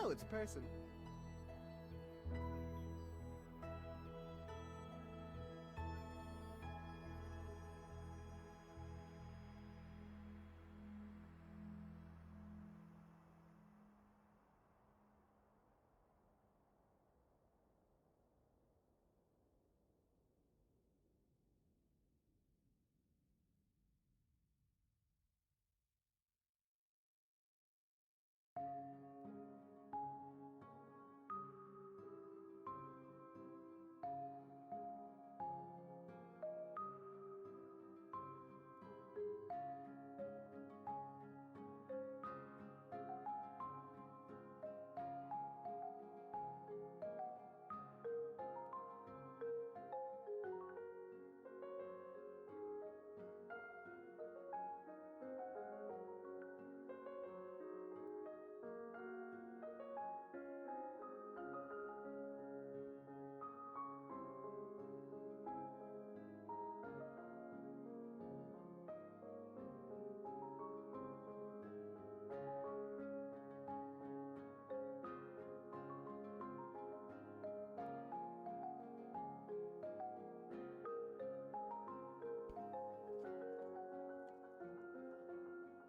Oh, it's a person.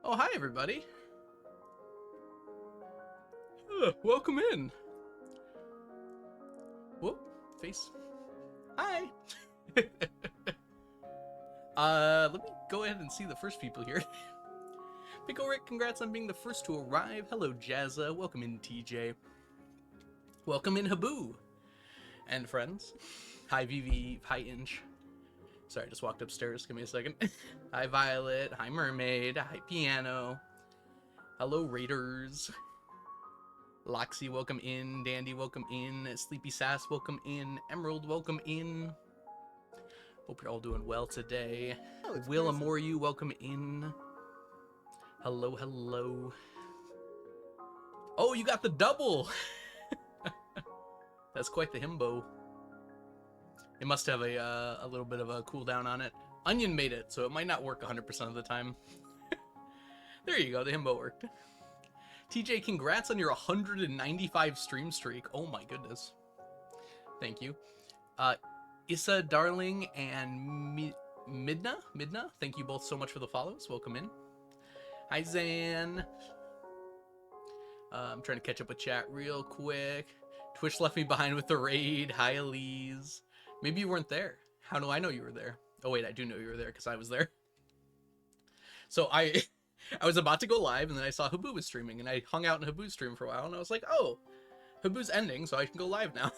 Oh, hi everybody. Welcome in. Whoop, face. Hi. Let me go ahead and see the first people here. Pickle Rick, congrats on being the first to arrive. Hello, Jazza. Welcome in, TJ. Welcome in, Habu. And friends. Hi, Vivi. Hi, Inch. Sorry, I just walked upstairs. Give me a second. Hi, Violet. Hi, Mermaid. Hi, Piano. Hello, Raiders. Loxy, welcome in. Dandy, welcome in. Sleepy Sass, welcome in. Emerald, welcome in. Hope you're all doing well today. Oh, it's Will person. Amoru, welcome in. Hello, hello. Oh, you got the double! That's quite the himbo. It must have a little bit of a cooldown on it. Onion made it, so it might not work 100% of the time. There you go, the himbo worked. TJ, congrats on your 195 stream streak. Oh my goodness. Thank you. Issa, Darling, and Midna, thank you both so much for the follows. Welcome in. Hi, Zan. I'm trying to catch up with chat real quick. Twitch left me behind with the raid. Hi, Elise. Maybe you weren't there. How do I know you were there? Oh, wait, I do know you were there because I was there. So I was about to go live, and then I saw Habu was streaming, and I hung out in Habu's stream for a while, and I was like, oh, Habu's ending, so I can go live now.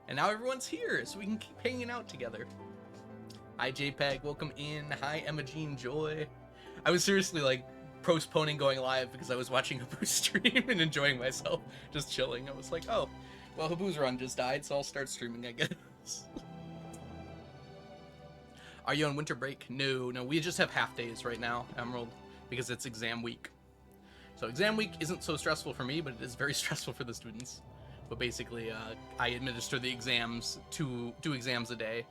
And now everyone's here, so we can keep hanging out together. Hi, JPEG, welcome in. Hi, Emma Jean Joy. I was seriously, like, postponing going live because I was watching Habu's stream and enjoying myself, just chilling. I was like, oh, well, Habu's run just died, so I'll start streaming, I guess. Are you on winter break? No, we just have half days right now, Emerald, because it's exam week. So exam week isn't so stressful for me, but it is very stressful for the students. But basically, I administer the exams, two exams a day.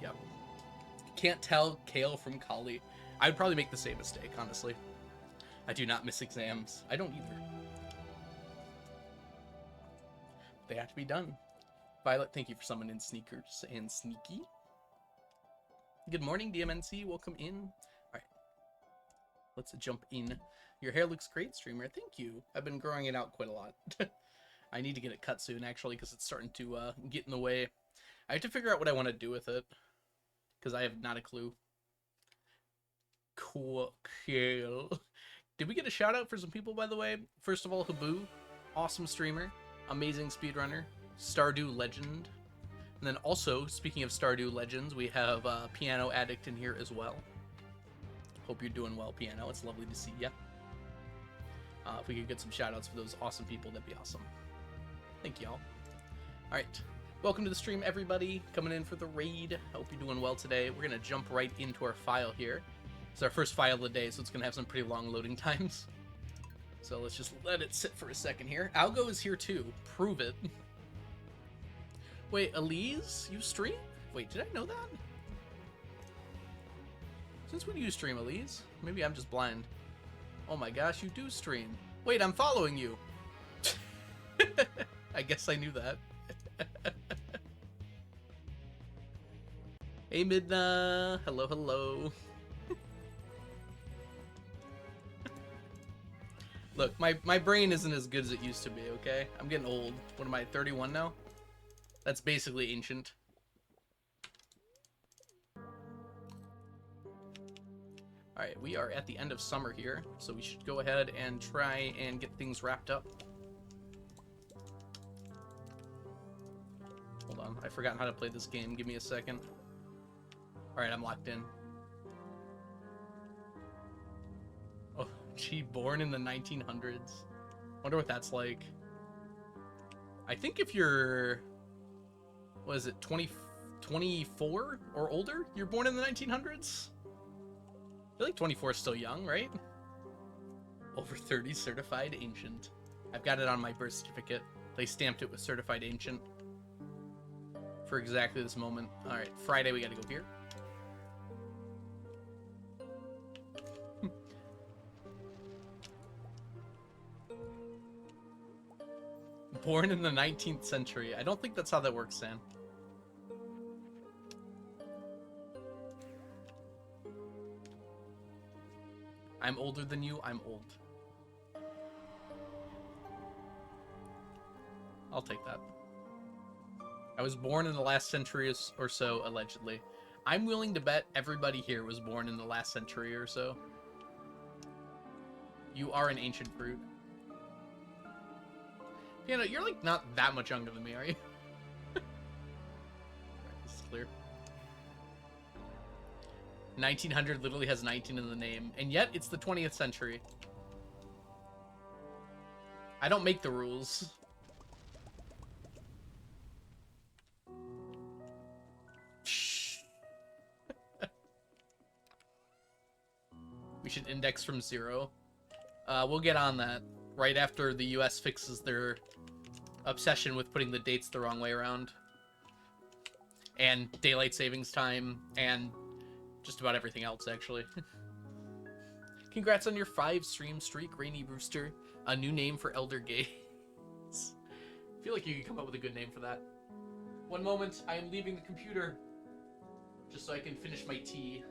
Yep. Can't tell Kale from Kali. I'd probably make the same mistake, honestly. I do not miss exams. I don't either. They have to be done. Violet, thank you for summoning Sneakers and Sneaky. Good morning, DMNC. Welcome in. All right. Let's jump in. Your hair looks great, streamer. Thank you. I've been growing it out quite a lot. I need to get it cut soon, actually, because it's starting to get in the way. I have to figure out what I want to do with it, because I have not a clue. Cool. Did we get a shout out for some people, by the way? First of all, Habu, awesome streamer, amazing speedrunner, Stardew legend. And then also, speaking of Stardew legends, we have Piano Addict in here as well. Hope you're doing well, Piano. It's lovely to see ya. If we could get some shout outs for those awesome people, that'd be awesome. Thank y'all. All right. Welcome to the stream, everybody. Coming in for the raid. Hope you're doing well today. We're going to jump right into our file here. It's our first file of the day, so it's going to have some pretty long loading times. So let's just let it sit for a second here. Algo is here too. Prove it. Wait, Elise? You stream? Wait, did I know that? Since when do you stream, Elise? Maybe I'm just blind. Oh my gosh, you do stream. Wait, I'm following you. I guess I knew that. Hey, Midna. Hello, hello. Look, my brain isn't as good as it used to be, okay? I'm getting old. What am I, 31 now? That's basically ancient. Alright, we are at the end of summer here, so we should go ahead and try and get things wrapped up. Hold on, I forgot how to play this game. Give me a second. Alright, I'm locked in. Oh, gee, born in the 1900s. Wonder what that's like. I think if you're... What is it, 24 or older? You're born in the 1900s? I feel like 24 is still young, right? Over 30 certified ancient. I've got it on my birth certificate. They stamped it with certified ancient. For exactly this moment. Alright, Friday we gotta go here. Born in the 19th century. I don't think that's how that works, Sam. I'm older than you, I'm old. I'll take that. I was born in the last century or so, allegedly. I'm willing to bet everybody here was born in the last century or so. You are an ancient fruit. Piano, you're like not that much younger than me, are you? Alright, this is clear. 1900 literally has 19 in the name, and yet it's the 20th century. I don't make the rules. We should index from 0. We'll get on that right after the US fixes their obsession with putting the dates the wrong way around. And daylight savings time, and just about everything else, actually. Congrats on your 5-stream streak, Rainy Brewster. A new name for Elder Gaze. I feel like you could come up with a good name for that. One moment, I am leaving the computer. Just so I can finish my tea.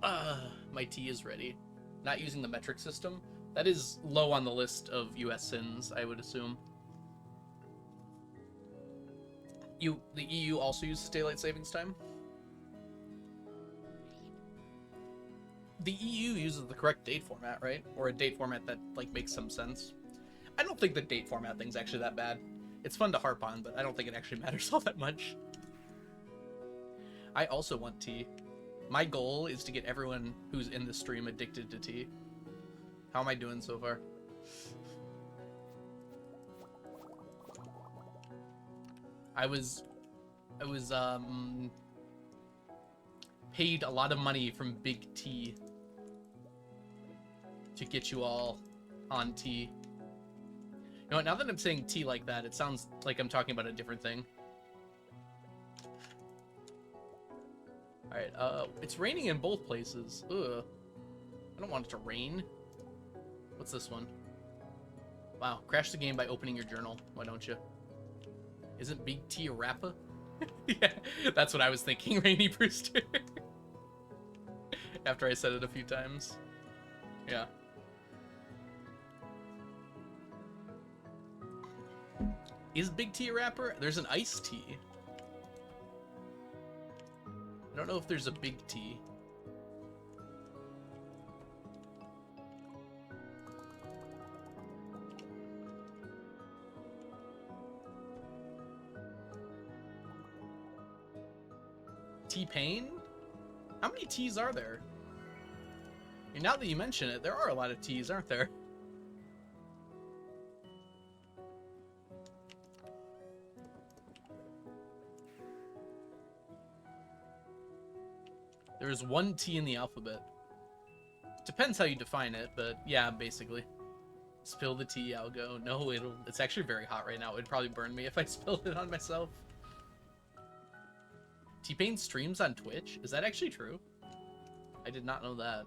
My tea is ready. Not using the metric system. That is low on the list of US sins, I would assume. The EU also uses daylight savings time? The EU uses the correct date format, right? Or a date format that, like, makes some sense. I don't think the date format thing's actually that bad. It's fun to harp on, but I don't think it actually matters all that much. I also want tea. My goal is to get everyone who's in the stream addicted to tea. How am I doing so far? I was paid a lot of money from Big T to get you all on tea. You know what, now that I'm saying tea like that, it sounds like I'm talking about a different thing. Alright, it's raining in both places. Ugh. I don't want it to rain. What's this one? Wow, crash the game by opening your journal. Why don't you? Isn't Big T a rapper? Yeah, that's what I was thinking, Rainy Brewster. After I said it a few times. Yeah. Is Big T a rapper? There's an iced tea. I don't know if there's a Big T. T-Pain? How many T's are there? I mean, now that you mention it, there are a lot of T's, aren't there? There's one T in the alphabet. Depends how you define it, but yeah, basically. Spill the tea, I'll go. No, it's actually very hot right now. It'd probably burn me if I spilled it on myself. T-Pain streams on Twitch? Is that actually true? I did not know that.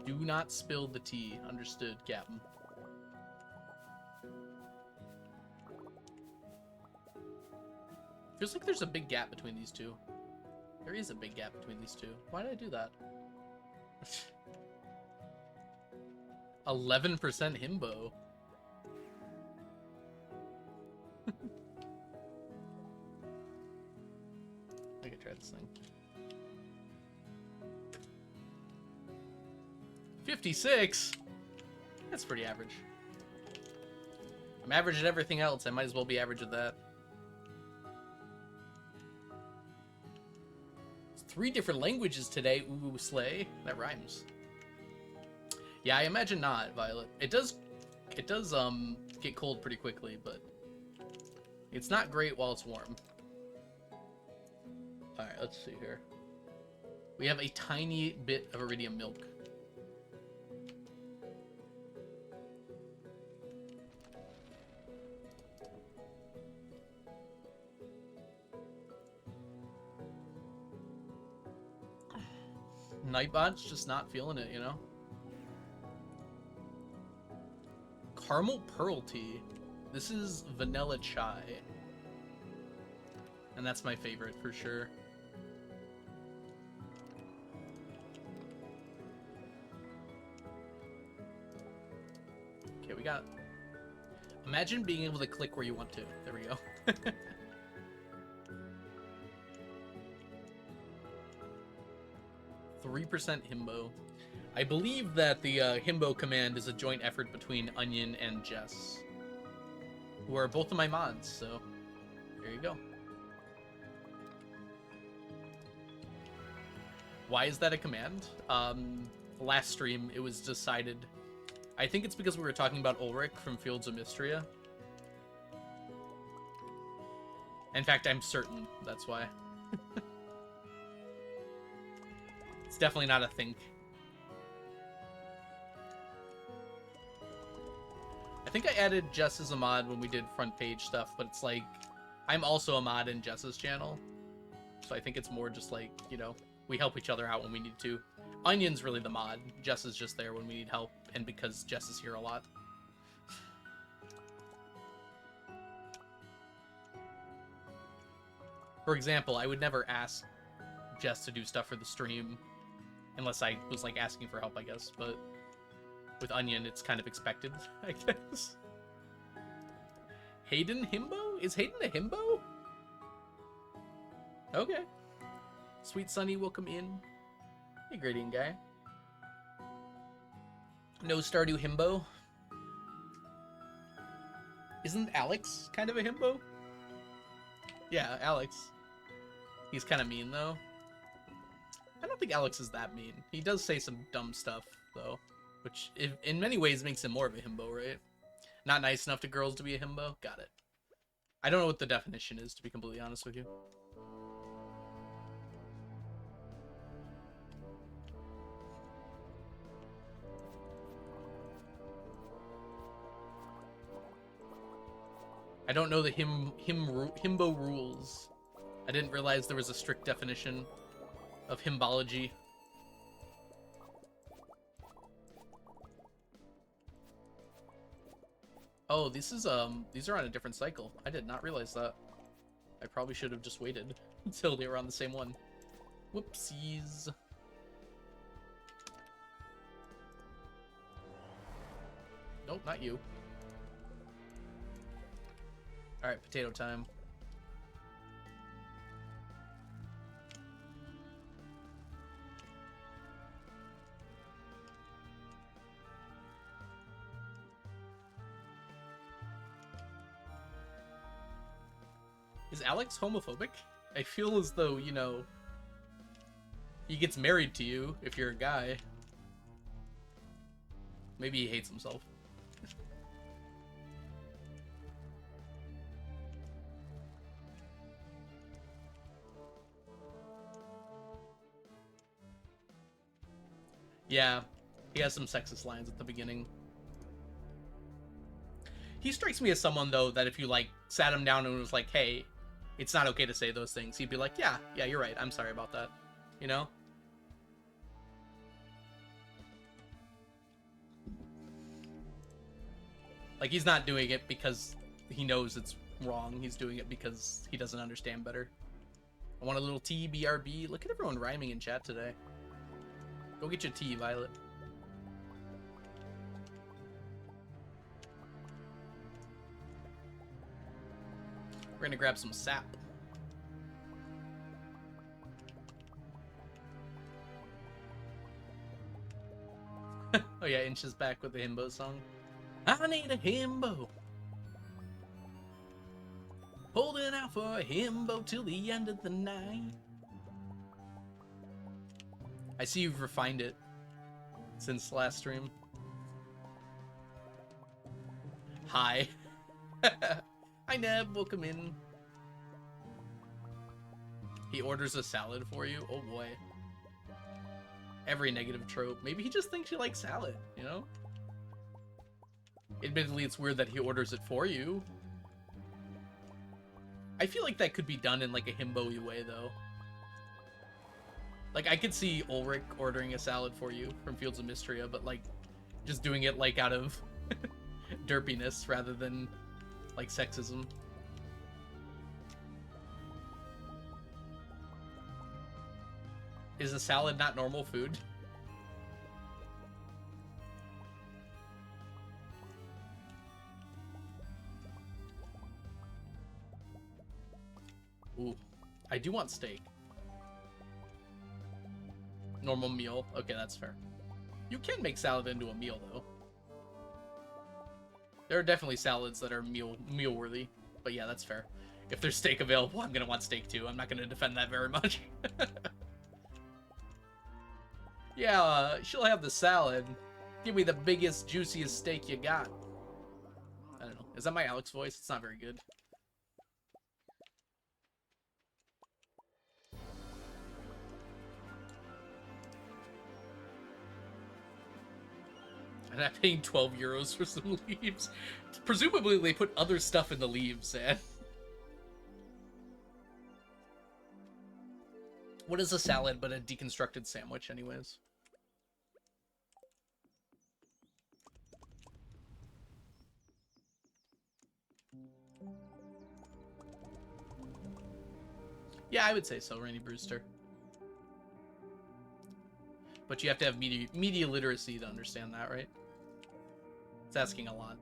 Do not spill the tea. Understood, Captain. Feels like there's a big gap between these two. There is a big gap between these two. Why did I do that? 11% himbo. I could try this thing. 56? That's pretty average. I'm average at everything else. I might as well be average at that. 3 different languages today. Ooh, slay. That rhymes. Yeah, I imagine not, Violet. It does get cold pretty quickly, but it's not great while it's warm. Alright, let's see here. We have a tiny bit of iridium milk. Nightbot's just not feeling it, you know? Caramel pearl tea. This is vanilla chai. And that's my favorite for sure. Okay, we got... Imagine being able to click where you want to. There we go. 3% himbo. I believe that the himbo command is a joint effort between Onion and Jess, who are both of my mods, so there you go. Why is that a command? Last stream, it was decided... I think it's because we were talking about Ulrich from Fields of Mystria. In fact, I'm certain that's why. It's definitely not a think. I think I added Jess as a mod when we did front page stuff, but it's like, I'm also a mod in Jess's channel. So I think it's more just like, you know, we help each other out when we need to. Onion's really the mod. Jess is just there when we need help, and because Jess is here a lot. For example, I would never ask Jess to do stuff for the stream unless I was, like, asking for help, I guess. But with Onion, it's kind of expected, I guess. Hayden Himbo? Is Hayden a Himbo? Okay. Sweet Sunny, welcome in. Hey, Gradient Guy. No Stardew Himbo? Isn't Alex kind of a Himbo? Yeah, Alex. He's kind of mean, though. I don't think Alex is that mean. He does say some dumb stuff, though. Which, in many ways, makes him more of a himbo, right? Not nice enough to girls to be a himbo? Got it. I don't know what the definition is, to be completely honest with you. I don't know the himbo rules. I didn't realize there was a strict definition of himbology. Oh, these are on a different cycle. I did not realize that. I probably should have just waited until they were on the same one. Whoopsies. Nope, not you. Alright, potato time. Is Alex homophobic? I feel as though, you know, he gets married to you if you're a guy. Maybe he hates himself. Yeah, he has some sexist lines at the beginning. He strikes me as someone, though, that if you, like, sat him down and was like, hey, it's not okay to say those things, he'd be like, yeah, you're right, I'm sorry about that. You know? Like, he's not doing it because he knows it's wrong. He's doing it because he doesn't understand better. I want a little tea, BRB. Look at everyone rhyming in chat today. Go get your tea, Violet. We're gonna grab some sap. Oh yeah, Inch is back with the himbo song. I need a himbo. Holding out for a himbo till the end of the night. I see you've refined it since last stream. Hi. Hi Neb, welcome in. He orders a salad for you? Oh boy. Every negative trope. Maybe he just thinks you like salad, you know? Admittedly, it's weird that he orders it for you. I feel like that could be done in like a himbo-y way, though. Like, I could see Ulrich ordering a salad for you from Fields of Mystria, but like, just doing it like out of derpiness rather than like sexism. Is a salad not normal food? Ooh, I do want steak. Normal meal. Okay, that's fair. You can make salad into a meal, though. There are definitely salads that are meal worthy, but yeah, that's fair. If there's steak available, I'm gonna want steak too. I'm not gonna defend that very much. Yeah, she'll have the salad. Give me the biggest, juiciest steak you got. I don't know. Is that my Alex voice? It's not very good. And I'm paying 12 euros for some leaves. Presumably they put other stuff in the leaves, man. What is a salad but a deconstructed sandwich, anyways? Yeah, I would say so, Randy Brewster. But you have to have media literacy to understand that, right? It's asking a lot.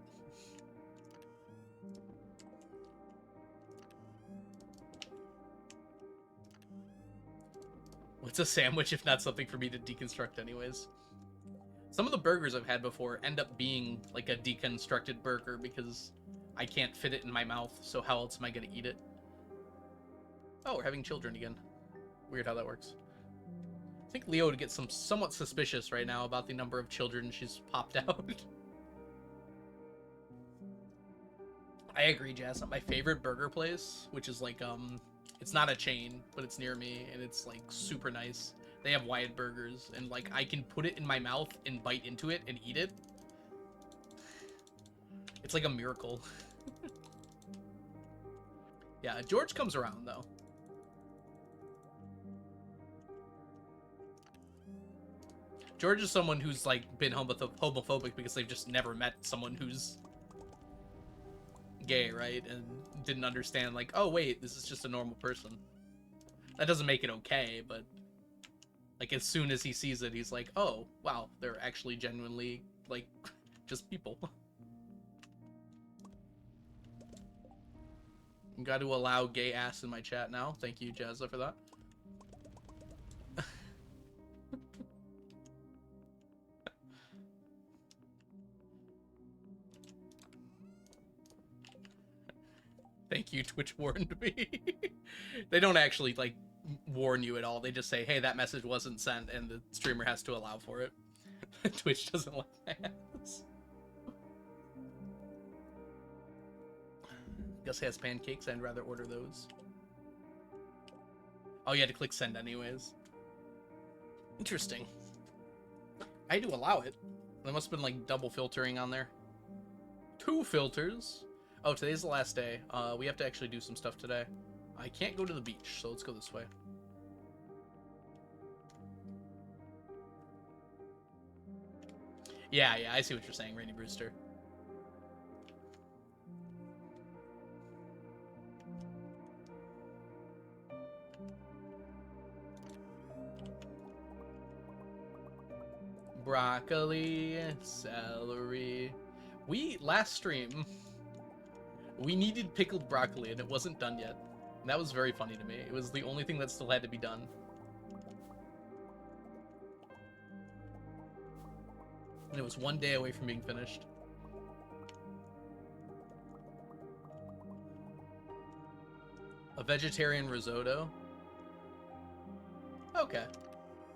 What's a sandwich if not something for me to deconstruct anyways? Some of the burgers I've had before end up being like a deconstructed burger because I can't fit it in my mouth, so how else am I gonna eat it? Oh, we're having children again. Weird how that works. I think Leo would get somewhat suspicious right now about the number of children she's popped out. I agree, Jazz. My favorite burger place, which is like, it's not a chain, but it's near me, and it's like super nice. They have wide burgers, and like I can put it in my mouth and bite into it and eat it. It's like a miracle. Yeah, George comes around though. George is someone who's like been homophobic because they've just never met someone who's gay, right? And didn't understand like, oh wait, this is just a normal person. That doesn't make it okay, but like as soon as he sees it, he's like, oh wow, they're actually genuinely like just people. I'm got to allow gay ass in my chat now. Thank you, Jazza, for that. Thank you, Twitch warned me. They don't actually like warn you at all. They just say, hey, that message wasn't sent, and the streamer has to allow for it. Twitch doesn't like that. Gus has pancakes. I'd rather order those. Oh, you had to click send anyways. Interesting. I had to allow it. There must have been like double filtering on there. 2 filters. Oh, today's the last day. We have to actually do some stuff today. I can't go to the beach, so let's go this way. Yeah, I see what you're saying, Randy Brewster. broccoli, celery. Last stream, we needed pickled broccoli and it wasn't done yet. And that was very funny to me. It was the only thing that still had to be done. And it was one day away from being finished. A vegetarian risotto? Okay.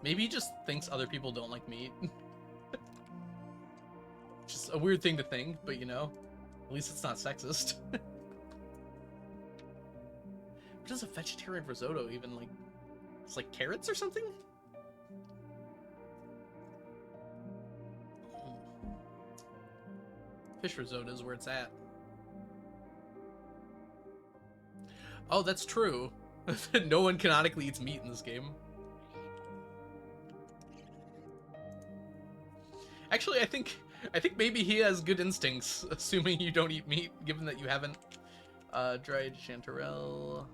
Maybe he just thinks other people don't like meat. Just a weird thing to think, but you know, at least it's not sexist. What is a vegetarian risotto even like? It's like carrots or something? Fish risotto is where it's at. Oh, that's true. No one canonically eats meat in this game. Actually, I think maybe he has good instincts, assuming you don't eat meat, given that you haven't dried chanterelle.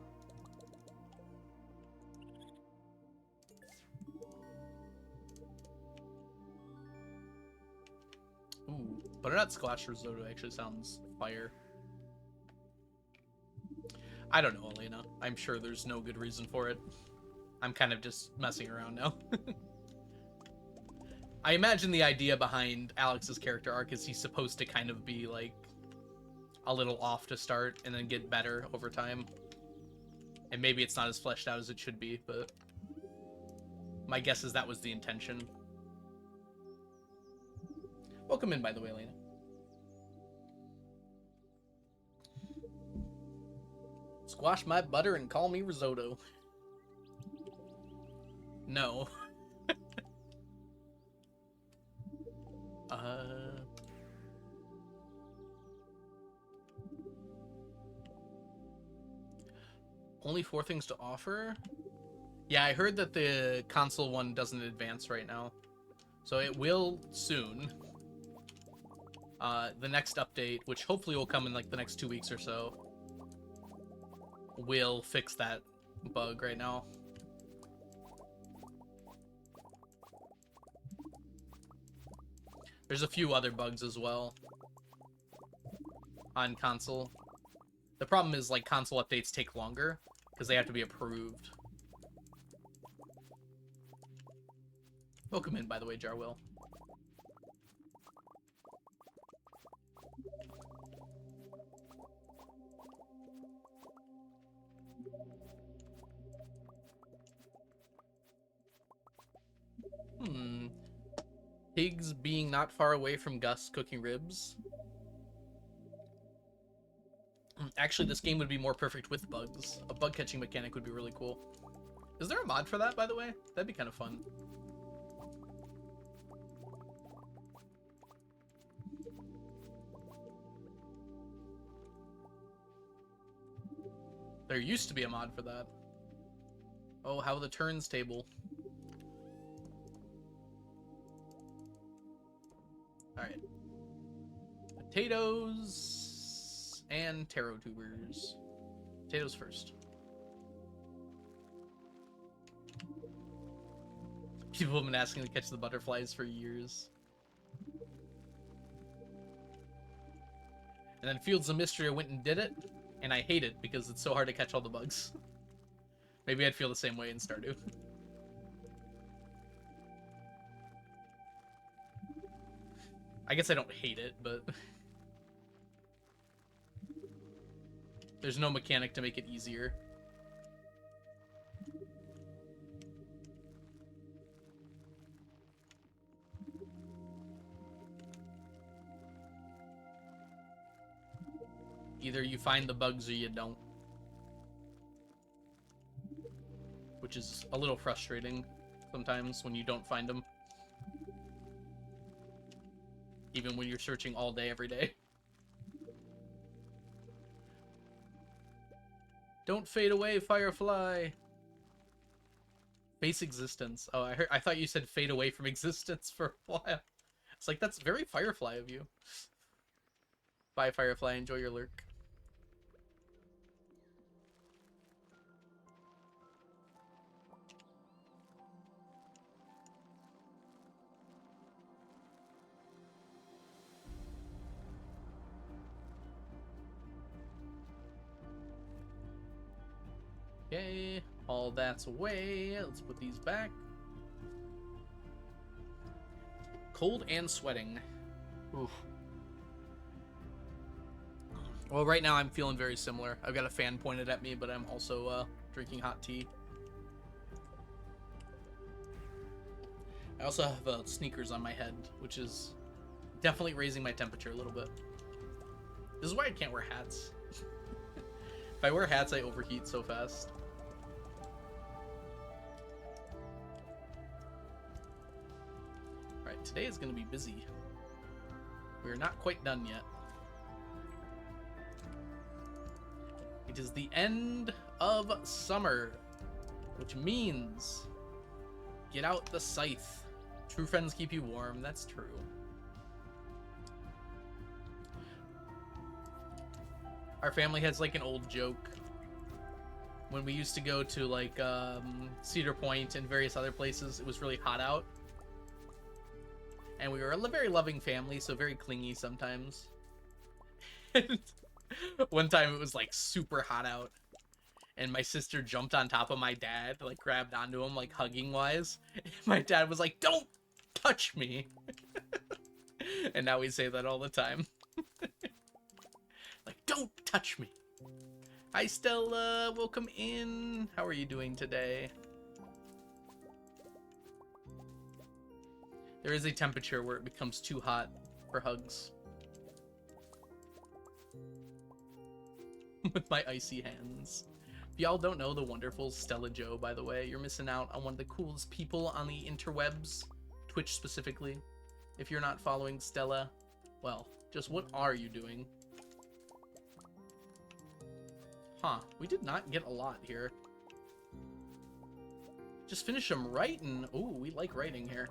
Ooh, butternut squash risotto actually sounds fire. I don't know, Elena. I'm sure there's no good reason for it. I'm kind of just messing around now. I imagine the idea behind Alex's character arc is he's supposed to kind of be, like, a little off to start and then get better over time. And maybe it's not as fleshed out as it should be, but my guess is that was the intention. Welcome in, by the way, Elena. Squash my butter and call me risotto. No. Only 4 things to offer? Yeah, I heard that the console one doesn't advance right now. So it will soon. The next update, which hopefully will come in like the next 2 weeks or so, will fix that bug right now. There's a few other bugs as well on console. The problem is, like, console updates take longer because they have to be approved. Welcome in, by the way, Jarwill. Pigs being not far away from Gus cooking ribs. Actually, this game would be more perfect with bugs. A bug catching mechanic would be really cool. Is there a mod for that, by the way? That'd be kind of fun. There used to be a mod for that. Oh, how the turns table. Alright. Potatoes and taro tubers. Potatoes first. People have been asking to catch the butterflies for years. And then Fields of Mystery, I went and did it, and I hate it because it's so hard to catch all the bugs. Maybe I'd feel the same way in Stardew. I guess I don't hate it, but there's no mechanic to make it easier. Either you find the bugs or you don't. Which is a little frustrating sometimes when you don't find them. Even when you're searching all day, every day. Don't fade away, Firefly! Face existence. Oh, I thought you said fade away from existence for a while. It's like, that's very Firefly of you. Bye, Firefly. Enjoy your lurk. Okay, all that's away. Let's put these back. Cold and sweating. Oof. Well, right now I'm feeling very similar. I've got a fan pointed at me, but I'm also drinking hot tea. I also have sneakers on my head, which is definitely raising my temperature a little bit. This is why I can't wear hats. If I wear hats, I overheat so fast. Alright, today is going to be busy. We're not quite done yet. It is the end of summer, which means get out the scythe. True friends keep you warm, that's true. Our family has like an old joke. When we used to go to like Cedar Point and various other places, it was really hot out. And we were a very loving family, so very clingy sometimes. And one time it was like super hot out. And my sister jumped on top of my dad, like grabbed onto him, like hugging wise. And my dad was like, "Don't touch me." And now we say that all the time. Like, don't touch me. Hi, Stella. Welcome in. How are you doing today? There is a temperature where it becomes too hot for hugs. With my icy hands. If y'all don't know the wonderful Stella Joe, by the way, you're missing out on one of the coolest people on the interwebs, Twitch specifically. If you're not following Stella, well, just what are you doing? Huh, we did not get a lot here. Just finish them writing. Ooh, we like writing here.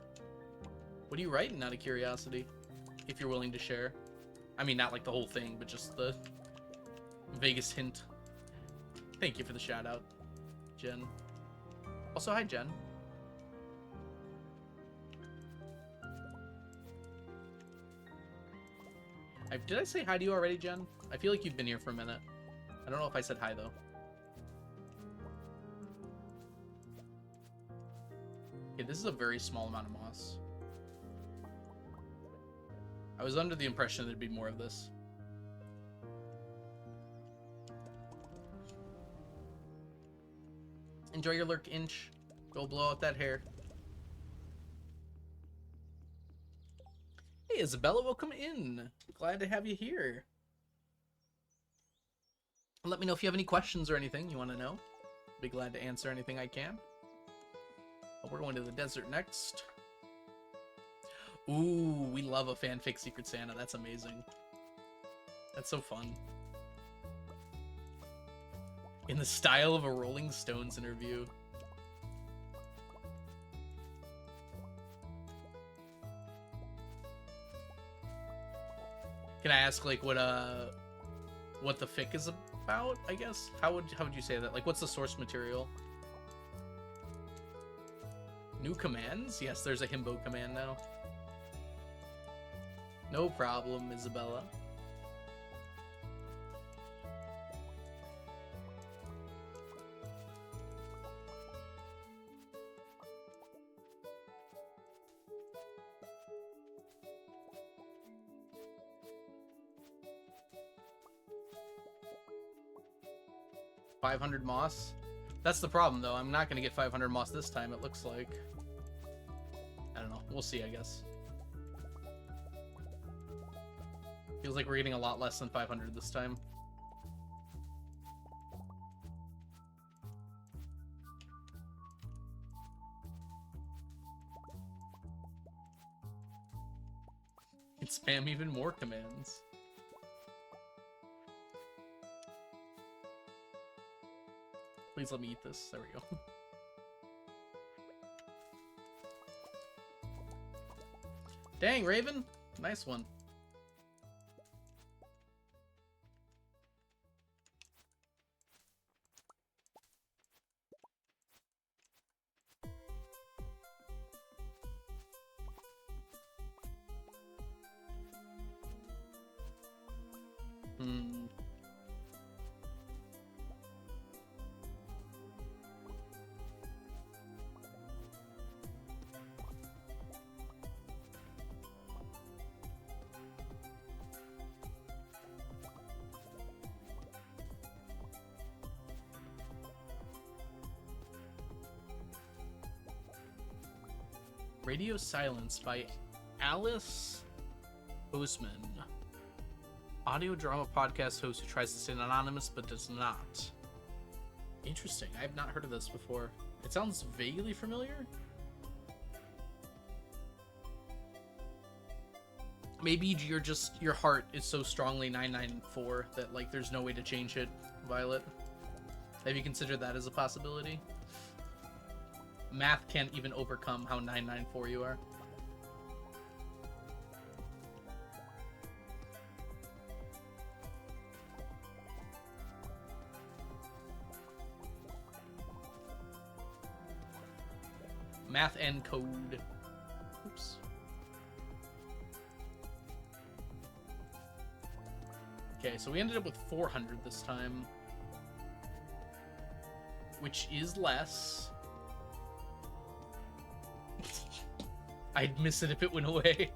What are you writing, out of curiosity? If you're willing to share. I mean, not like the whole thing, but just the vaguest hint. Thank you for the shout out, Jen. Also, hi, Jen. Did I say hi to you already, Jen? I feel like you've been here for a minute. I don't know if I said hi, though. Okay, this is a very small amount of moss. I was under the impression there'd be more of this. Enjoy your lurk, Inch. Go blow out that hair. Hey, Isabella, welcome in. Glad to have you here. Let me know if you have any questions or anything you want to know. Be glad to answer anything I can. Oh, we're going to the desert next. Ooh, we love a fanfic Secret Santa. That's amazing. That's so fun. In the style of a Rolling Stones interview. Can I ask, like, what the fic is about, I guess? How would you say that? Like, what's the source material? New commands? Yes, there's a himbo command now. No problem, Isabella. $500 moss? That's the problem, though. I'm not going to get 500 moss this time, it looks like. I don't know. We'll see, I guess. Feels like we're getting a lot less than 500 this time. And spam even more commands. Please let me eat this. There we go. Dang, Raven. Nice one. Radio Silence by Alice Boseman. Audio drama podcast host who tries to stay anonymous but does not. Interesting. I have not heard of this before. It sounds vaguely familiar. Maybe your heart is so strongly 994 that like there's no way to change it, Violet. Have you considered that as a possibility? Math can't even overcome how 994 you are. Math and code. Oops. Okay, so we ended up with 400 this time, which is less. I'd miss it if it went away.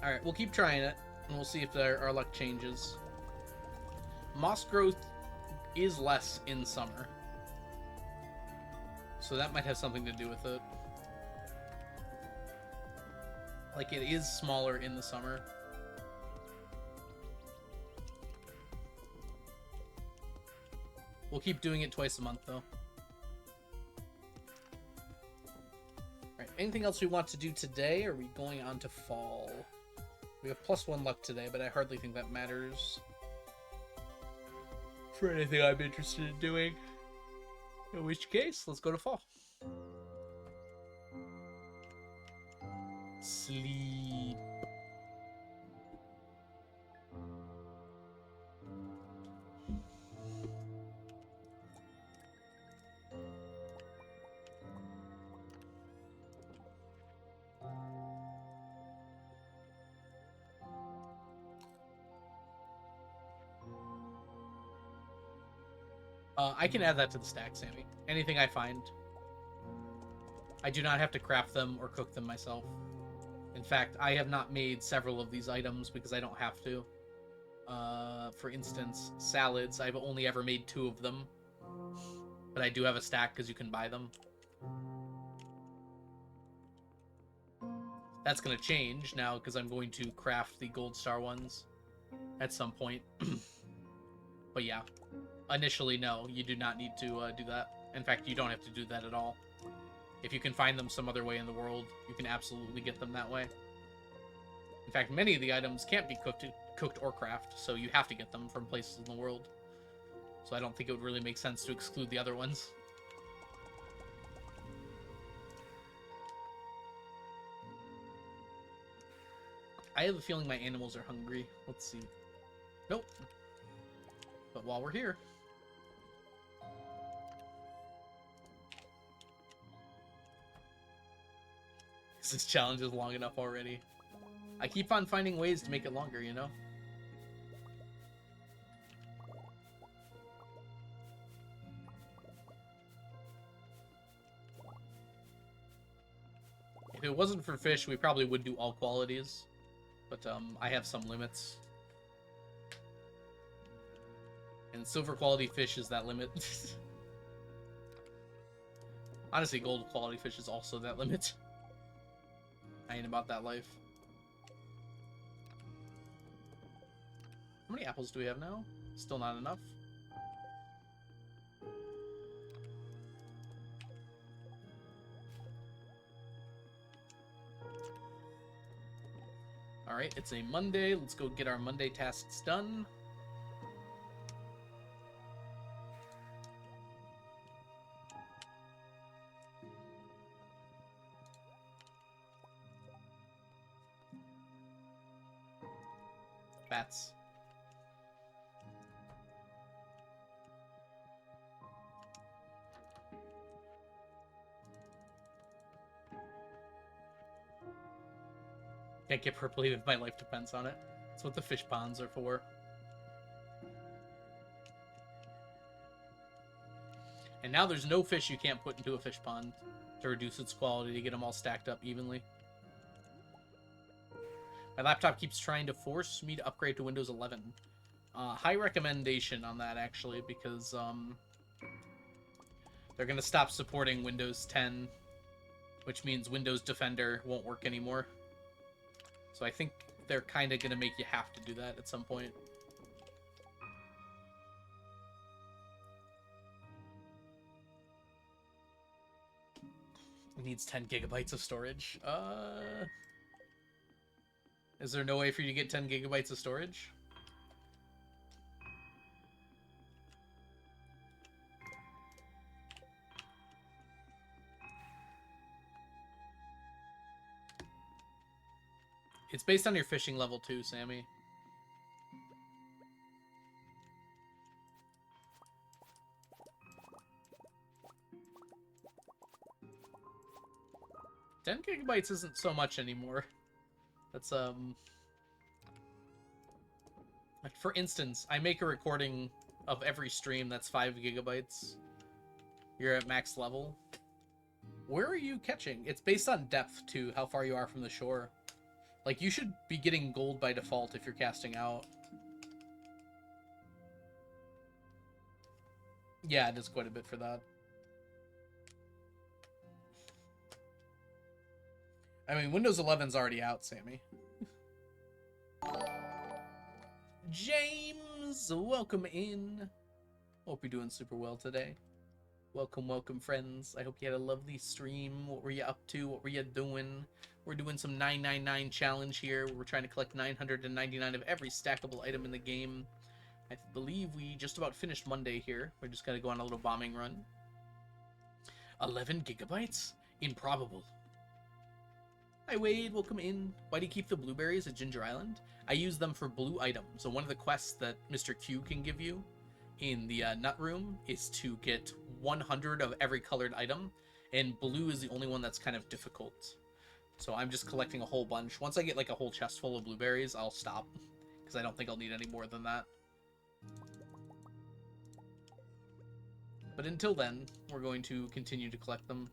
Alright, we'll keep trying it, and we'll see if our luck changes. Moss growth is less in summer, so that might have something to do with it. Like, it is smaller in the summer. We'll keep doing it twice a month, though. Alright, anything else we want to do today, or are we going on to fall? We have +1 luck today, but I hardly think that matters for anything I'm interested in doing. In which case, let's go to fall. Sleep. I can add that to the stack, Sammy. Anything I find. I do not have to craft them or cook them myself. In fact, I have not made several of these items because I don't have to. For instance, salads, I've only ever made 2 of them. But I do have a stack because you can buy them. That's going to change now because I'm going to craft the gold star ones at some point. But yeah, initially, no, you do not need to do that. In fact, you don't have to do that at all. If you can find them some other way in the world, you can absolutely get them that way. In fact, many of the items can't be cooked or crafted, so you have to get them from places in the world. So I don't think it would really make sense to exclude the other ones. I have a feeling my animals are hungry. Let's see. Nope. But while we're here... This challenge is long enough already. I keep on finding ways to make it longer, you know? If it wasn't for fish, we probably would do all qualities. But I have some limits. And silver quality fish is that limit. Honestly, gold quality fish is also that limit. I ain't about that life. How many apples do we have now? Still not enough. Alright, it's a Monday. Let's go get our Monday tasks done. Bats. Can't get purpley if my life depends on it. That's what the fish ponds are for. And now there's no fish you can't put into a fish pond to reduce its quality to get them all stacked up evenly. My laptop keeps trying to force me to upgrade to Windows 11. High recommendation on that, actually, because they're going to stop supporting Windows 10, which means Windows Defender won't work anymore. So I think they're kind of going to make you have to do that at some point. It needs 10 gigabytes of storage. Is there no way for you to get 10 gigabytes of storage? It's based on your fishing level too, Sammy. $10 gigabytes isn't so much anymore. That's like, for instance, I make a recording of every stream that's 5 gigabytes. You're at max level. Where are you catching? It's based on depth too, how far you are from the shore. Like, you should be getting gold by default if you're casting out. Yeah, it is quite a bit for that. I mean, Windows 11's already out, Sammy. James, welcome in. Hope you're doing super well today. Welcome, welcome, friends. I hope you had a lovely stream. What were you up to? What were you doing? We're doing some 999 challenge here. We're trying to collect 999 of every stackable item in the game. I believe we just about finished Monday here. We're just going to go on a little bombing run. 11 gigabytes? Improbable. Hi, Wade. Welcome in. Why do you keep the blueberries at Ginger Island? I use them for blue items. So one of the quests that Mr. Q can give you in the nut room is to get 100 of every colored item, and blue is the only one that's kind of difficult. So I'm just collecting a whole bunch. Once I get like a whole chest full of blueberries, I'll stop, because I don't think I'll need any more than that. But until then, we're going to continue to collect them.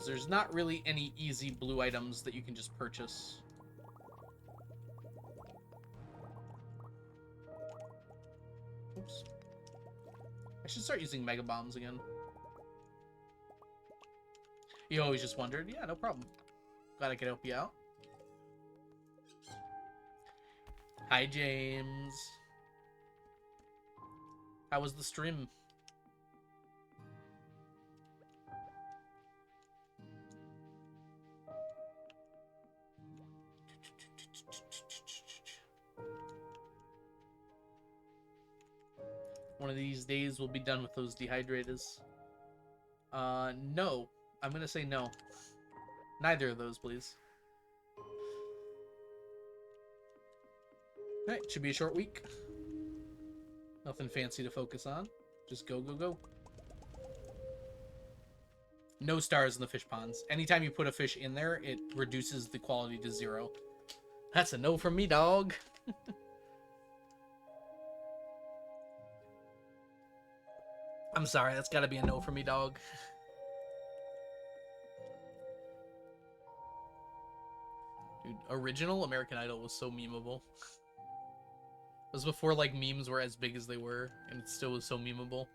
There's not really any easy blue items that you can just purchase. Oops. I should start using mega bombs again. You always just wondered? Yeah, no problem. Glad I could help you out. Hi, James. How was the stream? One of these days we'll be done with those dehydrators. No. I'm gonna say no. Neither of those, please. Alright, should be a short week. Nothing fancy to focus on. Just go, go, go. No stars in the fish ponds. Anytime you put a fish in there, it reduces the quality to 0. That's a no from me, dog. I'm sorry, that's gotta be a no from me, dog. Dude, original American Idol was so memeable. It was before, like, memes were as big as they were, and it still was so memeable.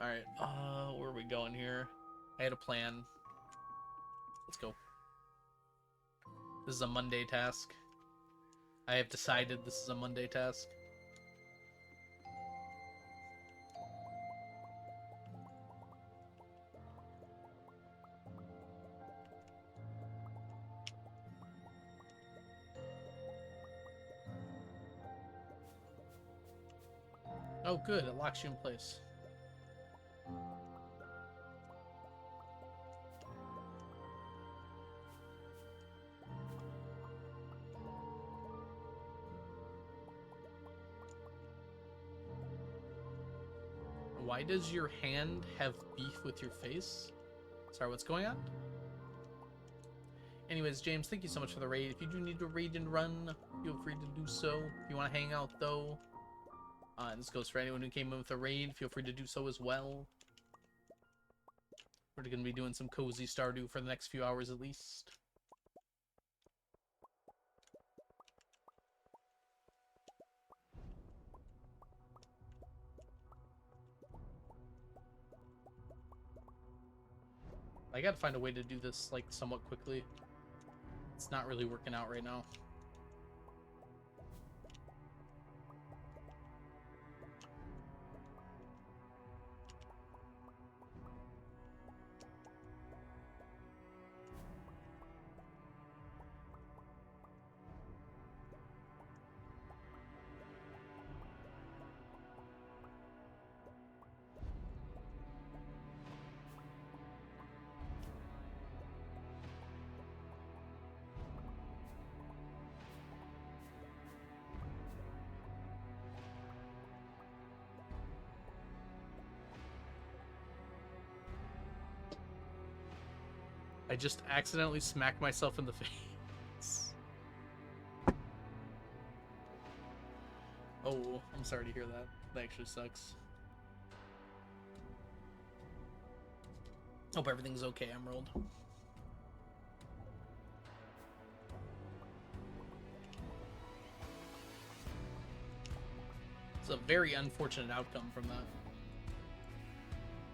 Alright, where are we going here? I had a plan. Let's go. This is a Monday task. I have decided this is a Monday task. Oh, good. It locks you in place. Why does your hand have beef with your face? Sorry, what's going on? Anyways, James, thank you so much for the raid. If you do need to raid and run, feel free to do so. If you want to hang out, though, this goes for anyone who came in with a raid, feel free to do so as well. We're going to be doing some cozy Stardew for the next few hours at least. I gotta find a way to do this, like, somewhat quickly. It's not really working out right now. I just accidentally smacked myself in the face. Oh, I'm sorry to hear that. That actually sucks. Hope everything's okay, Emerald. It's a very unfortunate outcome from that.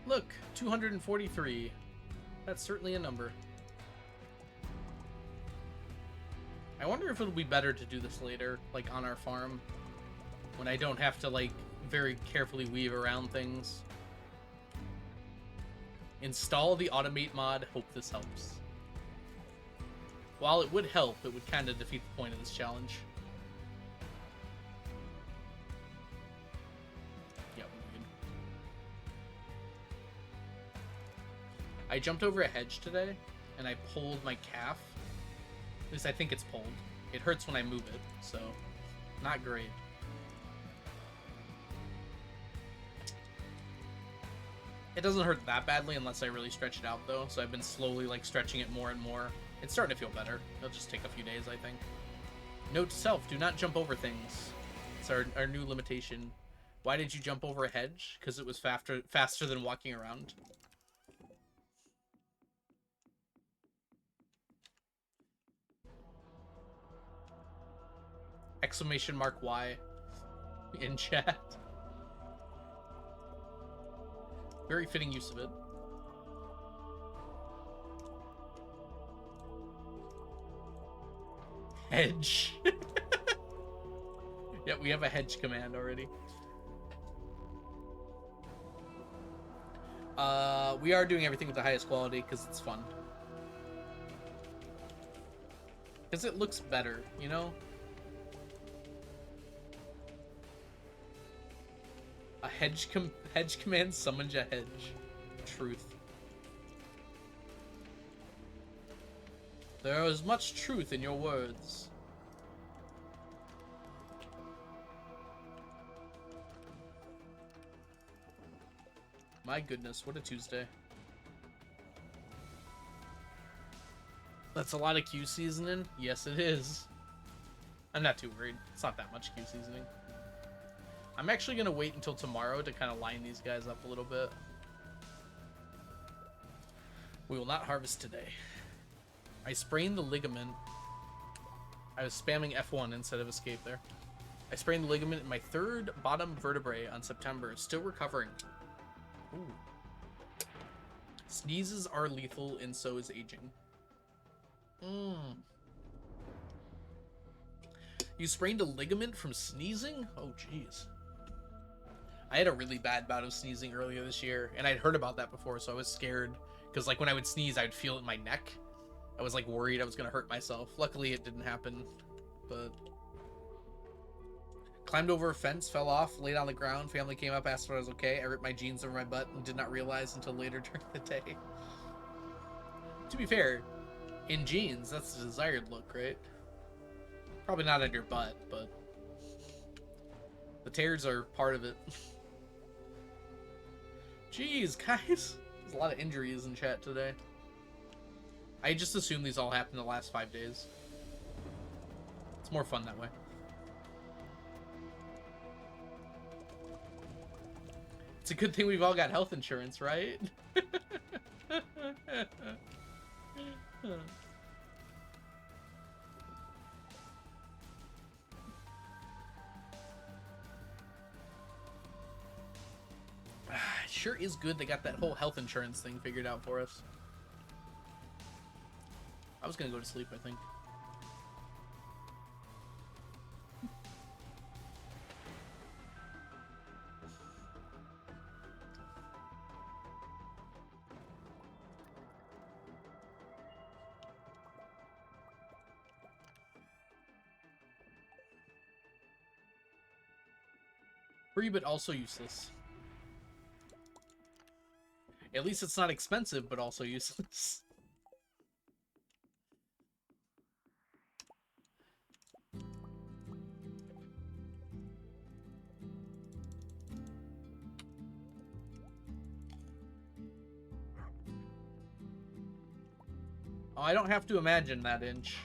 Look, 243. That's certainly a number. I wonder if it'll be better to do this later, like on our farm, when I don't have to, like, very carefully weave around things. Install the automate mod. Hope this helps. While it would help, it would kind of defeat the point of this challenge. Yeah, we would. I jumped over a hedge today, and I pulled my calf. At least I think it's pulled. It hurts when I move it, so not great. It doesn't hurt that badly unless I really stretch it out, though, so I've been slowly, like, stretching it more and more. It's starting to feel better. It'll just take a few days, I think. Note to self, do not jump over things. It's our new limitation. Why did you jump over a hedge? Because it was faster than walking around. Exclamation mark Y in chat. Very fitting use of it. Hedge. Yeah, we have a hedge command already. We are doing everything with the highest quality because it's fun. Because it looks better, you know? A hedge command summons a hedge. Truth. There is much truth in your words. My goodness, what a Tuesday. That's a lot of Q seasoning? Yes, it is. I'm not too worried. It's not that much Q seasoning. I'm actually going to wait until tomorrow to kind of line these guys up a little bit. We will not harvest today. I sprained the ligament. I was spamming F1 instead of escape there. I sprained the ligament in my third bottom vertebrae on September. Still recovering. Ooh. Sneezes are lethal, and so is aging. You sprained a ligament from sneezing? Oh, jeez. I had a really bad bout of sneezing earlier this year, and I'd heard about that before, so I was scared. Because, like, when I would sneeze, I would feel it in my neck. I was, like, worried I was going to hurt myself. Luckily, it didn't happen, but... Climbed over a fence, fell off, laid on the ground. Family came up, asked if I was okay. I ripped my jeans over my butt and did not realize until later during the day. To be fair, in jeans, that's the desired look, right? Probably not on your butt, but... the tears are part of it. Jeez, guys. There's a lot of injuries in chat today. I just assume these all happened the last 5 days. It's more fun that way. It's a good thing we've all got health insurance, right? It sure is good they got that whole health insurance thing figured out for us. was gonna go to sleep, I think. Free, but also useless. At least it's not expensive, but also useless. Oh, I don't have to imagine that, Inch.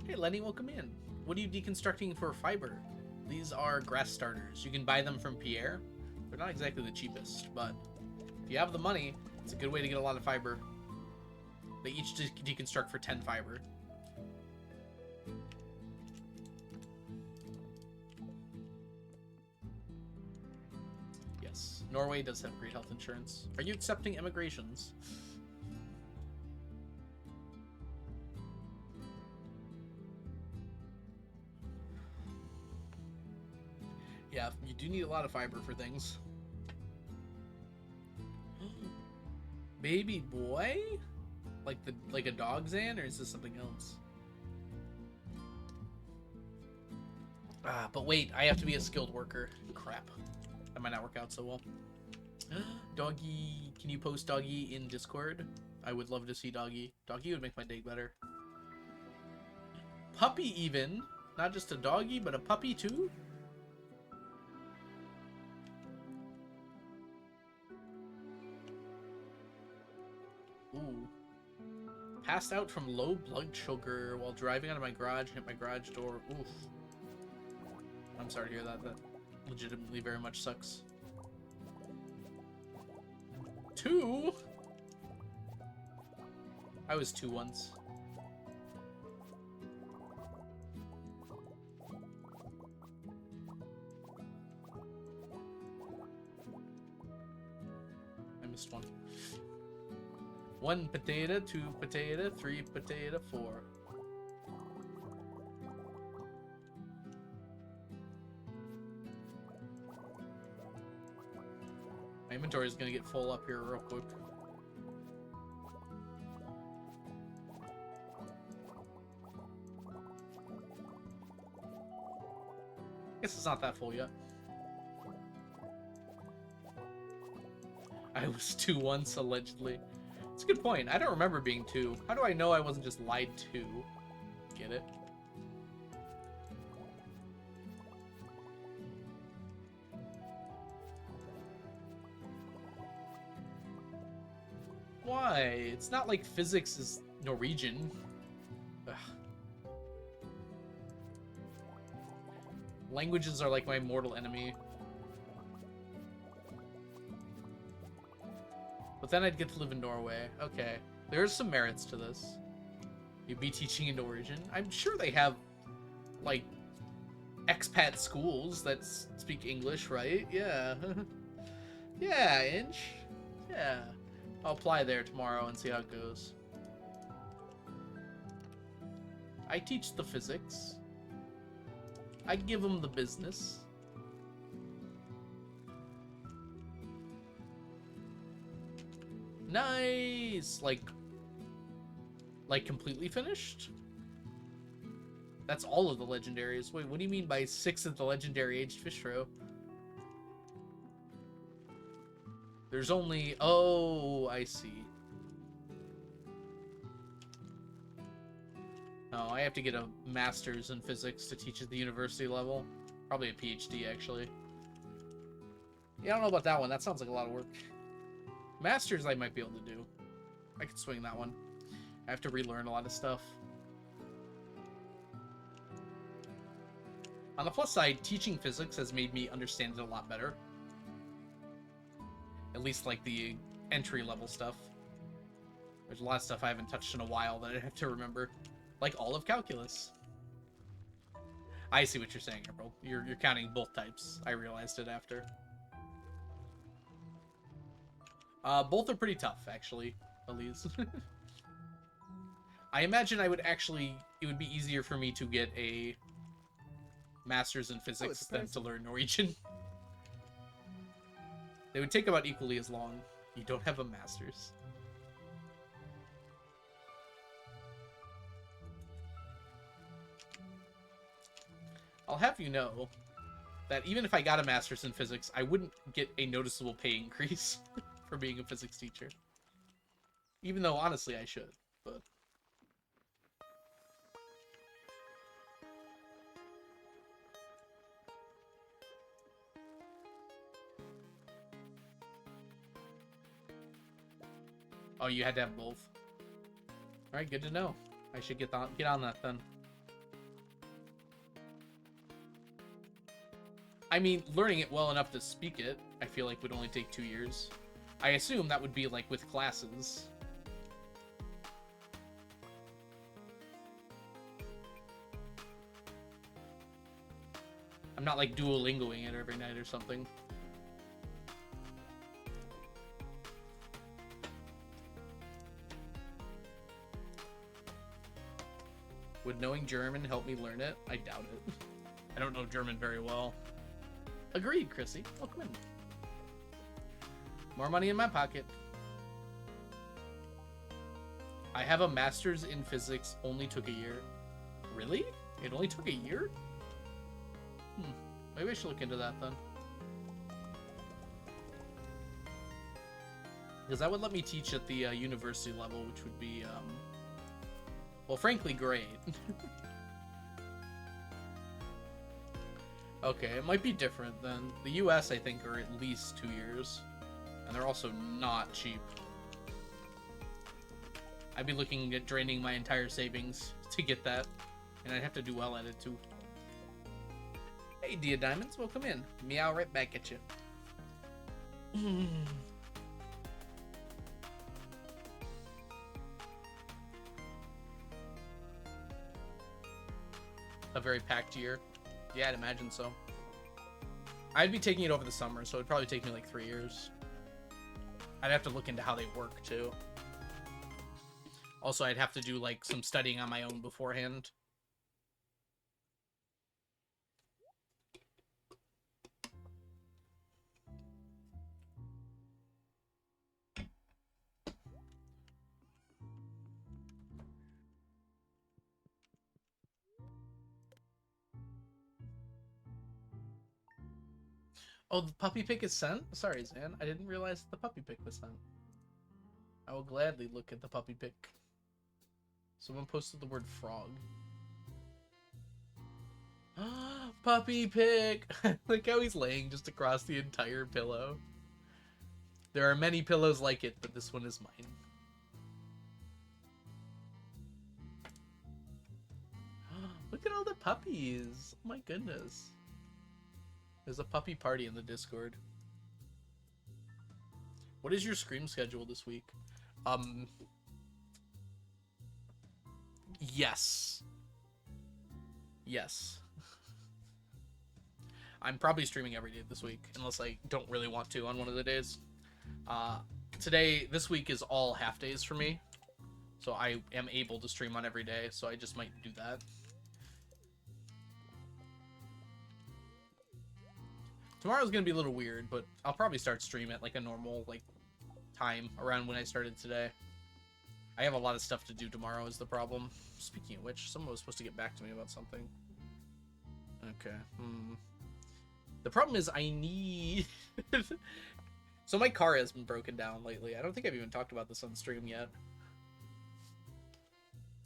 Hey, Lenny, welcome in. What are you deconstructing for fiber? These are grass starters. You can buy them from Pierre. They're not exactly the cheapest, but if you have the money, it's a good way to get a lot of fiber. They each deconstruct for 10 fiber. Yes, Norway does have great health insurance. Are you accepting immigrations? Yeah, you do need a lot of fiber for things. Baby boy? Like a dog, Zan, or is this something else? Ah, but wait, I have to be a skilled worker. Crap. That might not work out so well. Doggy, can you post Doggy in Discord? I would love to see Doggy. Doggy would make my day better. Puppy even. Not just a doggy, but a puppy too? Ooh. Passed out from low blood sugar while driving out of my garage and hit my garage door. Oof. I'm sorry to hear that. That legitimately very much sucks. 2? I was 2 once. I missed one. 1 potato, 2 potato, 3 potato, 4. My inventory is gonna get full up here real quick. Guess it's not that full yet. I was 2 once, allegedly. It's a good point. I don't remember being 2. How do I know I wasn't just lied to? Get it? Why? It's not like physics is Norwegian. Ugh. Languages are like my mortal enemy. But then I'd get to live in Norway. Okay. There's some merits to this. You'd be teaching in Norwegian. I'm sure they have, like, expat schools that speak English, right? Yeah. Yeah, Inch. Yeah. I'll apply there tomorrow and see how it goes. I teach the physics. I give them the business. Nice! Like completely finished? That's all of the legendaries. Wait, what do you mean by 6 of the legendary aged fish roe? There's only... Oh, I see. Oh, I have to get a master's in physics to teach at the university level. Probably a PhD, actually. Yeah, I don't know about that one. That sounds like a lot of work. Masters I might be able to do. I could swing that one. I have to relearn a lot of stuff. On the plus side, teaching physics has made me understand it a lot better. At least, like, the entry-level stuff. There's a lot of stuff I haven't touched in a while that I have to remember. Like all of calculus. I see what you're saying, April. You're counting both types. I realized it after. Both are pretty tough, actually, Elise. I imagine it would be easier for me to get a master's in physics than to learn Norwegian. They would take about equally as long. You don't have a master's. I'll have you know that even if I got a master's in physics, I wouldn't get a noticeable pay increase for being a physics teacher. Even though, honestly, I should, but... Oh, you had to have both. Alright, good to know. I should get on that then. I mean, learning it well enough to speak it, I feel like would only take 2 years. I assume that would be, like, with classes. I'm not, like, Duolingoing it every night or something. Would knowing German help me learn it? I doubt it. I don't know German very well. Agreed, Chrissy. Welcome in. More money in my pocket. I have a master's in physics, only took a year. Really? It only took a year? Maybe I should look into that then. Because that would let me teach at the university level, which would be, well, frankly, great. Okay, it might be different then. The US, I think, are at least 2 years. And they're also not cheap. I'd be looking at draining my entire savings to get that. And I'd have to do well at it, too. Hey, Dia Diamonds, welcome in. Meow right back at you. A very packed year. Yeah, I'd imagine so. I'd be taking it over the summer, so it'd probably take me like 3 years. I'd have to look into how they work, too. Also, I'd have to do, like, some studying on my own beforehand. Oh, the puppy pic is sent? Sorry, Zan. I didn't realize the puppy pic was sent. I will gladly look at the puppy pic. Someone posted the word frog. Puppy pic! Look how he's laying just across the entire pillow. There are many pillows like it, but this one is mine. Look at all the puppies! Oh my goodness. There's a puppy party in the Discord. What is your stream schedule this week? Yes. Yes. I'm probably streaming every day this week, unless I don't really want to on one of the days. This week is all half days for me, so I am able to stream on every day, so I just might do that. Tomorrow's gonna be a little weird, but I'll probably start stream at like a normal time around when I started today. I have a lot of stuff to do tomorrow is the problem. Speaking of which, someone was supposed to get back to me about something. Okay. The problem is I need... So my car has been broken down lately. I don't think I've even talked about this on stream yet.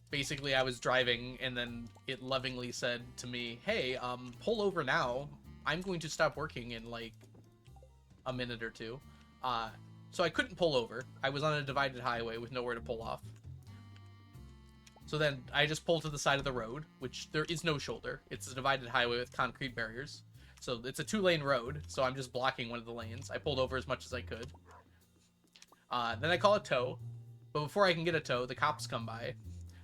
Basically, I was driving, and then it lovingly said to me, hey, pull over now. I'm going to stop working in, like, a minute or two. So I couldn't pull over. I was on a divided highway with nowhere to pull off. So then I just pulled to the side of the road, which there is no shoulder. It's a divided highway with concrete barriers. So it's a 2-lane road, so I'm just blocking one of the lanes. I pulled over as much as I could. Then I call a tow. But before I can get a tow, the cops come by.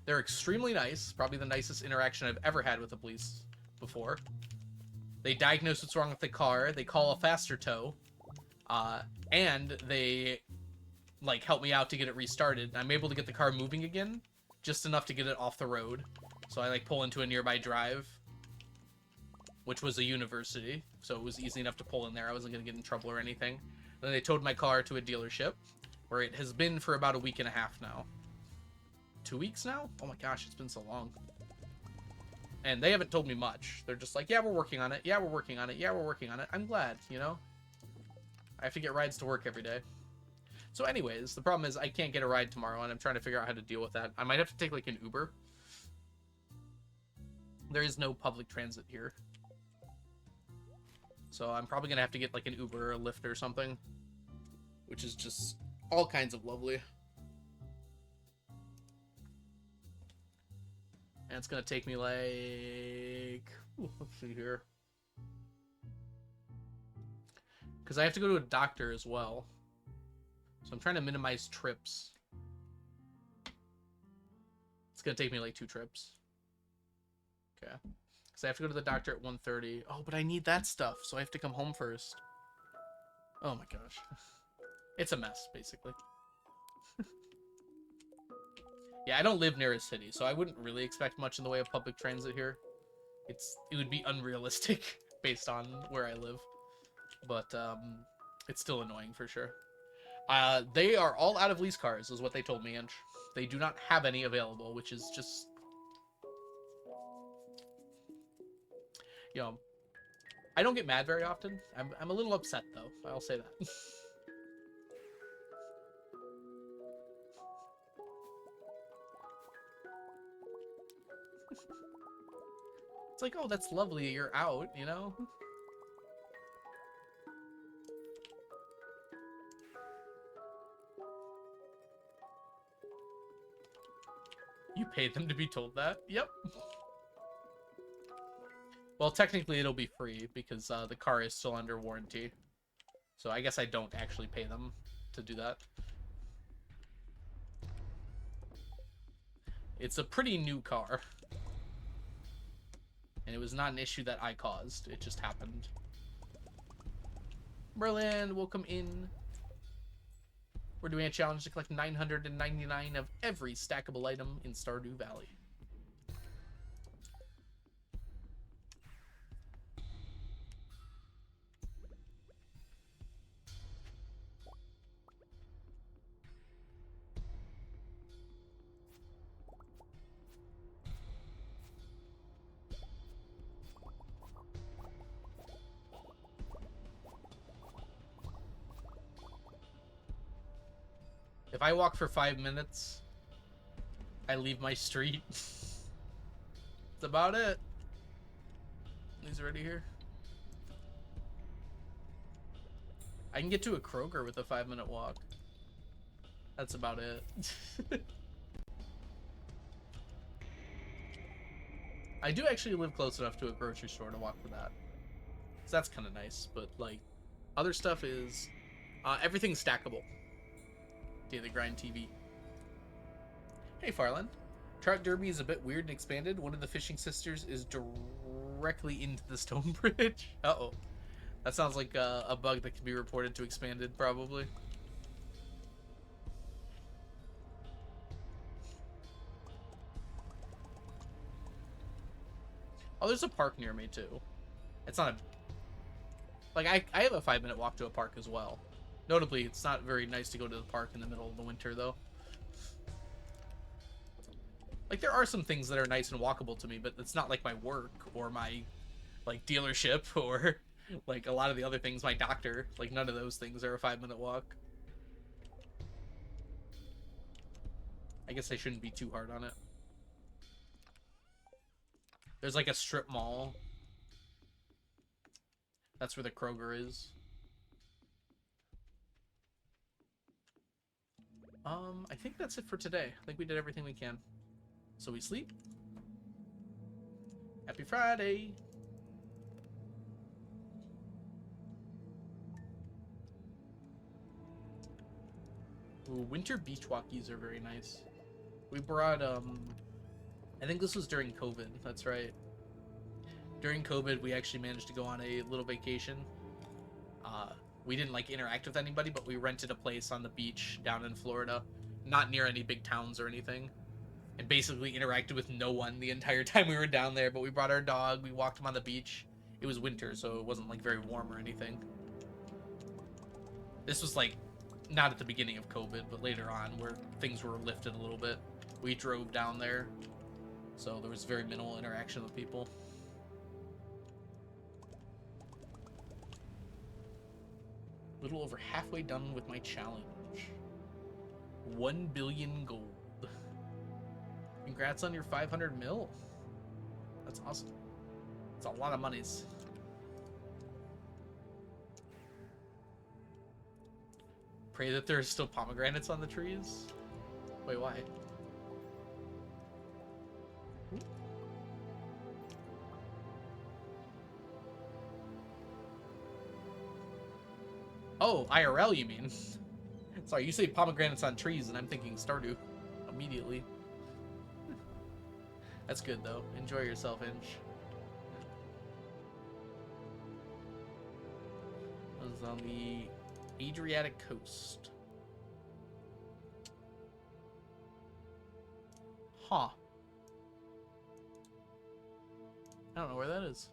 They're extremely nice. Probably the nicest interaction I've ever had with the police before. They diagnose what's wrong with the car. They call a faster tow. And they, like, help me out to get it restarted. I'm able to get the car moving again, just enough to get it off the road. So I like pull into a nearby drive, which was a university, so it was easy enough to pull in there. I wasn't going to get in trouble or anything. Then they towed my car to a dealership, where it has been for about a week and a half now. 2 weeks now? Oh my gosh, it's been so long. And they haven't told me much. They're just like, yeah, we're working on it. Yeah, we're working on it. Yeah, we're working on it. I'm glad, you know? I have to get rides to work every day. So anyways, the problem is I can't get a ride tomorrow, and I'm trying to figure out how to deal with that. I might have to take, like, an Uber. There is no public transit here. So I'm probably going to have to get, like, an Uber or a Lyft or something. Which is just all kinds of lovely. And it's going to take me, like... Ooh, let's see here. Because I have to go to a doctor as well. So I'm trying to minimize trips. It's going to take me, like, 2 trips. Okay. Because I have to go to the doctor at 1:30. Oh, but I need that stuff, so I have to come home first. Oh my gosh. It's a mess, basically. Yeah, I don't live near a city, so I wouldn't really expect much in the way of public transit here. It would be unrealistic based on where I live. But it's still annoying for sure. They are all out of lease cars, is what they told me, and they do not have any available, which is just... You know, I don't get mad very often. I'm a little upset, though. I'll say that. It's like, oh, that's lovely. You're out, you know? You paid them to be told that? Yep. Well, technically it'll be free because the car is still under warranty. So I guess I don't actually pay them to do that. It's a pretty new car. And it was not an issue that I caused. It just happened. Merlin, welcome in. We're doing a challenge to collect 999 of every stackable item in Stardew Valley. If I walk for 5 minutes, I leave my street. That's about it. He's already here. I can get to a Kroger with a 5-minute walk. That's about it. I do actually live close enough to a grocery store to walk for that. So that's kind of nice, but like, other stuff is, everything's stackable. Daily Grind TV. Hey, Farland. Trout Derby is a bit weird and expanded. One of the fishing sisters is directly into the stone bridge. Uh-oh. That sounds like a bug that can be reported to expanded, probably. Oh, there's a park near me, too. It's not a... Like, I have a 5-minute walk to a park as well. Notably, it's not very nice to go to the park in the middle of the winter, though. Like, there are some things that are nice and walkable to me, but it's not like my work or my, like, dealership or, like, a lot of the other things, my doctor. Like, none of those things are a 5-minute walk. I guess I shouldn't be too hard on it. There's, like, a strip mall. That's where the Kroger is. I think that's it for today. I think we did everything we can. So we sleep. Happy Friday. Ooh, winter beach walkies are very nice. We brought, I think this was during COVID. That's right. During COVID, we actually managed to go on a little vacation. We didn't like interact with anybody, but we rented a place on the beach down in Florida, not near any big towns or anything. and basically interacted with no one the entire time we were down there. But we brought our dog. We walked him on the beach. It was winter, so it wasn't like very warm or anything. This was like not at the beginning of COVID, but later on where things were lifted a little bit. We drove down there, so there was very minimal interaction with people. A little over halfway done with my challenge. 1 billion gold. Congrats on your 500 mil. That's awesome. It's a lot of monies. Pray that there's still pomegranates on the trees. Wait, why? Oh, IRL you mean? Sorry, you say pomegranates on trees and I'm thinking Stardew immediately. That's good though. Enjoy yourself, Inch. This is on the Adriatic coast. Huh. I don't know where that is.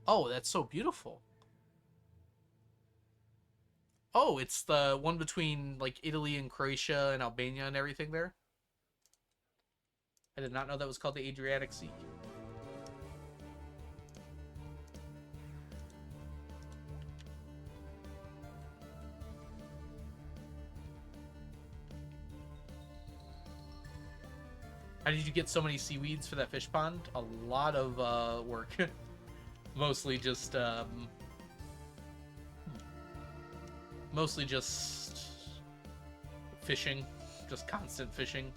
Oh, that's so beautiful. Oh, it's the one between like Italy and Croatia and Albania and everything there? I did not know that was called the Adriatic Sea. How did you get so many seaweeds for that fish pond? A lot of work. Mostly just fishing, just constant fishing.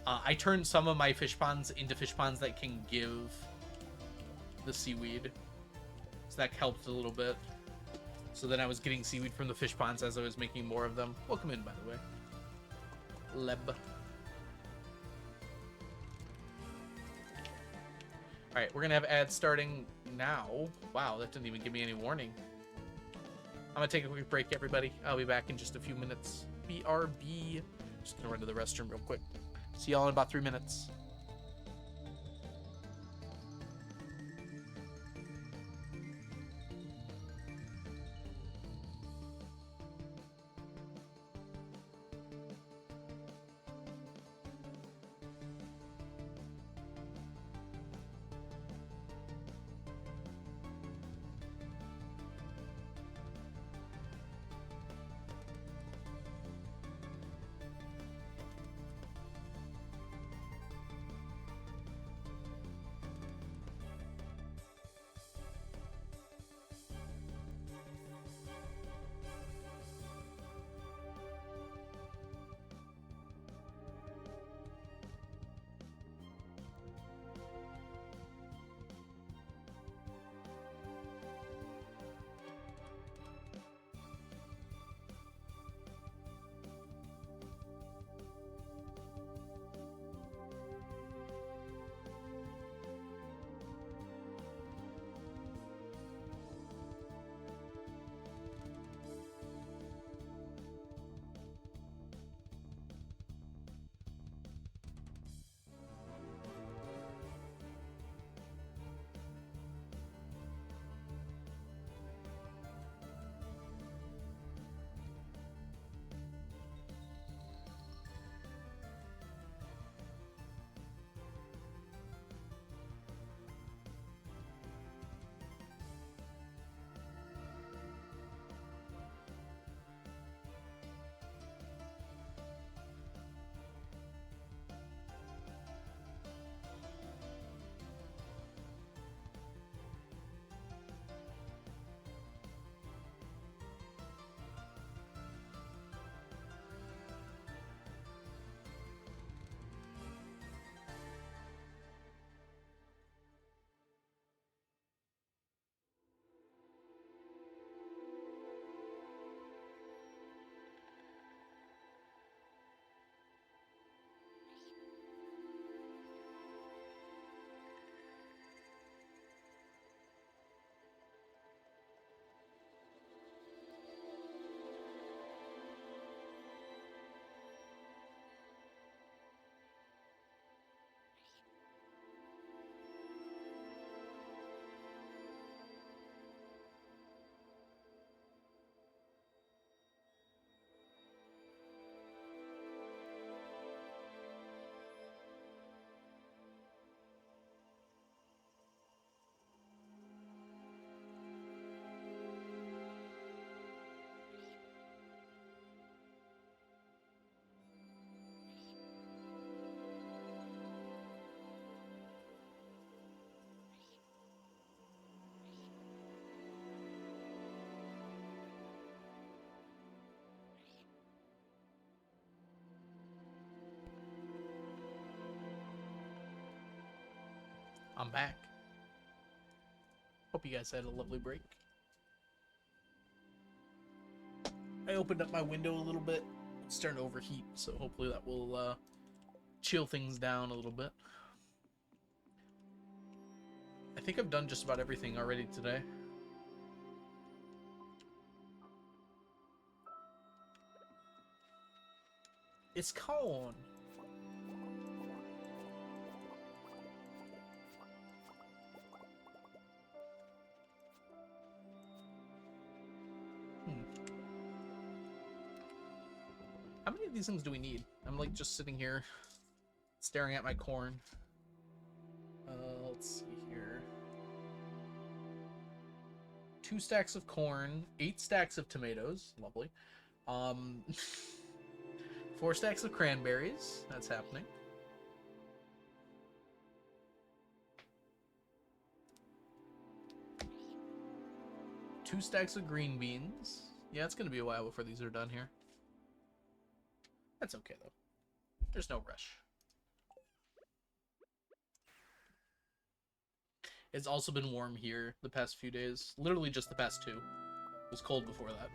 I turned some of my fish ponds into fish ponds that can give the seaweed, so that helped a little bit. So then I was getting seaweed from the fish ponds as I was making more of them. Welcome in, by the way. Leb. Alright, we're gonna have ads starting now. Wow, that didn't even give me any warning. I'm gonna take a quick break, everybody. I'll be back in just a few minutes. BRB. Just gonna run to the restroom real quick. See y'all in about 3 minutes. I'm back. Hope you guys had a lovely break. I opened up my window a little bit. It's starting to overheat, so hopefully that will chill things down a little bit. I think I've done just about everything already today. It's corn. How many of these things do we need? I'm like just sitting here staring at my corn. Let's see here. 2 stacks of corn, 8 stacks of tomatoes, lovely. 4 stacks of cranberries, that's happening. Two stacks of green beans. Yeah, it's gonna be a while before these are done here. That's okay though. There's no rush. It's also been warm here the past few days. Literally just the past 2. It was cold before that.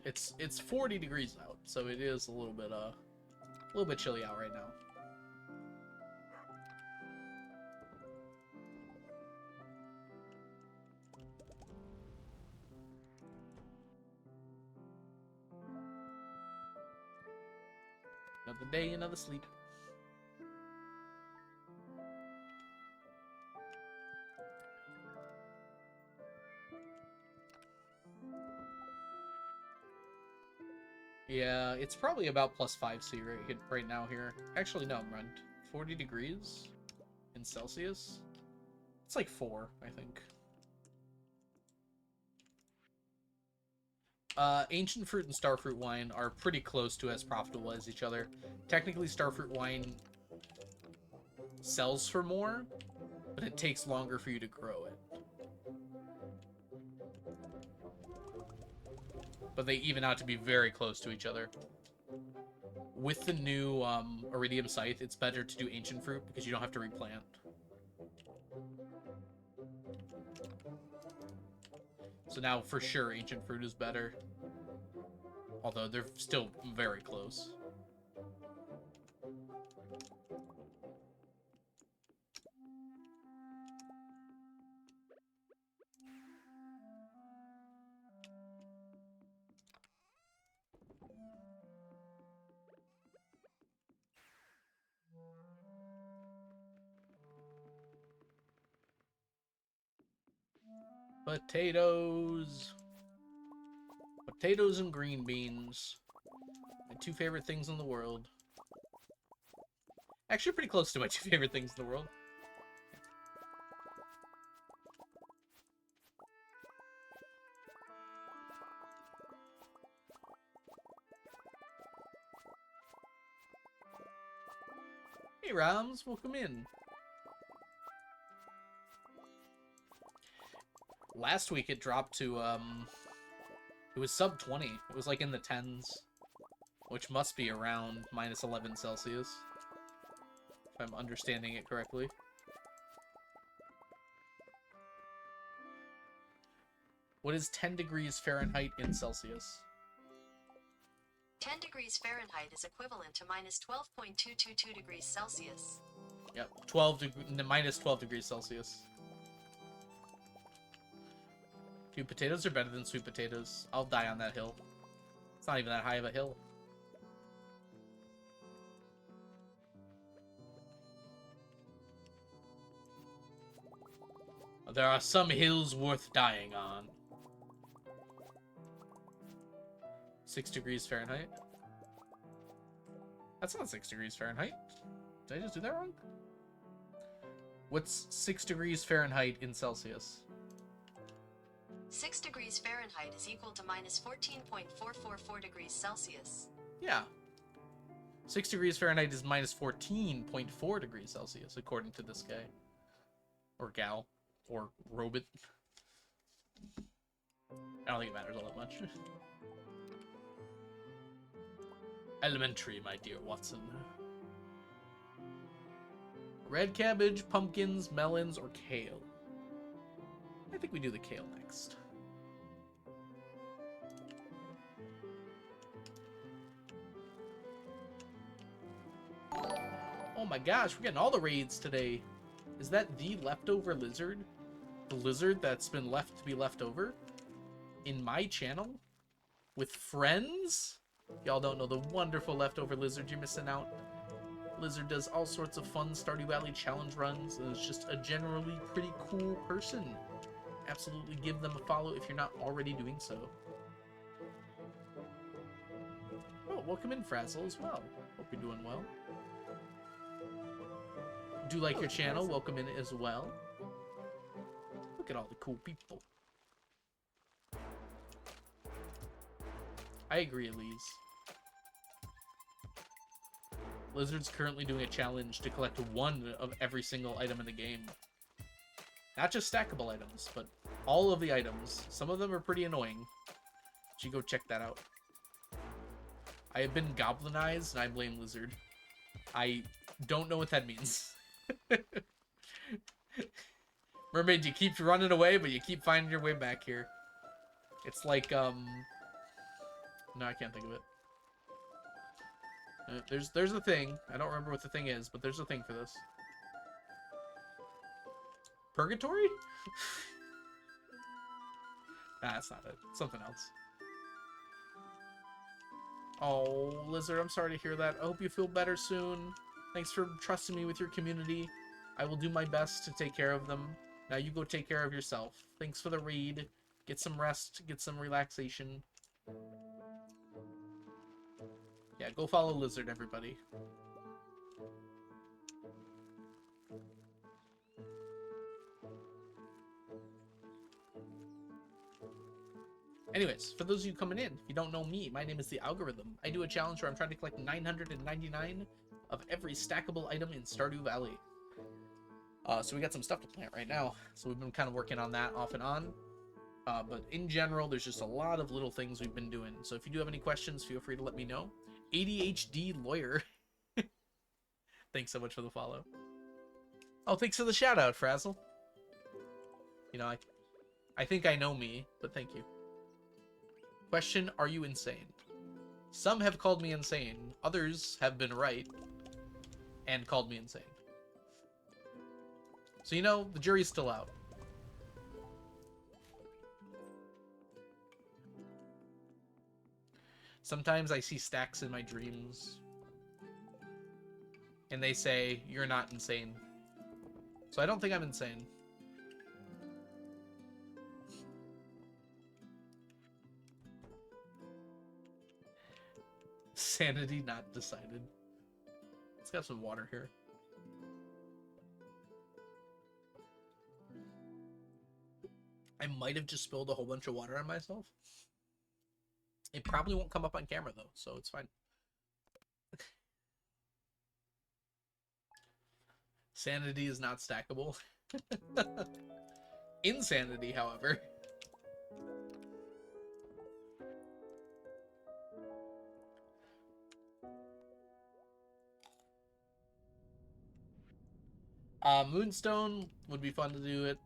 It's 40 degrees out, so it is a little bit chilly out right now. Another day, another sleep. Yeah, it's probably about +5°C right now here. Actually, no, I'm around 40 degrees in Celsius. It's like 4, I think. Ancient fruit and starfruit wine are pretty close to as profitable as each other. Technically, starfruit wine sells for more, but it takes longer for you to grow it. But they even out to be very close to each other. With the new iridium scythe, it's better to do ancient fruit because you don't have to replant. So now, for sure, ancient fruit is better. Although they're still very close. Potatoes. Potatoes and green beans. My 2 favorite things in the world. Actually, pretty close to my 2 favorite things in the world. Hey, Rams, welcome in. Last week it dropped to, it was sub 20. It was like in the 10s, which must be around -11 Celsius, if I'm understanding it correctly. What is 10 degrees Fahrenheit in Celsius? 10 degrees Fahrenheit is equivalent to -12.222 degrees Celsius. Yep, -12 degrees Celsius. Dude, potatoes are better than sweet potatoes. I'll die on that hill. It's not even that high of a hill. There are some hills worth dying on. 6 degrees Fahrenheit. That's not 6 degrees Fahrenheit. Did I just do that wrong? What's 6 degrees Fahrenheit in Celsius? 6 degrees Fahrenheit is equal to -14.444 degrees Celsius. Yeah. 6 degrees Fahrenheit is -14.4 degrees Celsius, according to this guy. Or gal. Or robot. I don't think it matters all that much. Elementary, my dear Watson. Red cabbage, pumpkins, melons, or kale? I think we do the kale next. Oh my gosh, we're getting all the raids today. Is that the leftover lizard? The lizard that's been left to be left over? In my channel? With friends? Y'all don't know the wonderful leftover lizard you're missing out. Lizard does all sorts of fun Stardew Valley challenge runs and is just a generally pretty cool person. Absolutely give them a follow if you're not already doing so. Oh, welcome in, Frazzle, as well. Hope you're doing well. Do like your channel, welcome in as well. Look at all the cool people. I agree, Elise. Lizard's currently doing a challenge to collect one of every single item in the game. Not just stackable items, but all of the items. Some of them are pretty annoying. You go check that out. I have been goblinized, and I blame Lizard. I don't know what that means. Mermaid, you keep running away, but you keep finding your way back here. It's like, no, I can't think of it. There's a thing. I don't remember what the thing is, but there's a thing for this. Purgatory? Nah, that's not it. Something else. Oh, Lizard, I'm sorry to hear that. I hope you feel better soon. Thanks for trusting me with your community. I will do my best to take care of them. Now you go take care of yourself. Thanks for the raid. Get some rest. Get some relaxation. Yeah, go follow Lizard, everybody. Anyways, for those of you coming in, if you don't know me, my name is The Algorithm. I do a challenge where I'm trying to collect 999 of every stackable item in Stardew Valley. So we got some stuff to plant right now. So we've been kind of working on that off and on. But in general, there's just a lot of little things we've been doing. So if you do have any questions, feel free to let me know. ADHD lawyer. Thanks so much for the follow. Oh, thanks for the shout out, Frazzle. You know, I think I know me, but thank you. Question, are you insane? Some have called me insane. Others have been right and called me insane. So, you know, the jury's still out. Sometimes I see stacks in my dreams. And they say, you're not insane. So I don't think I'm insane. Sanity not decided. Let's get some water here. I might have just spilled a whole bunch of water on myself. It probably won't come up on camera, though, so it's fine. Sanity is not stackable. Insanity, however. Moonstone would be fun to do it.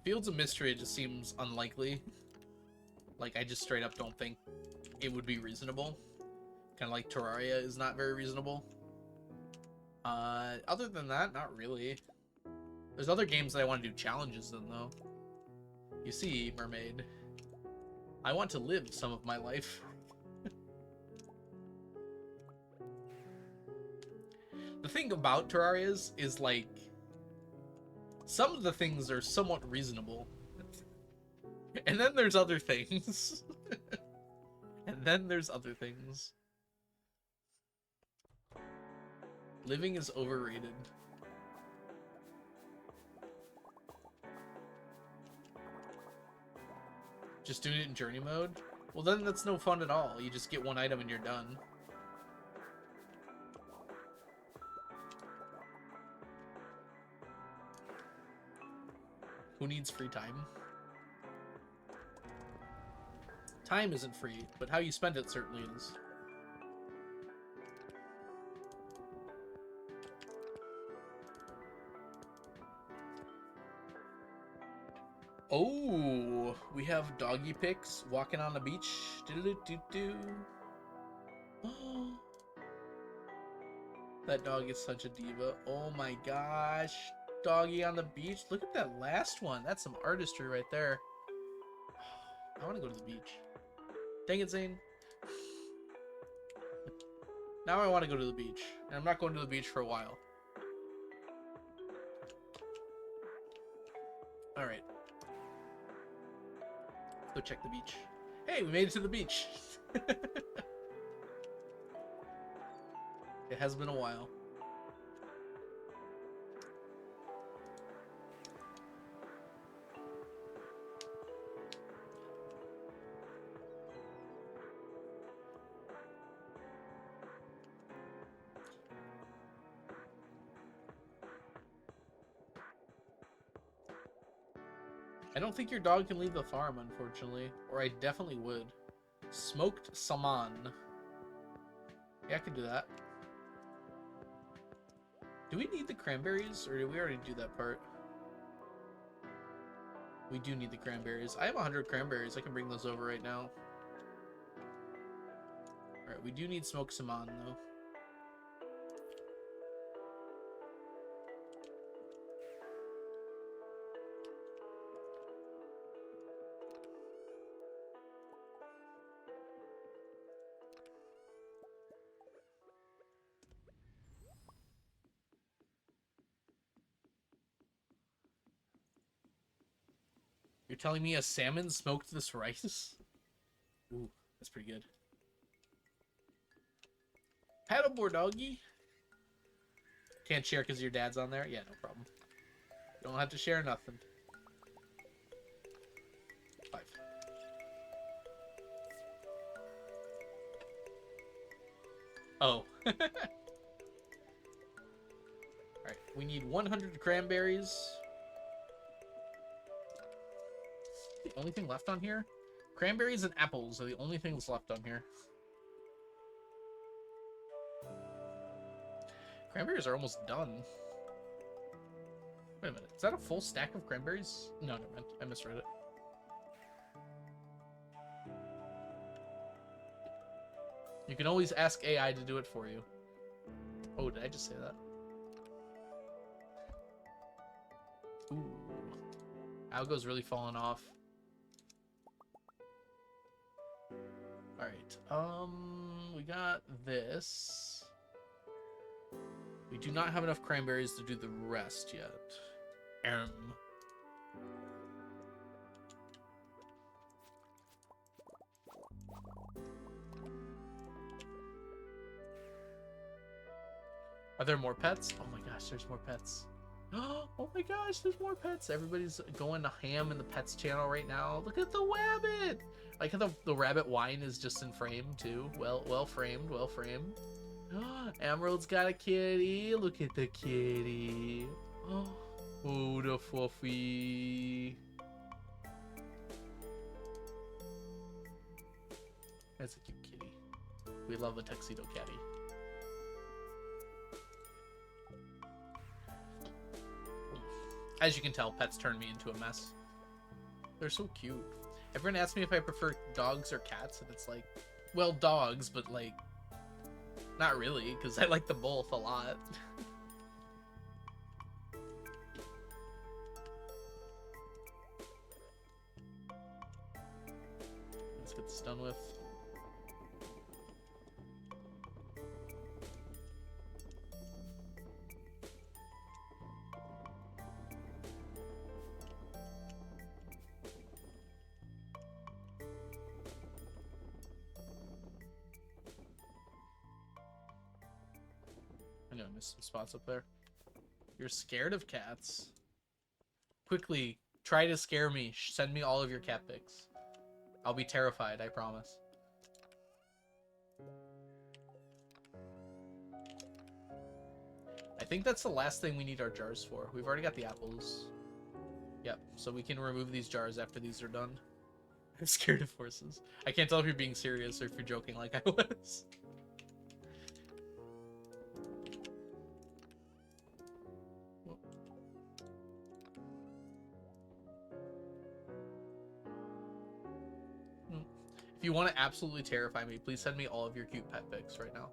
Fields of Mystery just seems unlikely. Like, I just straight up don't think it would be reasonable. Kind of like Terraria is not very reasonable. Other than that, not really. There's other games that I want to do challenges in, though. You see, Mermaid, I want to live some of my life. The thing about Terrarias is, like, some of the things are somewhat reasonable. And then there's other things. And then there's other things. Living is overrated. Just doing it in journey mode? Well, then that's no fun at all. You just get one item and you're done. Who needs free time? Time isn't free, but how you spend it certainly is. Oh, we have doggy pics walking on the beach. Do-do-do-do. Oh, that dog is such a diva. Oh my gosh. Doggy on the beach. Look at that last one. That's some artistry right there. I want to go to the beach. Dang it, Zane. Now I want to go to the beach. And I'm not going to the beach for a while. Alright. Let's go check the beach. Hey, we made it to the beach. It has been a while. I don't think your dog can leave the farm, unfortunately. Or I definitely would. Smoked salmon. Yeah, I could do that. Do we need the cranberries, or did we already do that part? We do need the cranberries. I have 100 cranberries. I can bring those over right now. Alright, we do need smoked salmon, though. You're telling me a salmon smoked this rice? Ooh, that's pretty good. Paddleboard, doggy. Can't share because your dad's on there? Yeah, no problem. You don't have to share nothing. 5. Oh. Alright, we need 100 cranberries. The only thing left on here? Cranberries and apples are the only things left on here. Cranberries are almost done. Wait a minute. Is that a full stack of cranberries? No, never mind. I misread it. You can always ask AI to do it for you. Oh, did I just say that? Ooh. Algo's really falling off. Alright. We got this. We do not have enough cranberries to do the rest yet. Are there more pets? Oh my gosh, there's more pets. Oh my gosh, there's more pets. Everybody's going to ham in the pets channel right now. Look at the rabbit. Like how the rabbit wine is just in frame too. Well framed, well framed. Emerald's got a kitty. Look at the kitty. Oh, the fluffy. That's a cute kitty. We love a tuxedo catty. As you can tell, pets turn me into a mess. They're so cute. Everyone asks me if I prefer dogs or cats, and it's like, well, dogs, but like, not really, because I like them both a lot. Let's get this done with. I know I missed some spots up there. You're scared of cats? Quickly, try to scare me. Send me all of your cat pics. I'll be terrified, I promise. I think that's the last thing we need our jars for. We've already got the apples. Yep, so we can remove these jars after these are done. I'm scared of horses. I can't tell if you're being serious or if you're joking like I was. If you want to absolutely terrify me, please send me all of your cute pet pics right now.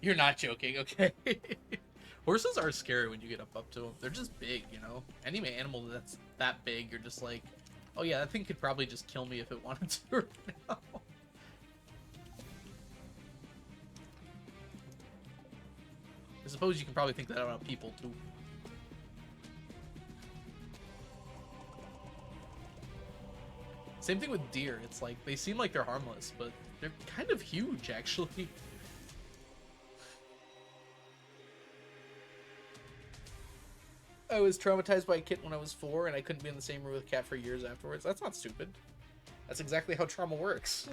You're not joking, okay? Horses are scary when you get up to them. They're just big, you know? Any animal that's that big, you're just like, oh yeah, that thing could probably just kill me if it wanted to right now. I suppose you can probably think that about people, too. Same thing with deer. It's like, they seem like they're harmless, but they're kind of huge, actually. I was traumatized by a kitten when I was 4, and I couldn't be in the same room with a cat for years afterwards. That's not stupid. That's exactly how trauma works.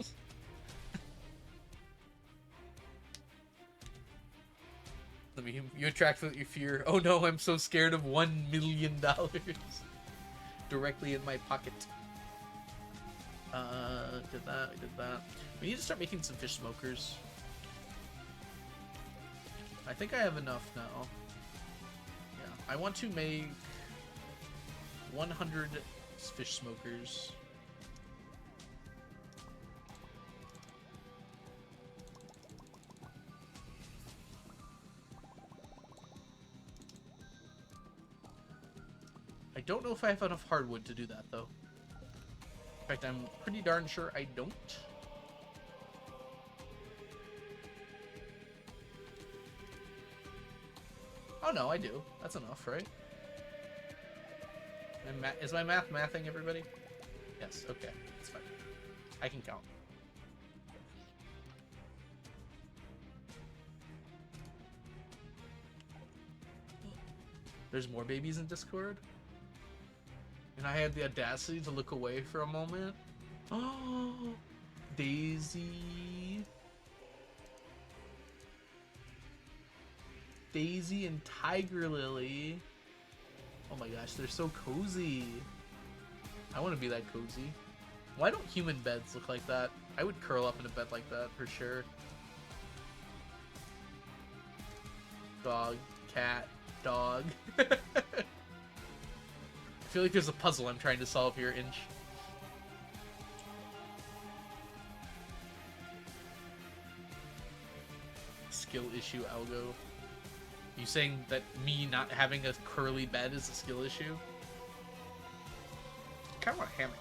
You attract what you fear. Oh no, I'm so scared of $1 million directly in my pocket. Did that, I did that. We need to start making some fish smokers. I think I have enough now. I want to make 100 fish smokers. I don't know if I have enough hardwood to do that, though. In fact, I'm pretty darn sure I don't. Oh no, I do. That's enough, right? Is my math mathing, everybody? Yes, okay. That's fine. I can count. There's more babies in Discord? And I had the audacity to look away for a moment. Oh, Daisy. Daisy and Tiger Lily. Oh my gosh, they're so cozy. I want to be that cozy. Why don't human beds look like that? I would curl up in a bed like that for sure. Dog, cat, dog. I feel like there's a puzzle I'm trying to solve here, Inch. Skill issue, Algo. You saying that me not having a curly bed is a skill issue? I kind of want a hammock.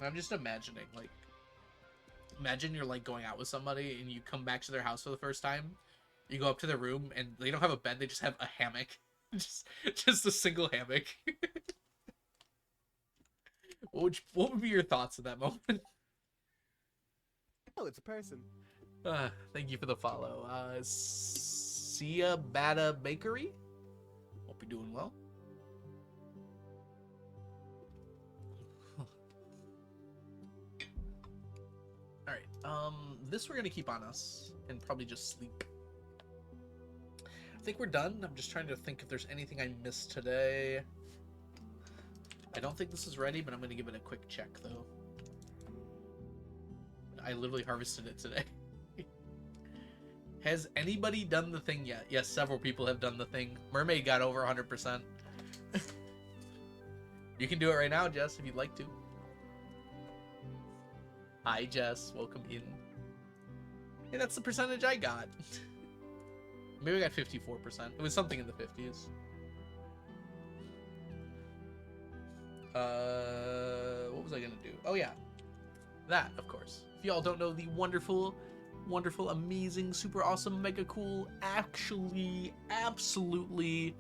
I'm just imagining, like, imagine you're like going out with somebody and you come back to their house for the first time. You go up to their room and they don't have a bed; they just have a hammock, just a single hammock. What would be your thoughts at that moment? Oh, it's a person. Thank you for the follow. Sia Bata Bakery. Hope you're doing well. Alright, this we're gonna keep on us and probably just sleep. I think we're done. I'm just trying to think if there's anything I missed today. I don't think this is ready, but I'm gonna give it a quick check though. I literally harvested it today. Has anybody done the thing yet? Yes, several people have done the thing. Mermaid got over 100%. You can do it right now, Jess, if you'd like to. Hi, Jess. Welcome in. Hey, that's the percentage I got. Maybe I got 54%. It was something in the 50s. What was I gonna do? Oh, yeah. That, of course. If y'all don't know the wonderful, amazing, super awesome, mega cool, actually, absolutely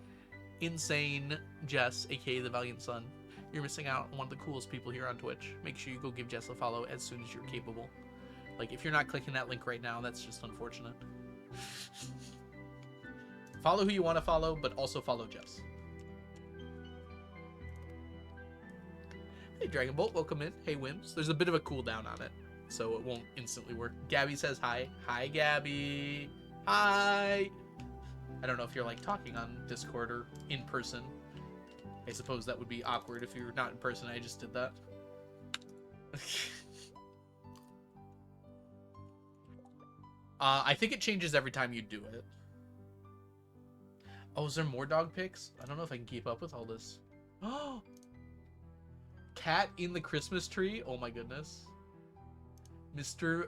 insane Jess, aka the Valiant Son, you're missing out on one of the coolest people here on Twitch. Make sure you go give Jess a follow as soon as you're capable. Like, if you're not clicking that link right now, that's just unfortunate. Follow who you want to follow, but also follow Jess. Hey, Dragon Bolt, welcome in. Hey, Wims. There's a bit of a cooldown on it. so it won't instantly work. Gabby says hi. Hi, Gabby. Hi. I don't know if you're like talking on Discord or in person. I suppose that would be awkward if you're not in person. I just did that. I think it changes every time you do it. Oh, is there more dog pics? I don't know if I can keep up with all this. Oh, cat in the Christmas tree. Oh my goodness. Mr.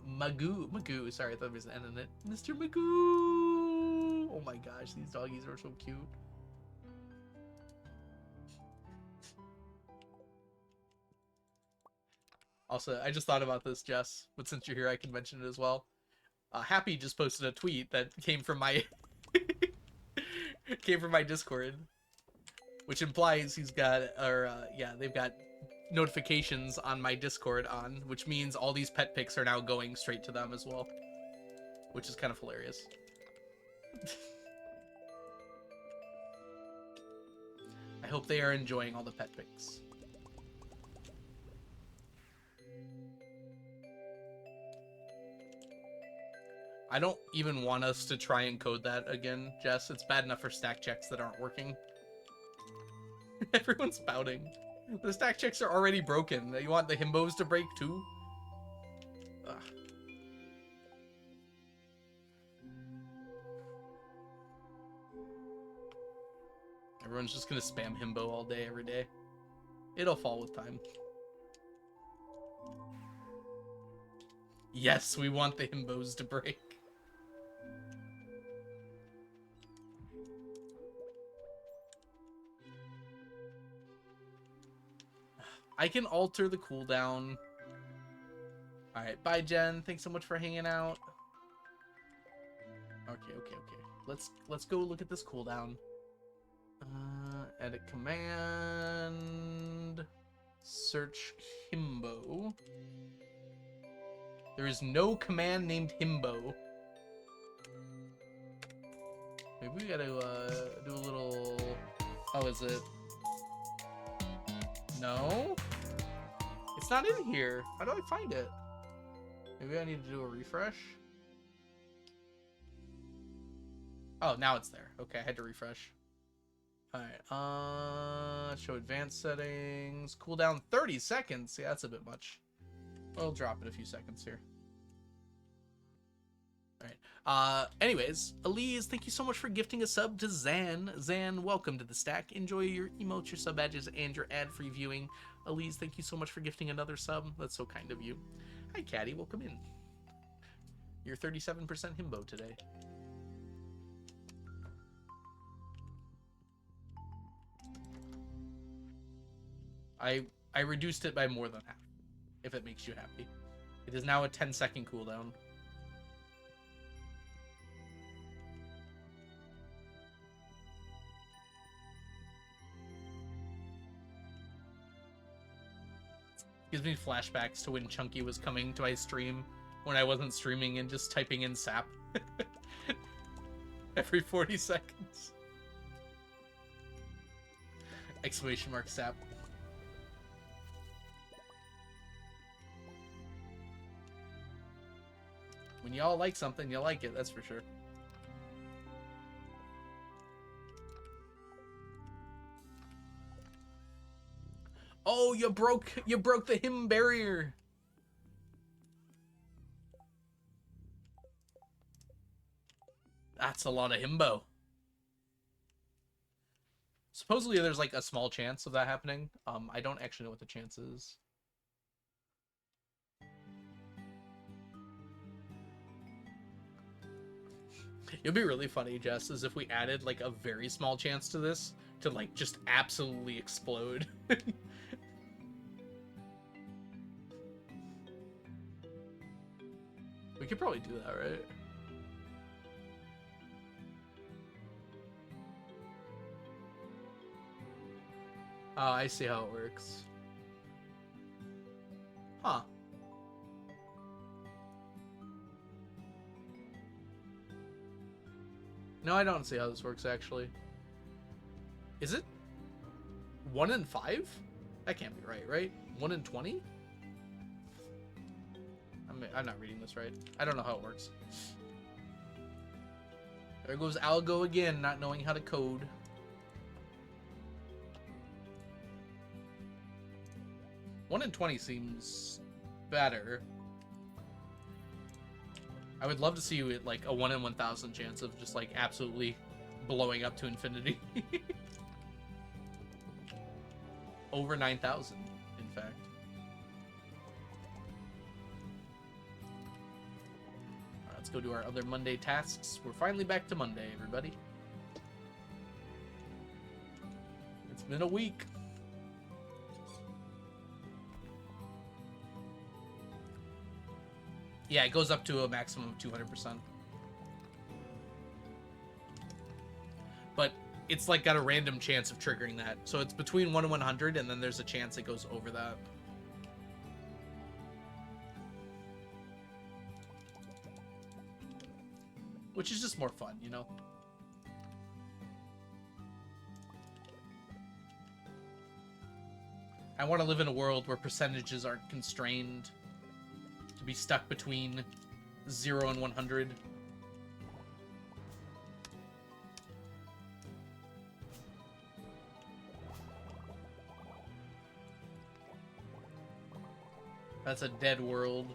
Magoo. Sorry, I thought there was an N in it. Mr. Magoo. Oh my gosh, these doggies are so cute. Also, I just thought about this, Jess, but since you're here, I can mention it as well. Happy just posted a tweet that came from my Discord, which implies he's got, or yeah, they've got notifications on my Discord on, which means all these pet pics are now going straight to them as well, which is kind of hilarious. I hope they are enjoying all the pet pics. I don't even want us to try and code that again, Jess. It's bad enough for stack checks that aren't working. Everyone's pouting. The stack checks are already broken. You want the himbos to break too? Ugh. Everyone's just gonna spam himbo all day, every day. It'll fall with time. Yes, we want the himbos to break. I can alter the cooldown. Alright, bye Jen. Thanks so much for hanging out. Okay. Let's go look at this cooldown. Edit command. Search himbo. There is no command named himbo. Maybe we gotta do a little... Oh, is it? No? It's not in here. How do I find it? Maybe I need to do a refresh? Oh, now it's there. Okay, I had to refresh. Alright, show advanced settings. Cooldown 30 seconds. Yeah, that's a bit much. We'll drop it a few seconds here. Alright. Anyways, Elise, thank you so much for gifting a sub to Zan. Zan, welcome to the stack. Enjoy your emotes, your sub badges, and your ad-free viewing. Elise, thank you so much for gifting another sub. That's so kind of you. Hi, Caddy. Welcome in. You're 37% himbo today. I reduced it by more than half, if it makes you happy. It is now a 10-second cooldown. Gives me flashbacks to when Chunky was coming to my stream when I wasn't streaming and just typing in sap every 40 seconds. Exclamation mark sap. When y'all like something, you like it, that's for sure. Oh, you broke the him barrier. That's a lot of himbo. Supposedly there's like a small chance of that happening. I don't actually know what the chance is. It'd be really funny, Jess, is if we added like a very small chance to this to like just absolutely explode. We could probably do that, right? Oh, I see how it works. Huh. No, I don't see how this works, actually. Is it 1 in 5? That can't be right, right? 1 in 20? I'm not reading this right. I don't know how it works. There goes Algo again, not knowing how to code. One in 20 seems better. I would love to see you at like a 1 in 1,000 chance of just like absolutely blowing up to infinity. Over 9,000, in fact. Alright, let's go do our other Monday tasks. We're finally back to Monday, everybody. It's been a week. Yeah, it goes up to a maximum of 200%. But it's like got a random chance of triggering that. So it's between 1 and 100, and then there's a chance it goes over that. Which is just more fun, you know? I want to live in a world where percentages aren't constrained to be stuck between 0 and 100. That's a dead world.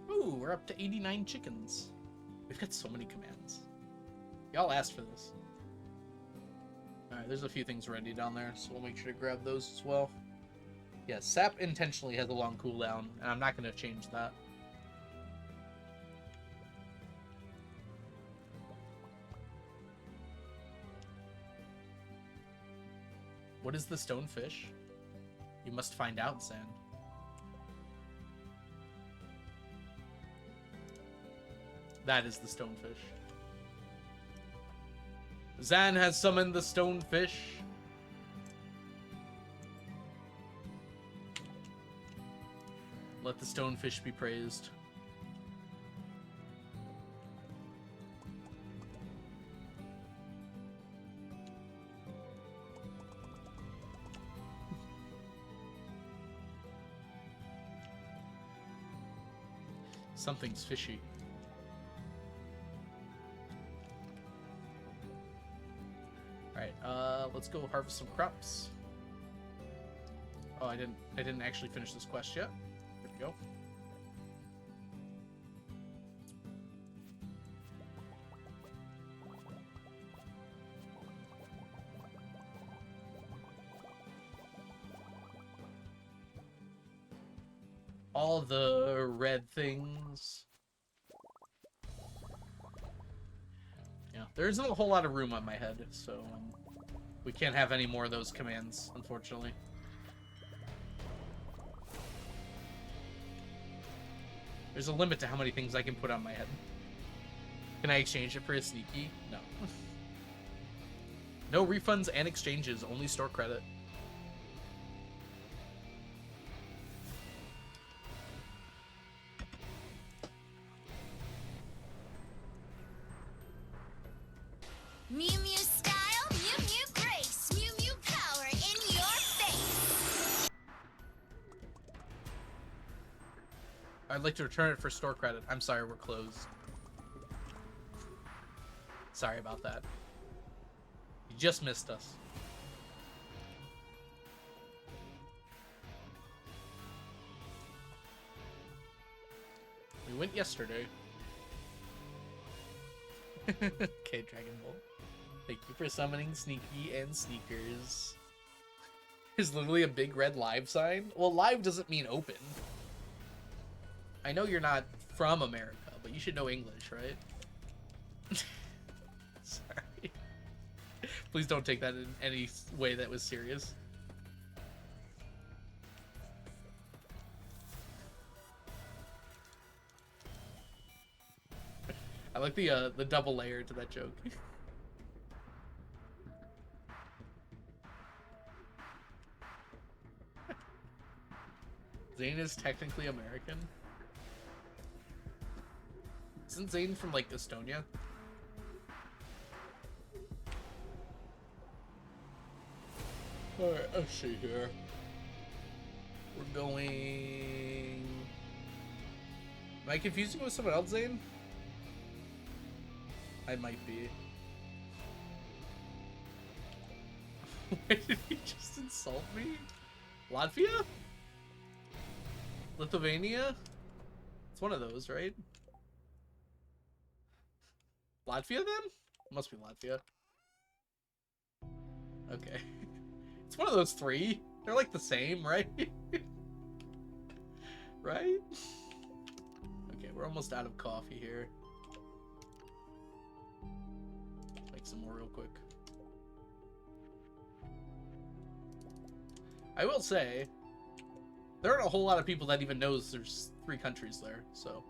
Ooh, we're up to 89 chickens. We've got so many commands. Y'all asked for this. Alright, there's a few things ready down there, so we'll make sure to grab those as well. Yeah, sap intentionally has a long cooldown, and I'm not going to change that. What is the stonefish? You must find out, Zan. That is the stonefish. Zan has summoned the stonefish. Let the stonefish be praised. Something's fishy. Alright, let's go harvest some crops. Oh, I didn't actually finish this quest yet. There we go. All the red things. Yeah, there isn't a whole lot of room on my head, so we can't have any more of those commands, unfortunately. There's a limit to how many things I can put on my head. Can I exchange it for a sneaky? No. No refunds and exchanges, only store credit. Mew Mew style, Mew Mew grace, Mew Mew power in your face. I'd like to return it for store credit. I'm sorry, we're closed. Sorry about that. You just missed us. We went yesterday. Okay, Dragon Ball. Thank you for summoning Sneaky and Sneakers. Is literally a big red live sign? Well, live doesn't mean open. I know you're not from America, but you should know English, right? Sorry. Please don't take that in any way that was serious. I like the double layer to that joke. Zane is technically American. Isn't Zane from like Estonia? Alright, let's see here. We're going... Am I confusing with someone else, Zane? I might be. Why did he just insult me? Latvia? Lithuania? It's one of those, right? Latvia then? Must be Latvia. Okay. It's one of those three. They're like the same, right? Right? Okay, we're almost out of coffee here. Make some more real quick. I will say, there aren't a whole lot of people that even knows there's 3 countries there, so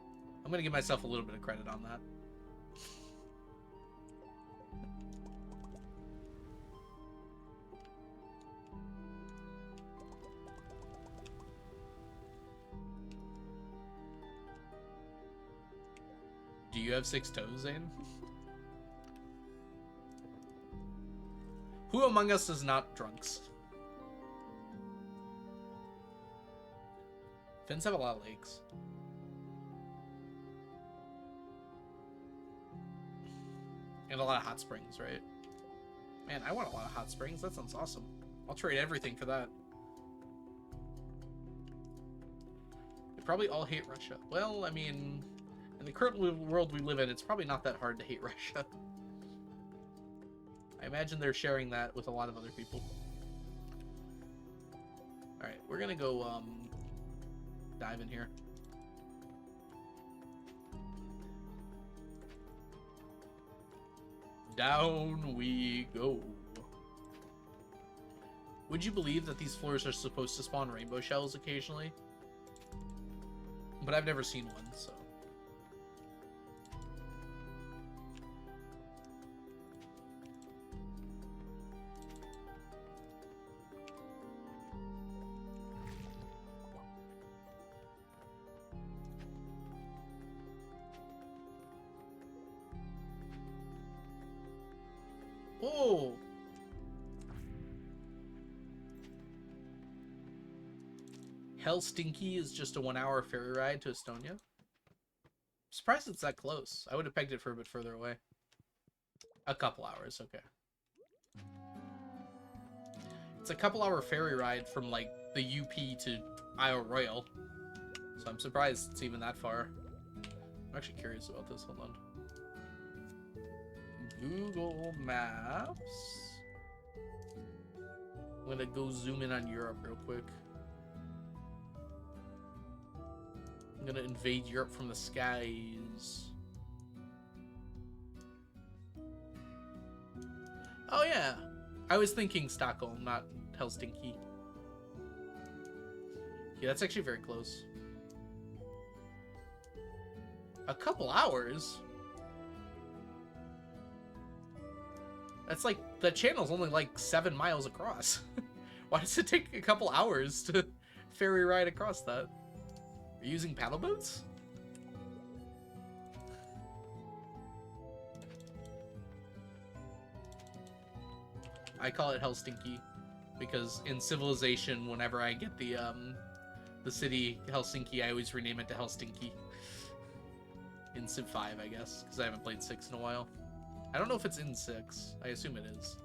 I'm gonna give myself a little bit of credit on that. Do you have 6 toes, Zane? Who among us is not drunks? Finns have a lot of lakes. And a lot of hot springs, right? Man, I want a lot of hot springs. That sounds awesome. I'll trade everything for that. They probably all hate Russia. Well, I mean, in the current world we live in, it's probably not that hard to hate Russia. I imagine they're sharing that with a lot of other people. Alright, we're gonna go, dive in here. Down we go. Would you believe that these floors are supposed to spawn rainbow shells occasionally? But I've never seen one, so. Oh! Helsinki is just a 1-hour ferry ride to Estonia. I'm surprised it's that close. I would have pegged it for a bit further away. A couple hours, okay. It's a couple-hour ferry ride from, like, the UP to Isle Royale. So I'm surprised it's even that far. I'm actually curious about this. Hold on. Google Maps. I'm gonna go zoom in on Europe real quick. I'm gonna invade Europe from the skies. Oh yeah, I was thinking Stockholm, not Helsinki. Yeah, that's actually very close. A couple hours? That's like, the channel's only like 7 miles across. Why does it take a couple hours to ferry ride across that? Are you using paddle boats? I call it Helsinki because in Civilization, whenever I get the city Helsinki, I always rename it to Helsinki. In Civ 5, I guess, because I haven't played 6 in a while. I don't know if it's in 6. I assume it is.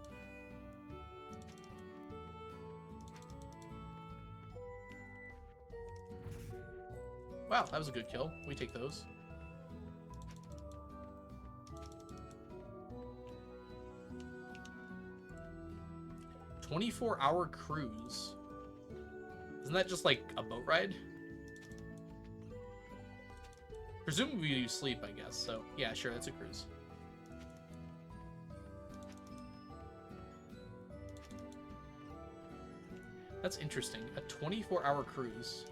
Wow, that was a good kill. We take those. "24-hour cruise." Isn't that just like a boat ride? Presumably you sleep, I guess. So yeah, sure, that's a cruise. That's interesting. A 24-hour cruise.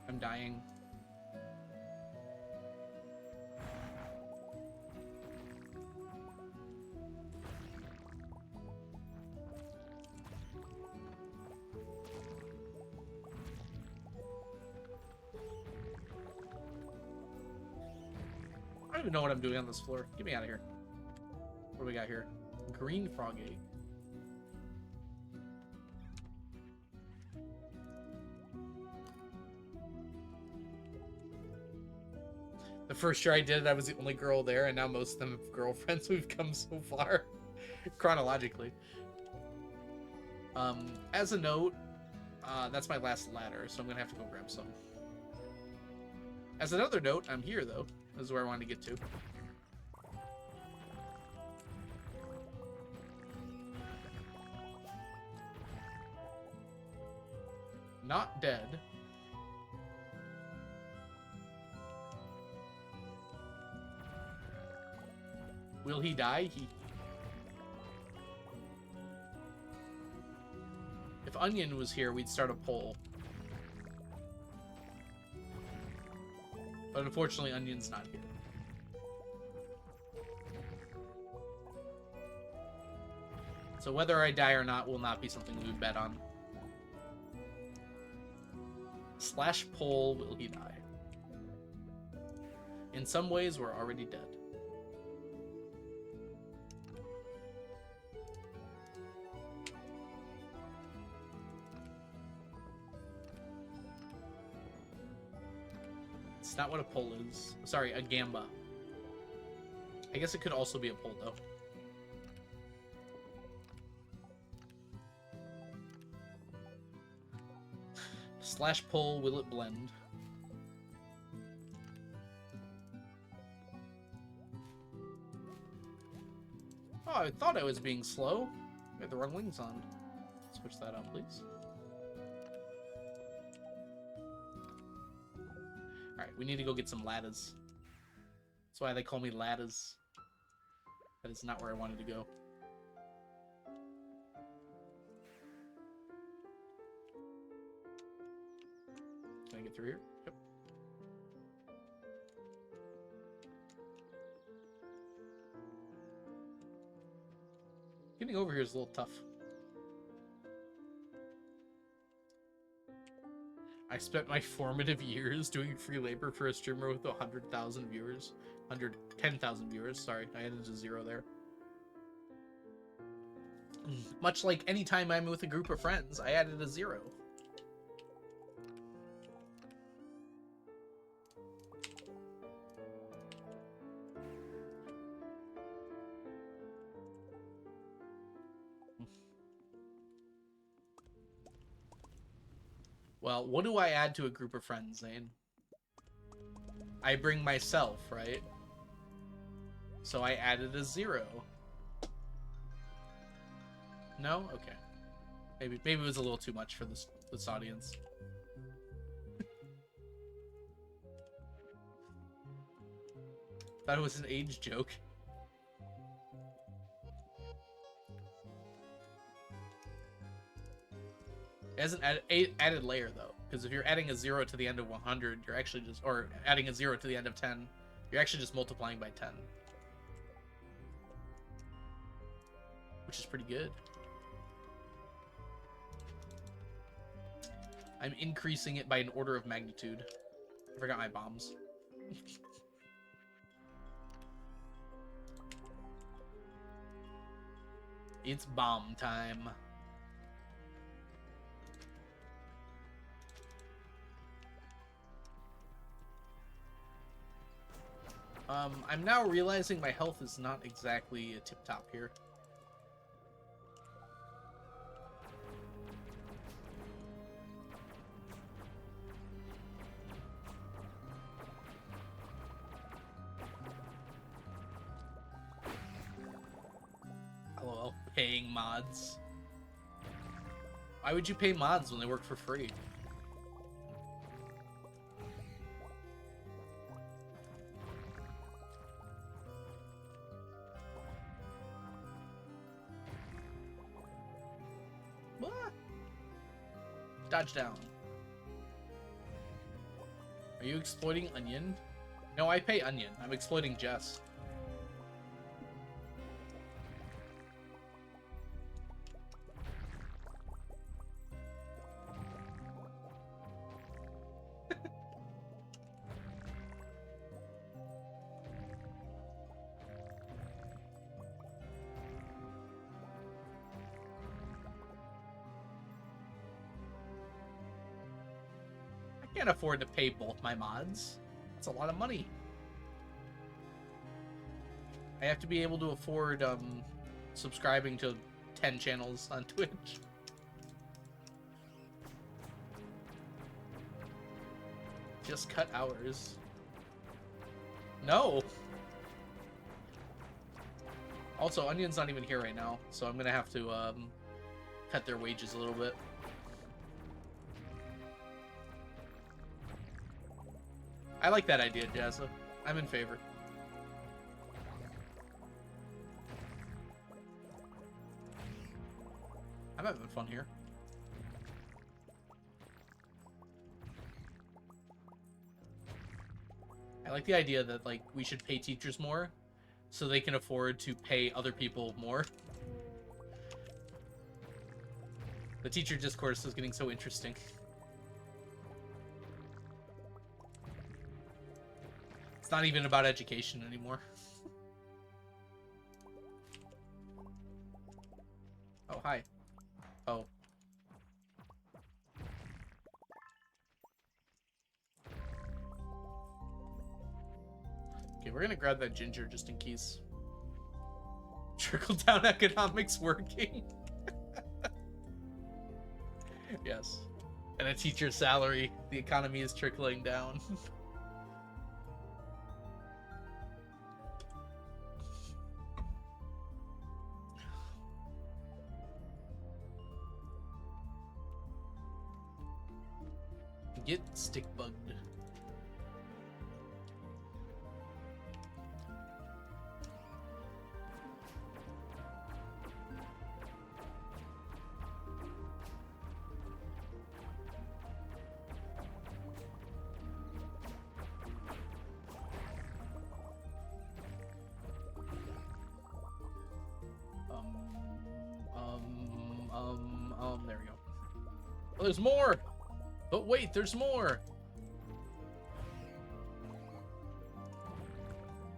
I'm dying. even know what I'm doing on this floor. Get me out of here. What do we got here? Green frog egg. The first year I did it, I was the only girl there, and now most of them have girlfriends. We've come so far, chronologically. As a note, that's my last ladder, so I'm gonna have to go grab some. As another note, I'm here, though. This is where I wanted to get to. Not dead. Will he die? If Onion was here, we'd start a poll. But unfortunately, Onion's not here. So whether I die or not will not be something we bet on. Slash poll, will he die? In some ways, we're already dead. It's not what a poll is. Sorry, a gamba. I guess it could also be a poll, though. Slash poll, will it blend? Oh, I thought I was being slow. I had the wrong wings on. Switch that up, please. Alright, we need to go get some ladders. That's why they call me ladders. That is not where I wanted to go. Can I get through here? Yep. Getting over here is a little tough. I spent my formative years doing free labor for a streamer with 100,000 viewers. 110,000 viewers, sorry. I added a 0 there. Much like any time I'm with a group of friends, I added a 0. Well, what do I add to a group of friends, Zane? I bring myself, right? So I added a 0. No? Okay. Maybe it was a little too much for this audience. Thought it was an age joke. It has an added layer, though. Because if you're adding a 0 to the end of 100, you're actually just... Or adding a 0 to the end of 10, you're actually just multiplying by 10. Which is pretty good. I'm increasing it by an order of magnitude. I forgot my bombs. It's bomb time. I'm now realizing my health is not exactly a tip-top here. LOL, paying mods. Why would you pay mods when they work for free? Dodge down. Are you exploiting Onion? No, I pay Onion. I'm exploiting Jess. Can't afford to pay both my mods. That's a lot of money. I have to be able to afford subscribing to 10 channels on Twitch. Just cut hours. No! Also, Onion's not even here right now, so I'm gonna have to cut their wages a little bit. I like that idea, Jazza. I'm in favor. I'm having fun here. I like the idea that, like, we should pay teachers more so they can afford to pay other people more. The teacher discourse is getting so interesting. It's not even about education anymore. Oh, hi. Oh. Okay, we're gonna grab that ginger just in case. Trickle-down economics working. Yes. And a teacher's salary. The economy is trickling down. Get stick bugged. There we go. Oh, there's more! But wait, there's more!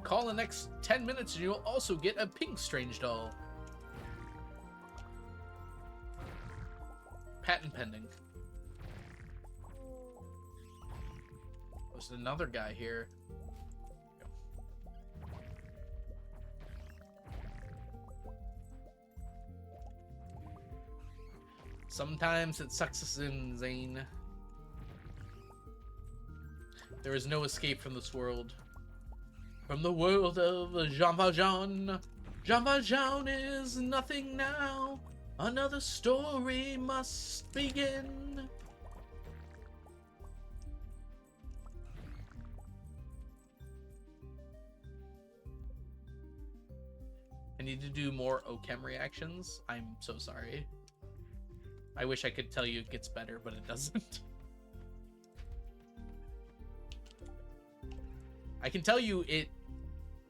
Call the next 10 minutes and you'll also get a pink strange doll. Patent pending. There's another guy here. Sometimes it sucks us in, Zane. There is no escape from this world. From the world of Jean Valjean. Jean Valjean is nothing now. Another story must begin. I need to do more Ochem reactions. I'm so sorry. I wish I could tell you it gets better, but it doesn't. I can tell you it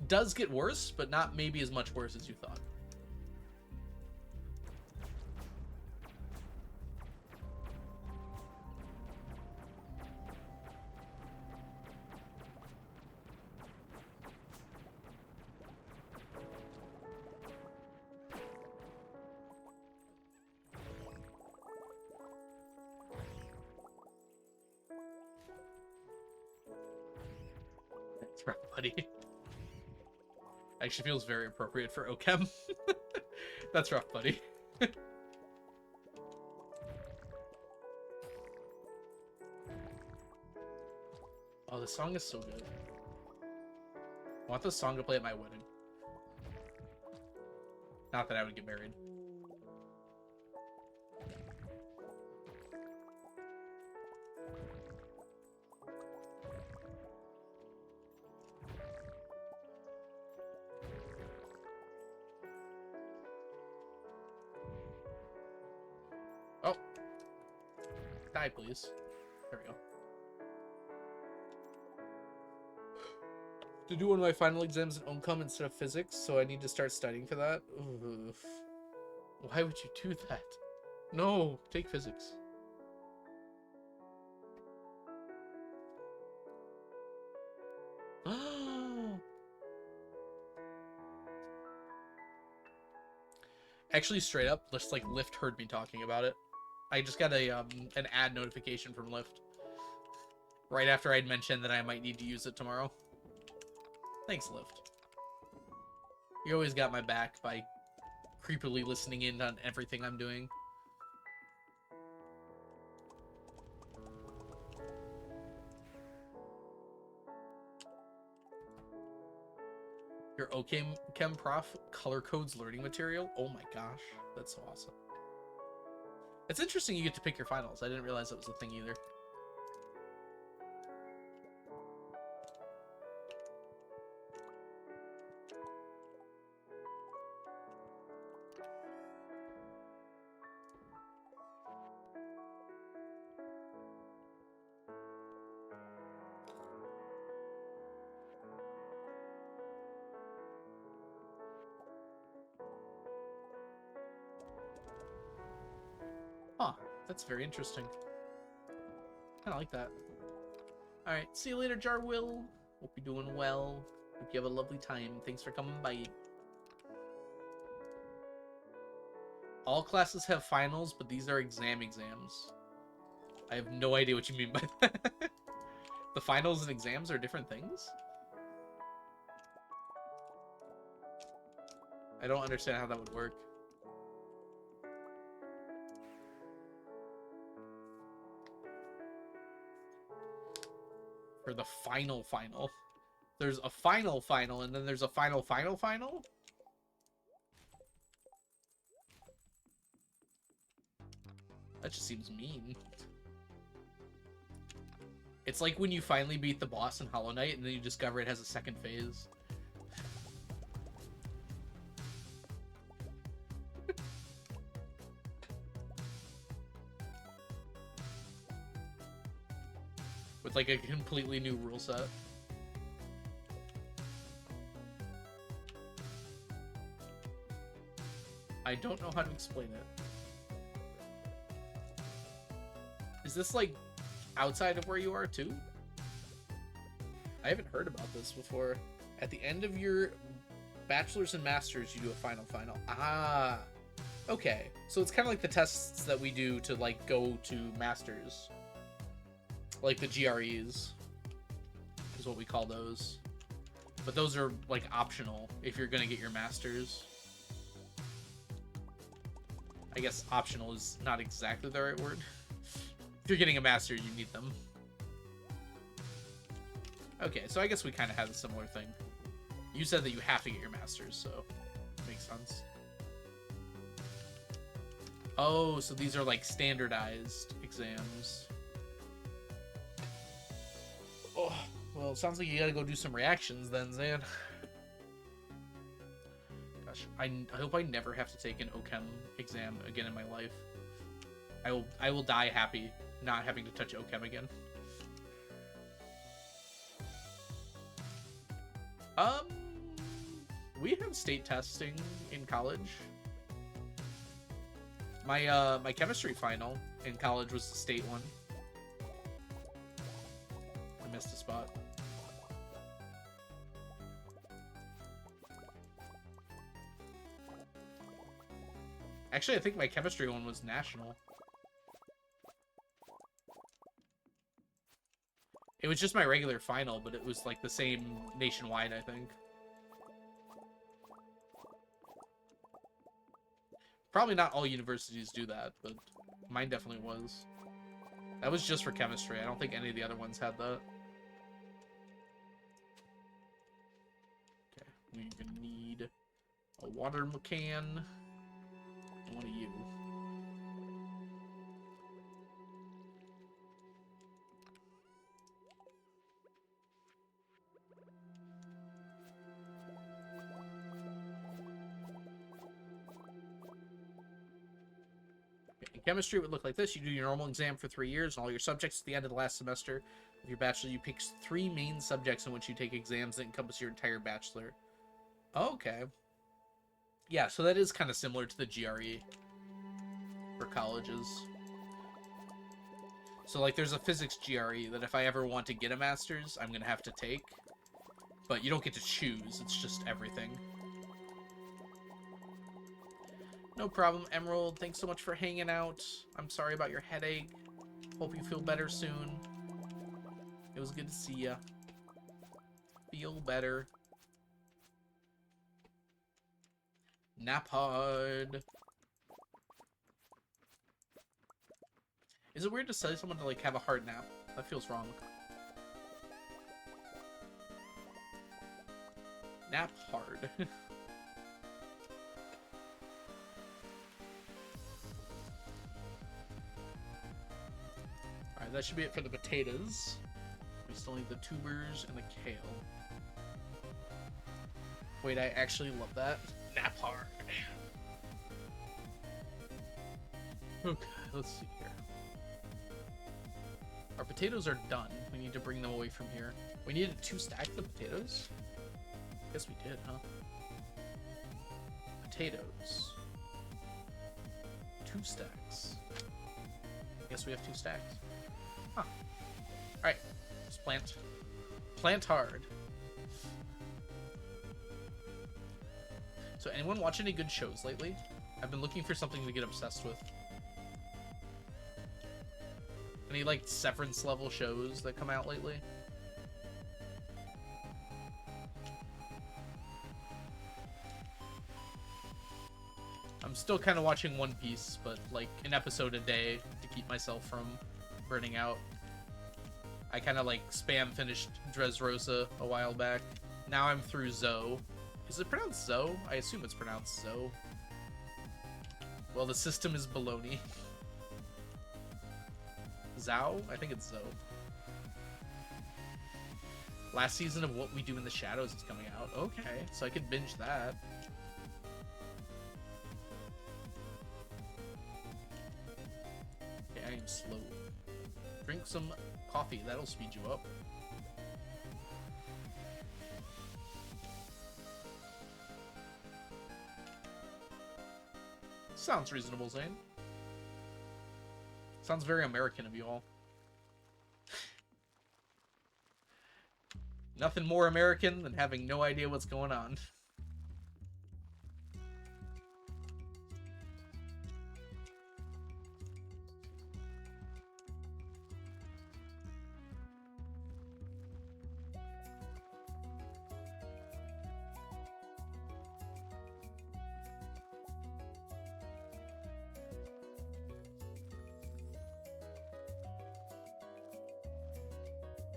does get worse, but not maybe as much worse as you thought. That's rough, buddy. Actually feels very appropriate for Ochem. That's rough, buddy. Oh, this song is so good. I want this song to play at my wedding. Not that I would get married. Oh. Die, please. There we go. To do one of my final exams in Oncom instead of physics, so I need to start studying for that. Oof. Why would you do that? No, take physics. Actually, straight up, just like Lyft heard me talking about it. I just got a an ad notification from Lyft. Right after I'd mentioned that I might need to use it tomorrow. Thanks, Lift. You always got my back by creepily listening in on everything I'm doing. Your OChem prof color codes learning material? Oh my gosh, that's so awesome. It's interesting you get to pick your finals. I didn't realize that was a thing either. Huh, that's very interesting. Kinda like that. Alright, see you later, Jarwill. Hope you're doing well. Hope you have a lovely time. Thanks for coming by. All classes have finals, but these are exams. I have no idea what you mean by that. The finals and exams are different things? I don't understand how that would work. For the final. There's a final, and then there's a final? That just seems mean. It's like when you finally beat the boss in Hollow Knight, and then you discover it has a second phase. With like a completely new rule set. I don't know how to explain it. Is this like outside of where you are too? I haven't heard about this before. At the end of your bachelor's and master's, you do a final. Ah, okay. So it's kind of like the tests that we do to like go to masters. Like the GREs is what we call those. But those are like optional if you're gonna get your masters. I guess optional is not exactly the right word. If you're getting a master, you need them. Okay, so I guess we kind of had a similar thing. You said that you have to get your masters, so it makes sense. Oh, so these are like standardized exams. Oh, well, it sounds like you gotta go do some reactions then, Zan. Gosh, I hope I never have to take an OChem exam again in my life. I will die happy not having to touch OChem again. We have state testing in college. My chemistry final in college was the state one. I missed a spot. Actually, I think my chemistry one was national. It was just my regular final, but it was like the same nationwide, I think. Probably not all universities do that, but mine definitely was. That was just for chemistry. I don't think any of the other ones had that. Okay, we're gonna need a water can. And one of you. Chemistry would look like this. You do your normal exam for 3 years, and all your subjects at the end of the last semester of your bachelor. You pick 3 main subjects in which you take exams that encompass your entire bachelor. Okay. Yeah, so that is kind of similar to the GRE for colleges. So, like, there's a physics GRE that if I ever want to get a master's, I'm going to have to take. But you don't get to choose. It's just everything. No problem, Emerald. Thanks so much for hanging out. I'm sorry about your headache. Hope you feel better soon. It was good to see ya. Feel better. Nap hard. Is it weird to tell someone to, like, have a hard nap? That feels wrong. Nap hard. Alright, that should be it for the potatoes. We still need the tubers and the kale. Wait, I actually love that. Nap hard. Okay, let's see here. Our potatoes are done. We need to bring them away from here. We needed 2 stacks of potatoes? Guess we did, huh? Potatoes. 2 stacks. Guess we have 2 stacks. Huh. Alright. Let's plant. Plant hard. So anyone watch any good shows lately? I've been looking for something to get obsessed with. Any, like, Severance level shows that come out lately? I'm still kind of watching One Piece, but, like, an episode a day to keep myself from burning out. I kind of, like, spam finished Dressrosa a while back. Now I'm through Zoe. Is it pronounced Zoe? I assume it's pronounced Zoe. Well, the system is baloney. Zhao? I think it's Zoe. Last season of What We Do in the Shadows is coming out. Okay, so I could binge that. Okay, I am slow. Drink some coffee, that'll speed you up. Sounds reasonable, Zane. Sounds very American of you all. Nothing more American than having no idea what's going on.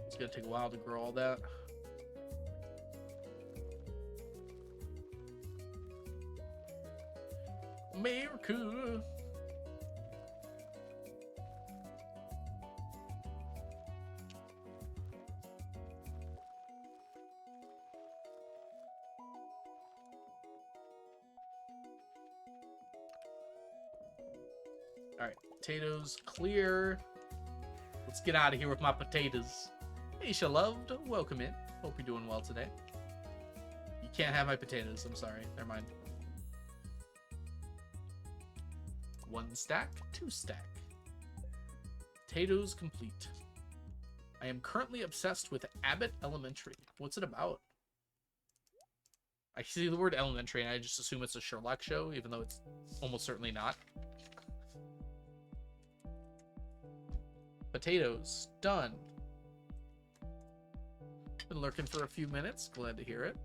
It's gonna take a while to grow all that. America. Alright, potatoes clear. Let's get out of here with my potatoes. Aisha loved, welcome in. Hope you're doing well today. You can't have my potatoes, I'm sorry. Never mind. 1 stack, 2 stack. Potatoes complete. I am currently obsessed with Abbott Elementary. What's it about? I see the word elementary and I just assume it's a Sherlock show, even though it's almost certainly not. Potatoes, done. Been lurking for a few minutes, glad to hear it.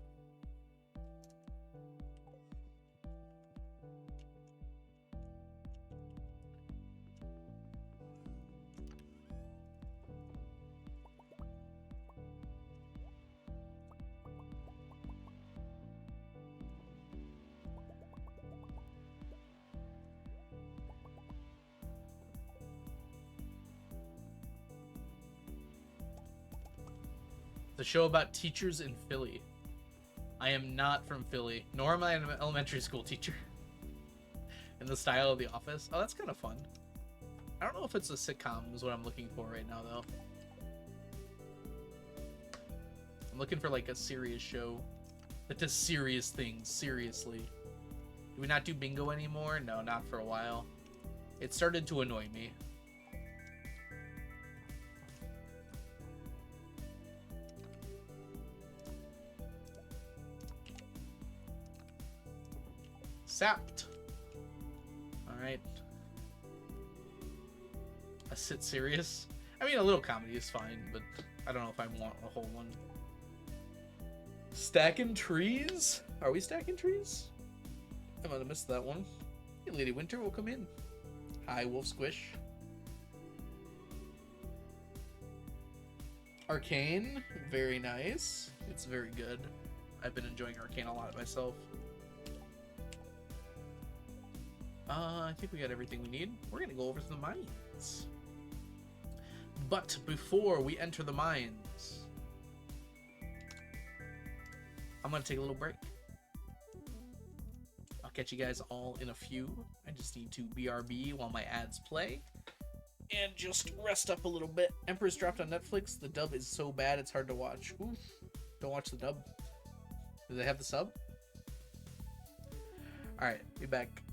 The show about teachers in Philly. I am not from Philly, nor am I an elementary school teacher. In the style of The Office. Oh, that's kind of fun. I don't know if it's a sitcom is what I'm looking for right now, though. I'm looking for, like, a serious show that does serious things, seriously. Do we not do bingo anymore? No, not for a while. It started to annoy me. Sapped. Alright. A sit serious. I mean, a little comedy is fine, but I don't know if I want a whole one. Stacking trees? Are we stacking trees? I might have missed that one. Hey, Lady Winter, welcome in. Hi, Wolf Squish. Arcane, very nice. It's very good. I've been enjoying Arcane a lot myself. I think we got everything we need. We're gonna go over to the mines. But before we enter the mines, I'm gonna take a little break. I'll catch you guys all in a few. I just need to BRB while my ads play. And just rest up a little bit. Empress dropped on Netflix. The dub is so bad it's hard to watch. Oof. Don't watch the dub. Do they have the sub? Alright, be back.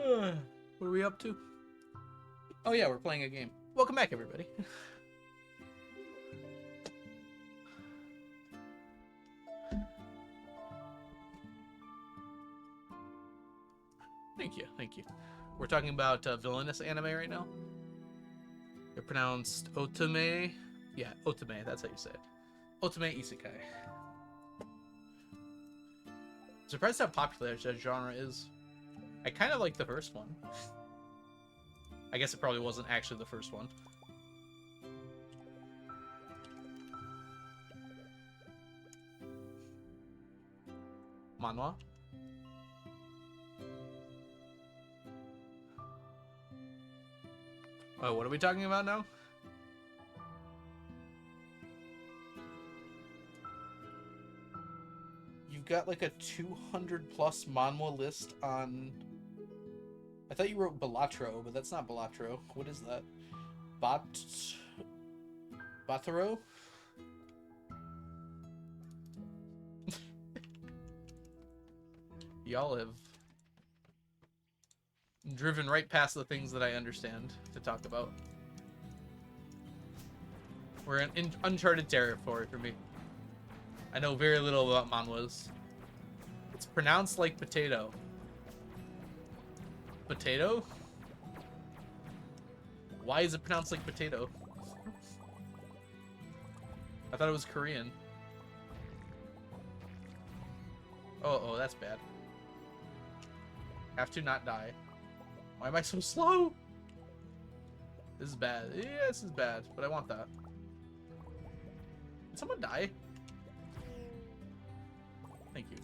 What are we up to? Oh yeah, we're playing a game. Welcome back, everybody. Thank you, thank you. We're talking about villainous anime right now. They're pronounced otome. Yeah, otome, that's how you say it. Otome isekai. Surprised how popular that genre is. I kind of like the first one. I guess it probably wasn't actually the first one. Manhwa? Oh, what are we talking about now? You've got like a 200 plus manhwa list on... I thought you wrote Balatro, but that's not Balatro. What is that? Bataro? Y'all have driven right past the things that I understand to talk about. We're in uncharted territory for me. I know very little about manhwas. It's pronounced like potato. Potato? Why is it pronounced like potato? I thought it was Korean. Oh, that's bad. Have to not die. Why am I so slow? This is bad. Yeah, this is bad, but I want that. Did someone die? Thank you.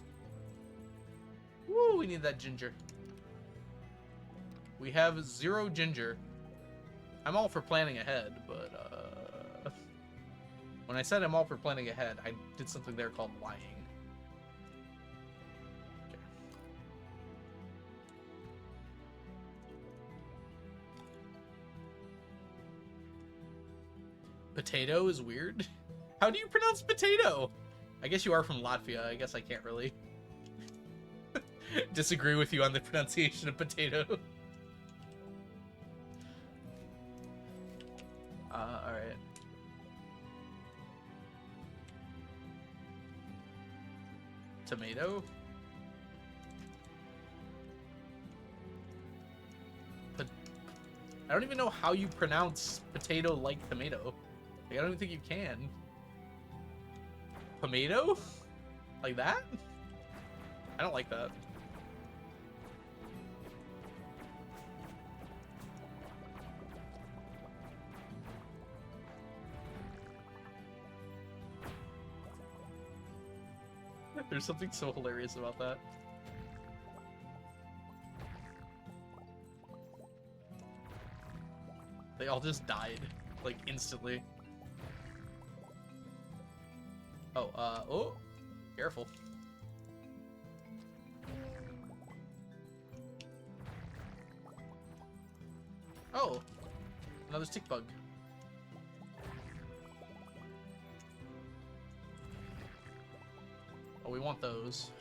Woo, we need that ginger. We have 0 ginger. I'm all for planning ahead, but when I said I'm all for planning ahead, I did something there called lying. Okay. Potato is weird. How do you pronounce potato? I guess you are from Latvia. I guess I can't really disagree with you on the pronunciation of potato. Alright. Tomato? I don't even know how you pronounce potato like tomato. Like, I don't even think you can. Tomato? Like that? I don't like that. There's something so hilarious about that. They all just died, like, instantly. Oh, oh, careful. Oh, another stick bug. Oh, we want those.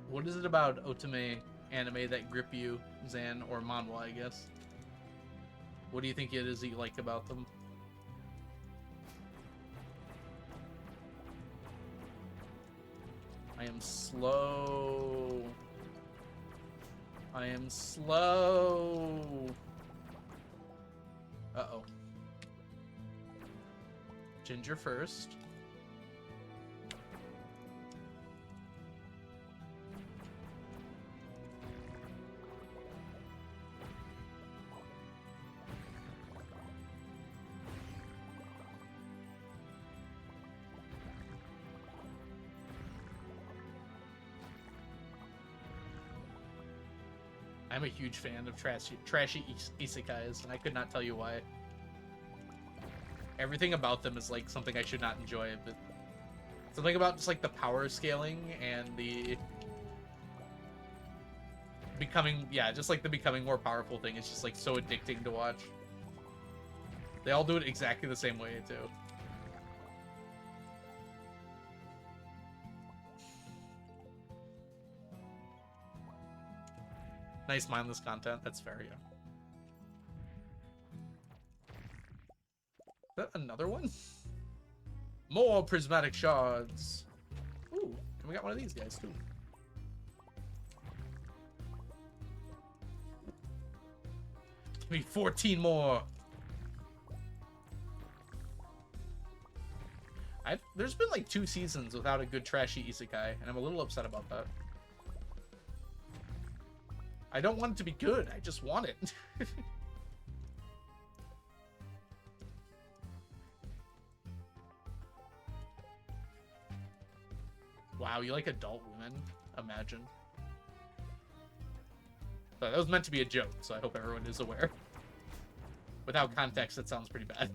What is it about otome anime that grip you, Zan, or manhwa, I guess? What do you think it is that you like about them? I am slow. I am slow. Uh-oh. Ginger first. I'm a huge fan of trashy isekais, and I could not tell you why. Everything about them is like something I should not enjoy, but Something about just like the power scaling and the becoming, yeah, just like the becoming more powerful thing is just like so addicting to watch. They all do it exactly the same way too. Nice mindless content. That's fair, yeah. Is that another one? More prismatic shards. Ooh, and we got one of these guys too. Give me 14 more. There's been like 2 seasons without a good trashy isekai, and I'm a little upset about that. I don't want it to be good, I just want it. Wow, you like adult women? Imagine. So that was meant to be a joke, so I hope everyone is aware. Without context, it sounds pretty bad.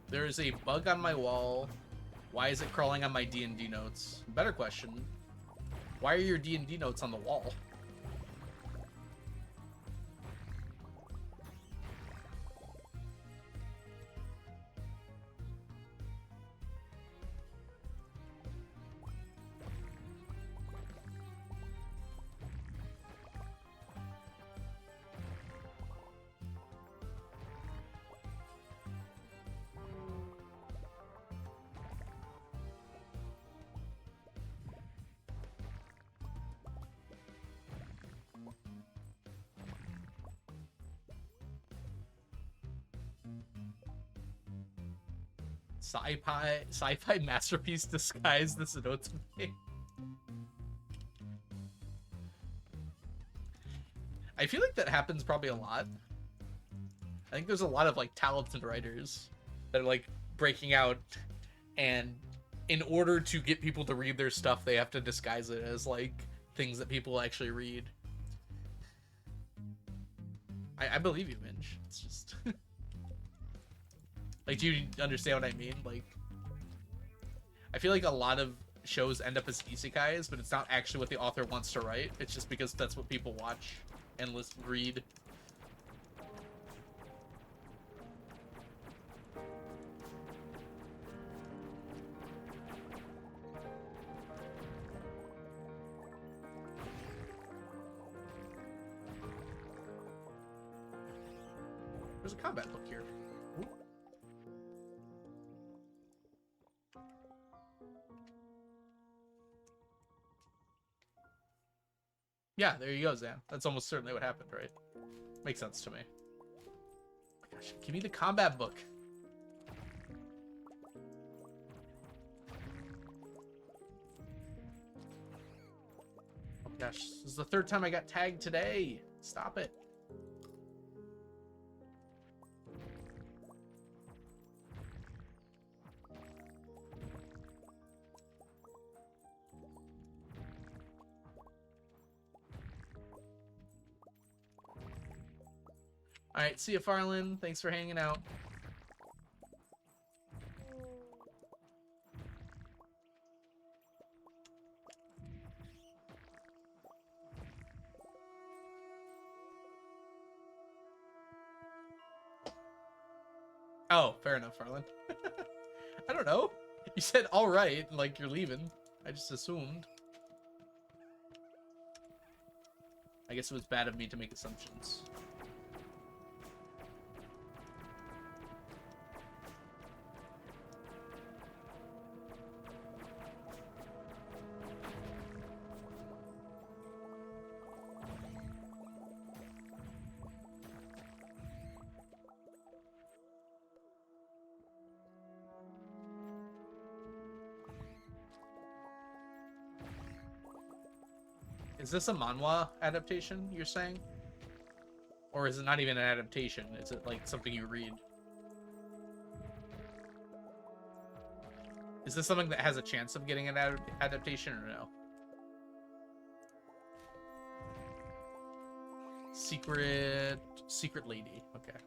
There is a bug on my wall. Why is it crawling on my D&D notes? Better question. Why are your D&D notes on the wall? Sci-fi masterpiece disguised as a notes game. I feel like that happens probably a lot. I think there's a lot of like talented writers that are like breaking out, and in order to get people to read their stuff, they have to disguise it as like things that people actually read. I believe you, Minge. It's just like, do you understand what I mean? Like, I feel like a lot of shows end up as isekais, but it's not actually what the author wants to write. It's just because that's what people watch and read. There's a combat book here. Ooh. Yeah, there you go, Zan. That's almost certainly what happened, right? Makes sense to me. Oh my gosh, give me the combat book. Oh my gosh, this is the 3rd time I got tagged today. Stop it. Alright, see ya, Farland. Thanks for hanging out. Oh, fair enough, Farland. I don't know. You said alright, like you're leaving. I just assumed. I guess it was bad of me to make assumptions. Is this a manhwa adaptation, you're saying? Or is it not even an adaptation? Is it like something you read? Is this something that has a chance of getting an adaptation or no? Secret lady. Okay.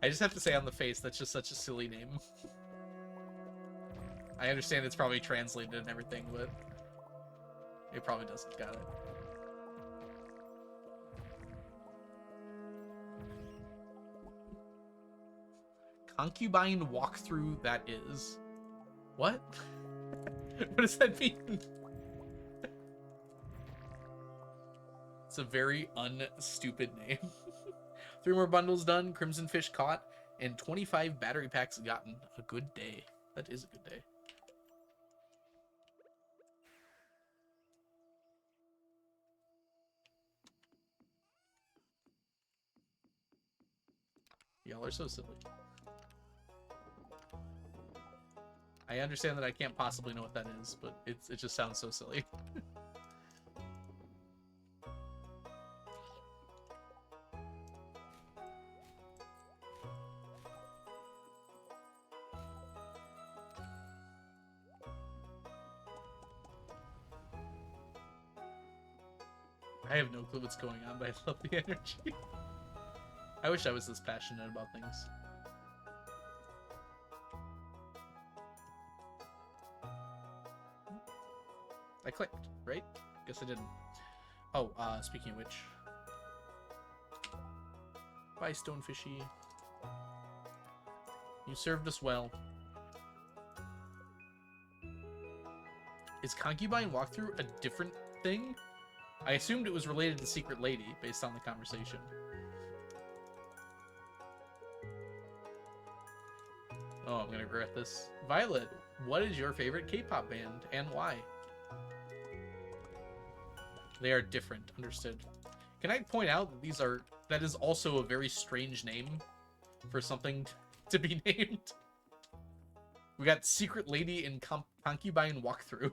I just have to say on the face, that's just such a silly name. I understand it's probably translated and everything, but it probably doesn't. Got it. Concubine walkthrough, that is. What? What does that mean? It's a very unstupid name. 3 more bundles done, Crimson Fish caught, and 25 battery packs gotten. A good day. That is a good day. Y'all are so silly. I understand that I can't possibly know what that is, but it just sounds so silly. I have no clue what's going on, but I love the energy. I wish I was this passionate about things. I clicked, right? Guess I didn't. Oh, speaking of which. Bye, Stonefishy. You served us well. Is Concubine Walkthrough a different thing? I assumed it was related to Secret Lady, based on the conversation. Oh, I'm gonna regret this. Violet, what is your favorite K-pop band, and why? They are different, understood. Can I point out that that is also a very strange name for something to be named? We got Secret Lady and Concubine Walkthrough.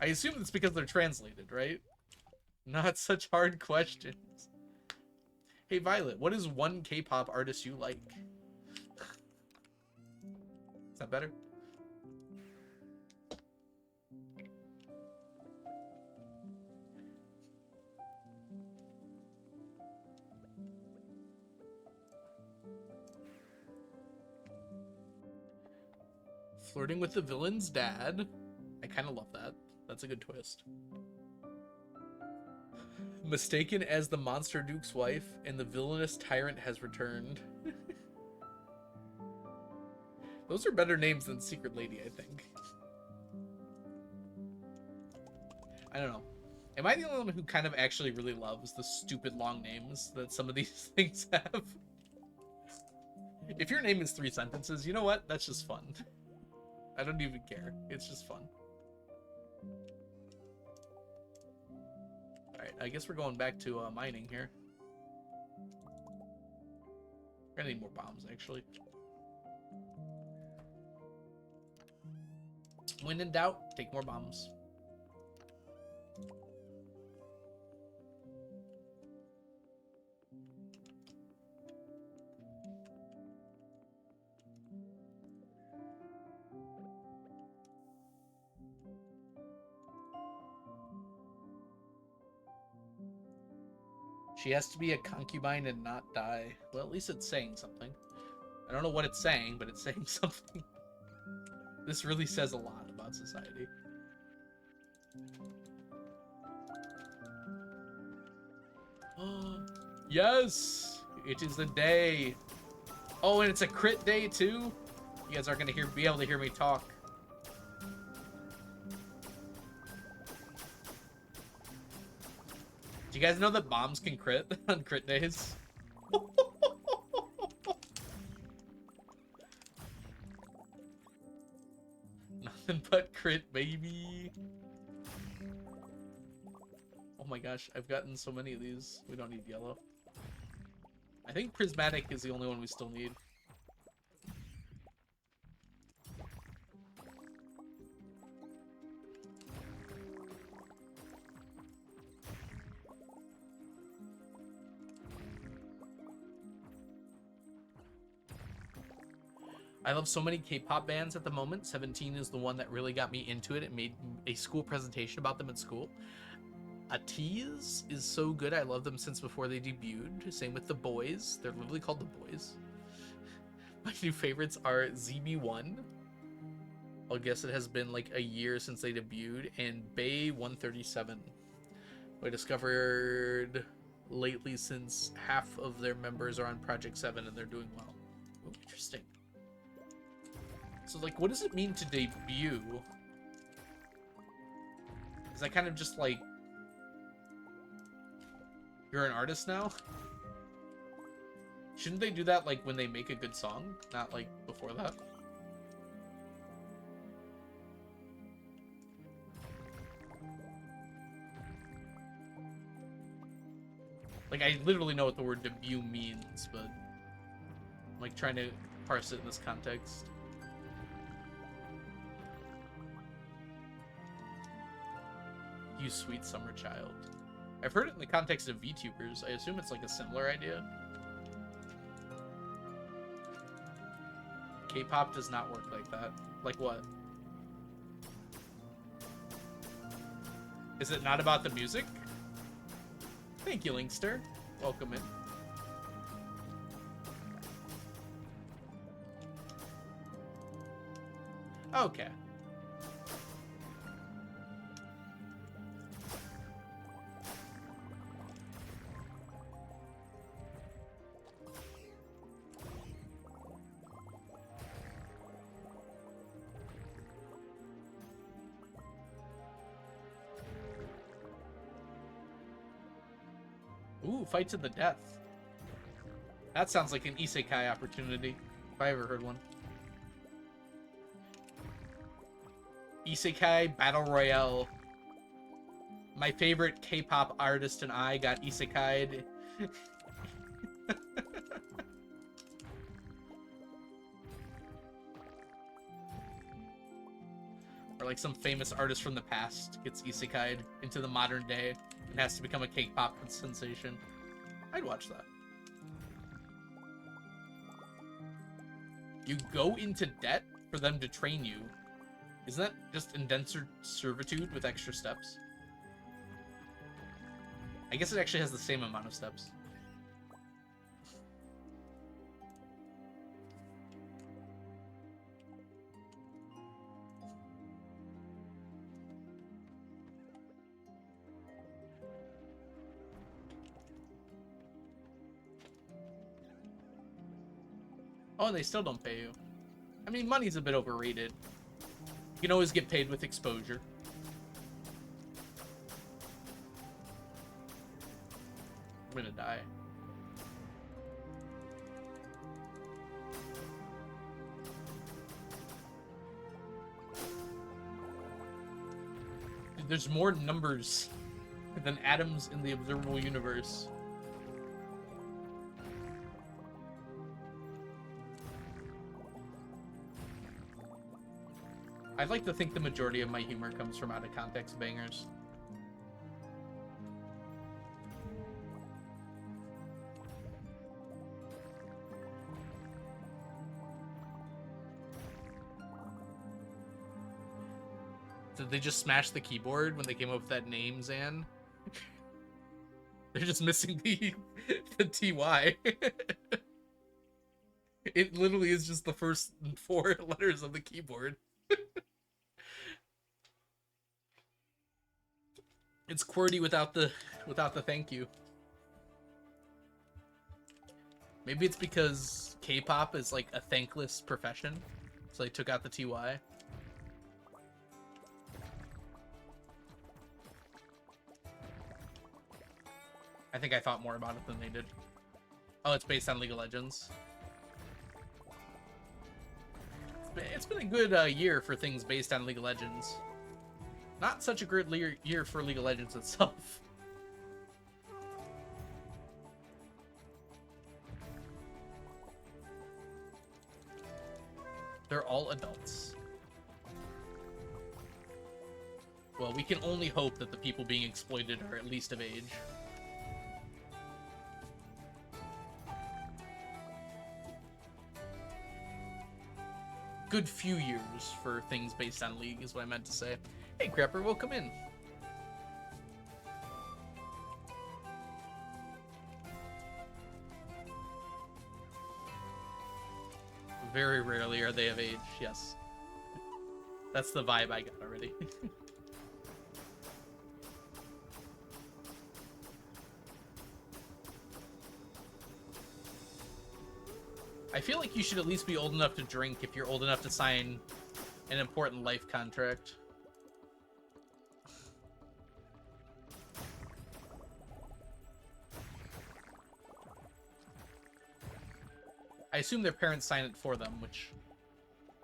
I assume it's because they're translated, right? Not such hard questions. Hey, Violet, what is one K-pop artist you like? Is that better? Flirting with the villain's dad. I kind of love that. That's a good twist. Mistaken as the Monster Duke's wife, and the villainous tyrant has returned. Those are better names than Secret Lady, I think. I don't know. Am I the only one who kind of actually really loves the stupid long names that some of these things have? If your name is 3 sentences, you know what? That's just fun. I don't even care. It's just fun. Alright, I guess we're going back to mining here. We're gonna need more bombs, actually. When in doubt, take more bombs. She has to be a concubine and not die. Well, at least it's saying something. I don't know what it's saying, but it's saying something. This really says a lot about society. Yes! It is the day. Oh, and it's a crit day, too? You guys aren't going to be able to hear me talk. Do you guys know that bombs can crit on crit days? Nothing but crit, baby. Oh my gosh, I've gotten so many of these. We don't need yellow. I think prismatic is the only one we still need. I love so many K-pop bands at the moment. 17 is the one that really got me into it. It made a school presentation about them at school. Atiz is so good. I love them since before they debuted. Same with the Boys. They're literally called the Boys. My new favorites are ZB1. I guess it has been like a year since they debuted. And Bay 137. Who I discovered lately since half of their members are on Project 7 and they're doing well. Ooh, interesting. So, like, what does it mean to debut? Is that kind of just like, you're an artist now? Shouldn't they do that, like, when they make a good song? Not, like, before that? Like, I literally know what the word debut means, but I'm, like, trying to parse it in this context. You sweet summer child. I've heard it in the context of VTubers. I assume it's like a similar idea. K-pop does not work like that. Like what? Is it not about the music? Thank you, Linkster. Welcome in. Okay. Ooh, fight to the death. That sounds like an isekai opportunity, if I ever heard one. Isekai Battle Royale. My favorite K-pop artist and I got isekai'd. Or like some famous artist from the past gets isekai'd into the modern day and has to become a K-pop sensation. I'd watch that. You go into debt for them to train you. Isn't that just indentured servitude with extra steps? I guess it actually has the same amount of steps. Oh, and they still don't pay you. I mean, money's a bit overrated. You can always get paid with exposure. I'm gonna die. Dude, there's more numbers than atoms in the observable universe. I'd like to think the majority of my humor comes from out of context bangers. Did they just smash the keyboard when they came up with that name, Zan? They're just missing the TY. It literally is just the first 4 letters of the keyboard. It's QWERTY without the thank you. Maybe it's because K-pop is like a thankless profession, so they took out the TY. I think I thought more about it than they did. Oh, it's based on League of Legends. It's been a good year for things based on League of Legends. Not such a great year for League of Legends itself. They're all adults. Well, we can only hope that the people being exploited are at least of age. good few years for things based on League, is what I meant to say. Hey, Crapper, welcome in. Very rarely are they of age, yes. That's the vibe I got already. I feel like you should at least be old enough to drink if you're old enough to sign an important life contract. I assume their parents sign it for them, which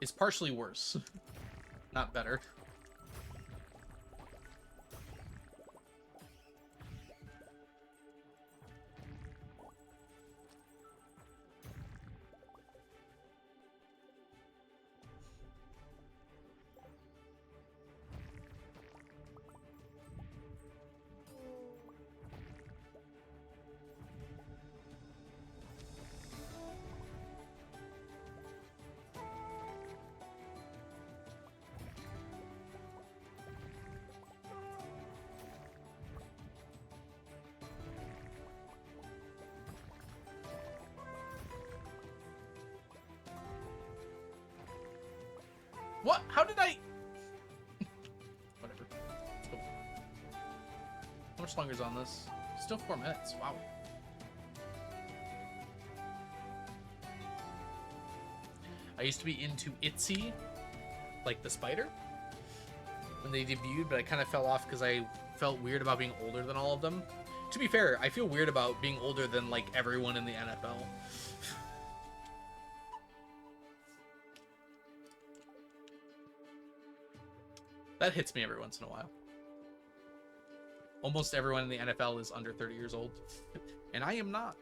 is partially worse, not better. What? How did I... Whatever. Let's go. How much longer is on this? Still 4 minutes. Wow. I used to be into Itzy, like the spider, when they debuted, but I kind of fell off because I felt weird about being older than all of them. To be fair, I feel weird about being older than, like, everyone in the NFL. That hits me every once in a while. Almost everyone in the NFL is under 30 years old, and I am not.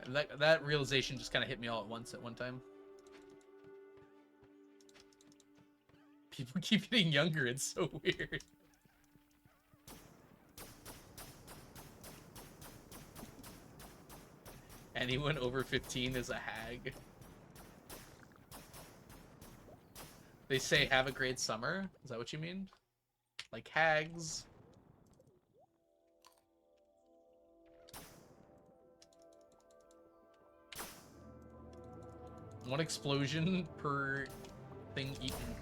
And that realization just kind of hit me all at once at one time. People keep getting younger, it's so weird. Anyone over 15 is a hag. They say have a great summer. Is that what you mean? Like hags. One explosion per thing eaten.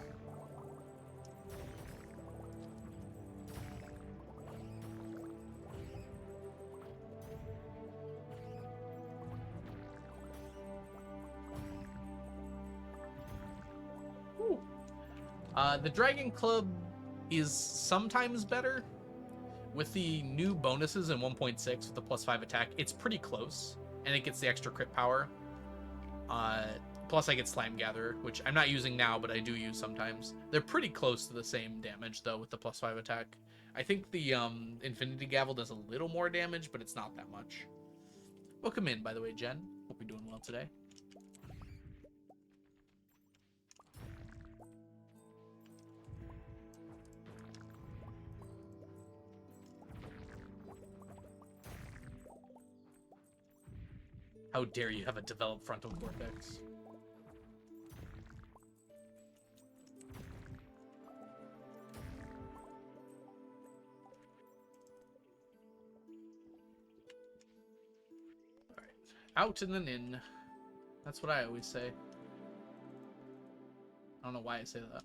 The Dragon Club is sometimes better. With the new bonuses in 1.6 with the +5 attack, it's pretty close. And it gets the extra crit power. Plus I get Slime Gatherer, which I'm not using now, but I do use sometimes. They're pretty close to the same damage, though, with the +5 attack. I think the Infinity Gavel does a little more damage, but it's not that much. Welcome in, by the way, Jen. Hope you're doing well today. How dare you have a developed frontal cortex? Alright. Out and then in. That's what I always say. I don't know why I say that.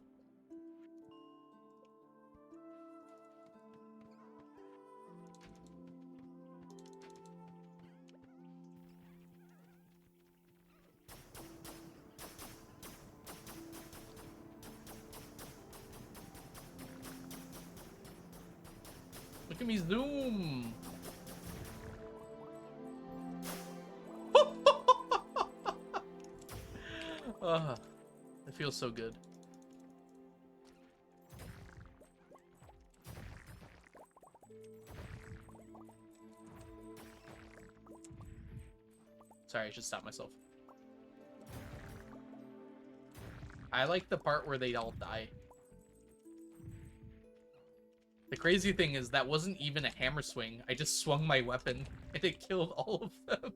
Look at me zoom! It feels so good. Sorry, I should stop myself. I like the part where they all die. The crazy thing is that wasn't even a hammer swing. I just swung my weapon and it killed all of them.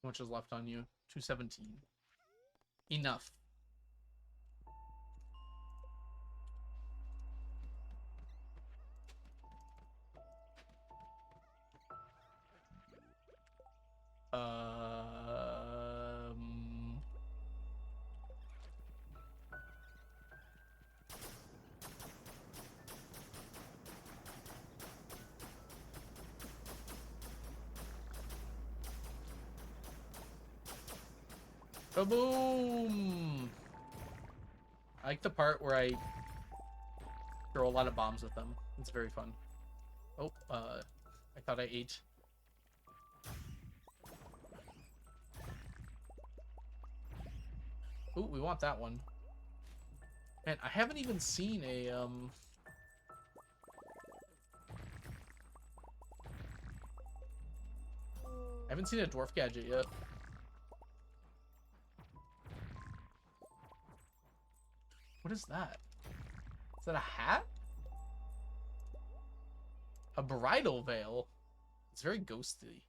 How much is left on you? 217. Enough. Um... Kaboom! I like the part where I throw a lot of bombs at them. It's very fun. Oh, I thought I ate. Ooh, we want that one. Man, I haven't even seen a, I haven't seen a dwarf gadget yet. What is that? Is that a hat? A bridal veil? It's very ghostly.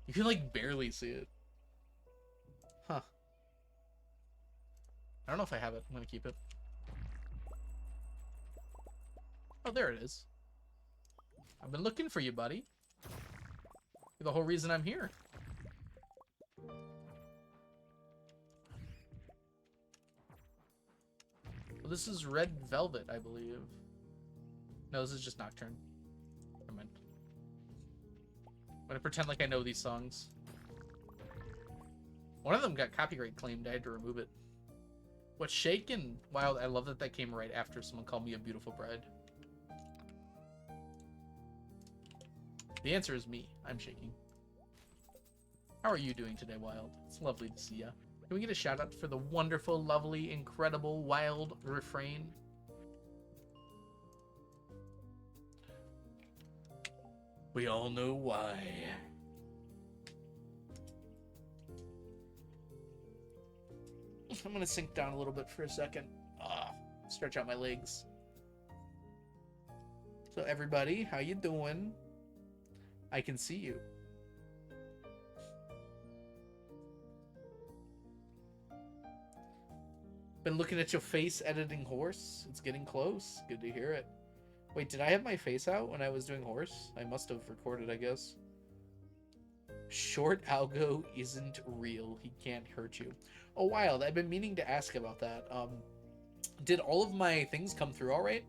You can, like, barely see it. Huh. I don't know if I have it. I'm gonna keep it. Oh, there it is. I've been looking for you, buddy. You're the whole reason I'm here. Well, this is Red Velvet, I believe. No, this is just Nocturne. Never mind. I'm gonna pretend like I know these songs. One of them got copyright claimed. I had to remove it. What's shaking? Wild. I love that that came right after someone called me a beautiful bride. The answer is me. I'm shaking. How are you doing today, Wild? It's lovely to see ya. Can we get a shout out for the wonderful, lovely, incredible, wild refrain? We all know why. I'm gonna sink down a little bit for a second. Stretch out my legs. So everybody, how you doing? I can see you. Been looking at your face editing horse. It's getting close. Good to hear it. Wait, did I have my face out when I was doing horse? I must have recorded, I guess. Short algo isn't real. He can't hurt you. Oh, Wild. I've been meaning to ask about that. Did all of my things come through all right?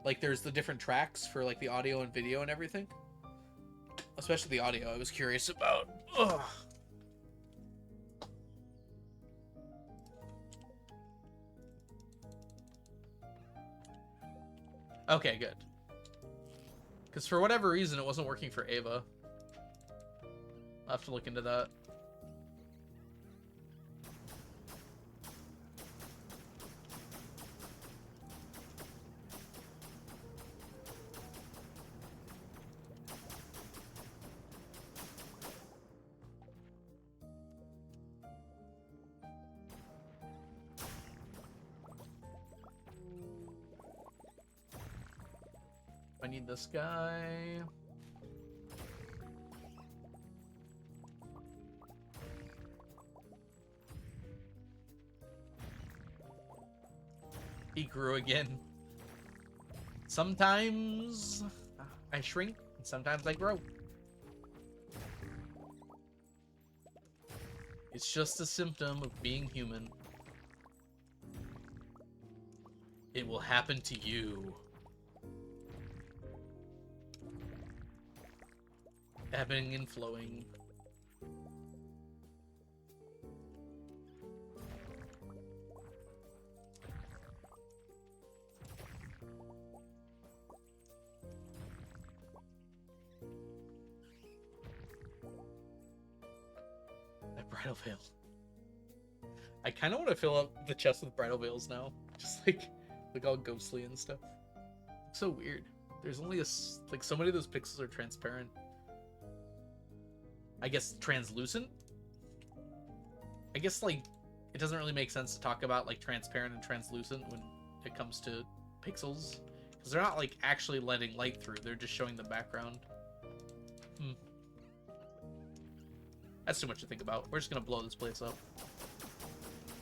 Like, there's the different tracks for, like, the audio and video and everything? Especially the audio, I was curious about. Ugh. Okay, good. Because for whatever reason, it wasn't working for Ava. I'll have to look into that. I need this guy. He grew again. Sometimes I shrink, and sometimes I grow. It's just a symptom of being human. It will happen to you. Ebbing and flowing. bridal veil. I kind of want to fill up the chest with bridal veils now. Just like look all ghostly and stuff. It's so weird. There's only like so many of those pixels are transparent. I guess translucent? I guess like it doesn't really make sense to talk about like transparent and translucent when it comes to pixels. Because they're not like actually letting light through. They're just showing the background. That's too much to think about. We're just gonna blow this place up.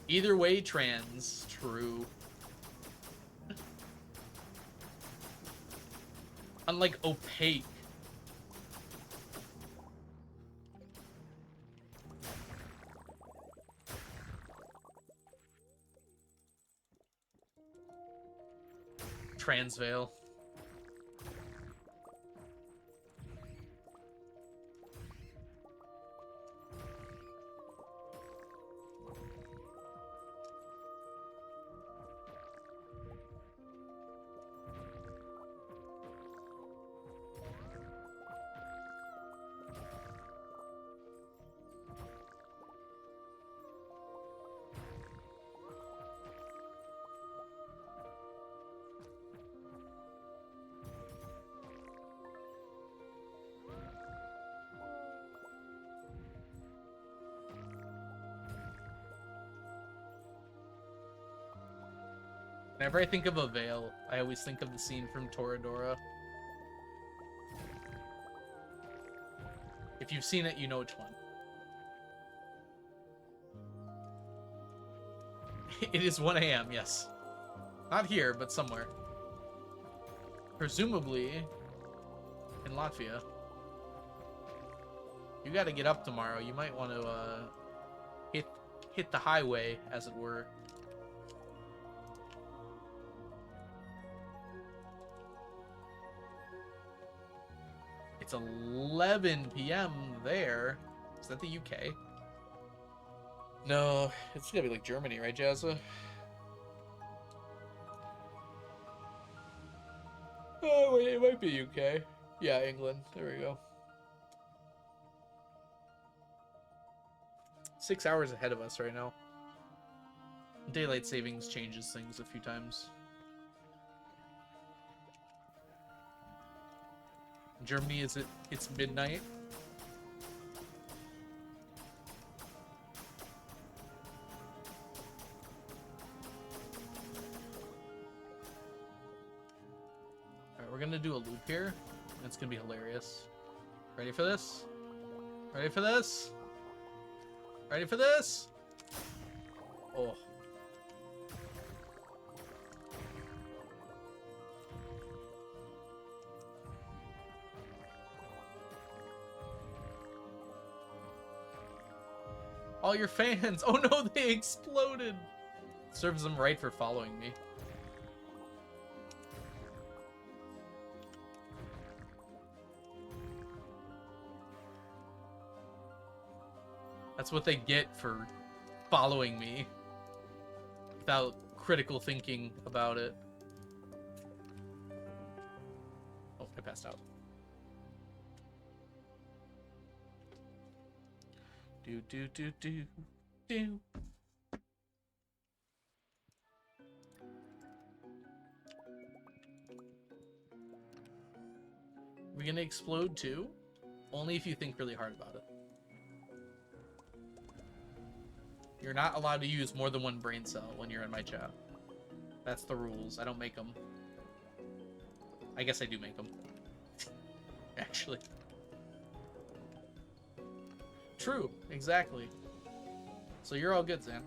Either way, trans. True. Unlike opaque. Transveil. Whenever I think of a veil, I always think of the scene from Toradora. If you've seen it, you know which one. It is 1 a.m., yes. Not here, but somewhere. Presumably in Latvia. You gotta get up tomorrow. You might want to hit the highway, as it were. It's 11 p.m. there. Is that the UK? No, it's gonna be like Germany, right, Jazza? Oh, wait, it might be UK. Yeah, England. There we go. 6 hours ahead of us right now. Daylight savings changes things a few times. Germany, it's midnight. Alright, we're gonna do a loop here. It's gonna be hilarious. Ready for this? Ready for this? Ready for this? Oh. All your fans! Oh no, they exploded! Serves them right for following me. That's what they get for following me without critical thinking about it. Oh, I passed out. Do do do do do. We're gonna explode too? Only if you think really hard about it. You're not allowed to use more than one brain cell when you're in my chat. That's the rules. I don't make them. I guess I do make them. Actually. True, exactly. So you're all good, Zan.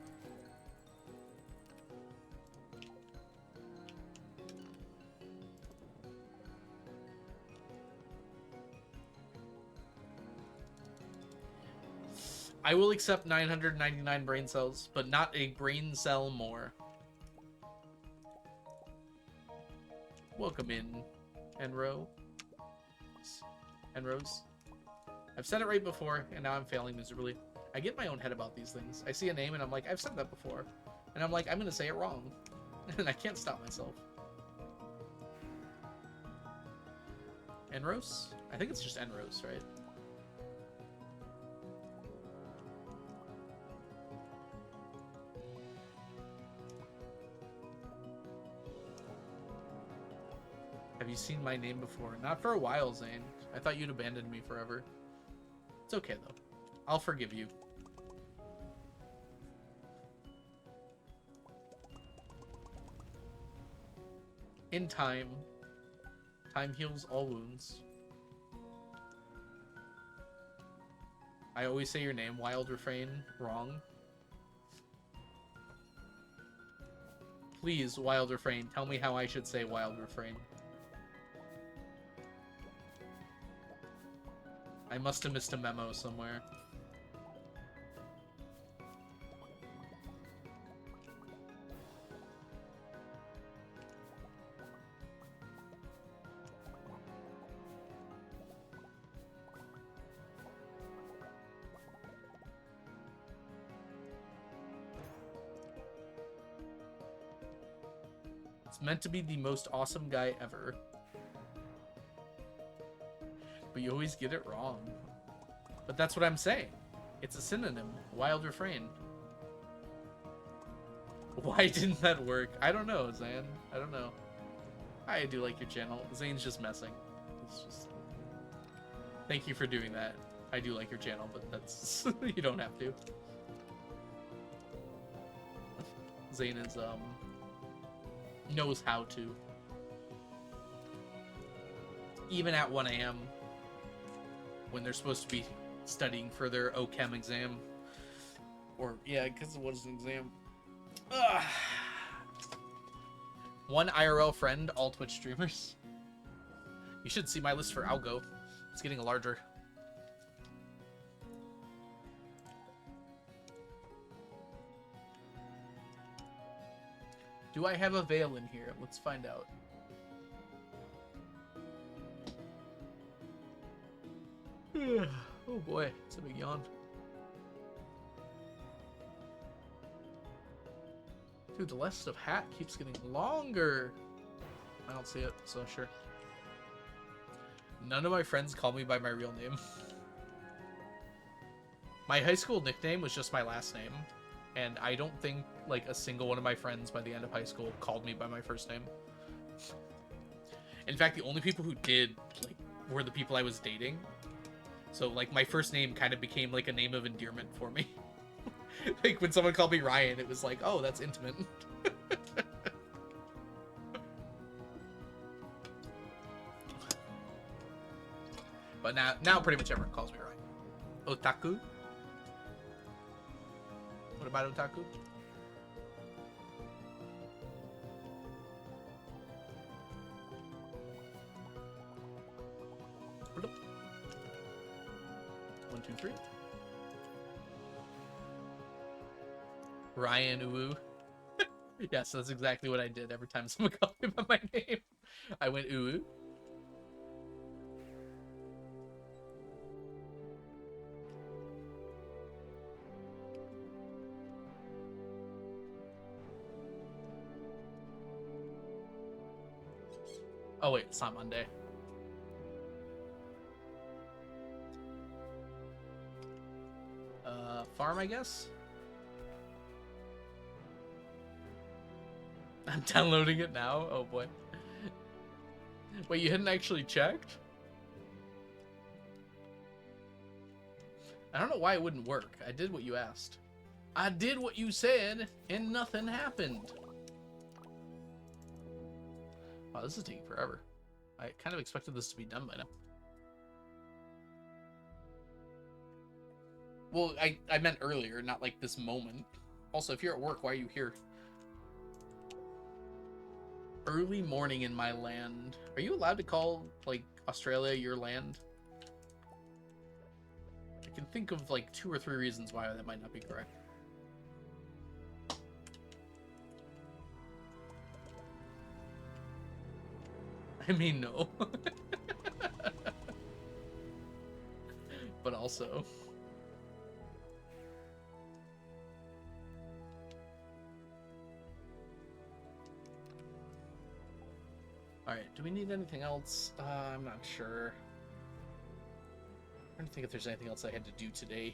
I will accept 999 brain cells, but not a brain cell more. Welcome in, Enro. Enrose. I've said it right before, and now I'm failing miserably. I get my own head about these things. I see a name, and I'm like, I've said that before. And I'm like, I'm gonna say it wrong. And I can't stop myself. Enrose? I think it's just Enrose, right? seen my name before. Not for a while, Zane. I thought you'd abandoned me forever. It's okay, though. I'll forgive you. In time. Time heals all wounds. I always say your name. Wild refrain. Wrong. Please, wild refrain. Tell me how I should say wild refrain. I must have missed a memo somewhere. It's meant to be the most awesome guy ever. But you always get it wrong. But that's what I'm saying. It's a synonym. Wild refrain. Why didn't that work? I don't know, Zane. I don't know. I do like your channel. Zane's just messing. It's just... Thank you for doing that. I do like your channel, but that's... you don't have to. Zane is, knows how to. Even at 1 a.m. when they're supposed to be studying for their OChem exam. Or, yeah, because it was an exam. Ugh. One IRL friend, all Twitch streamers. You should see my list for Algo. It's getting larger. Do I have a veil in here? Let's find out. Oh boy, it's a big yawn. Dude, the list of hat keeps getting longer. I don't see it, so sure. None of my friends call me by my real name. My high school nickname was just my last name. And I don't think, like, a single one of my friends by the end of high school called me by my first name. In fact, the only people who did, like, were the people I was dating. So, like, my first name kind of became, like, a name of endearment for me. Like, when someone called me Ryan, it was like, oh, that's intimate. But now pretty much everyone calls me Ryan. Otaku? What about Otaku? Bloop. 1, 2, 3. Ryan Uwu. Yes, that's exactly what I did every time someone called me by my name. I went Uwu. Oh wait, it's not Monday. Farm, I guess? I'm downloading it now? Oh boy. Wait, you hadn't actually checked? I don't know why it wouldn't work. I did what you asked. I did what you said, and nothing happened. Wow, this is taking forever. I kind of expected this to be done by now. Well, I meant earlier, not like this moment. Also, if you're at work, why are you here? Early morning in my land. Are you allowed to call, like, Australia your land? I can think of, like, 2 or 3 reasons why that might not be correct. I mean, no. But also... Alright, do we need anything else? I'm not sure. I'm trying to think if there's anything else I had to do today.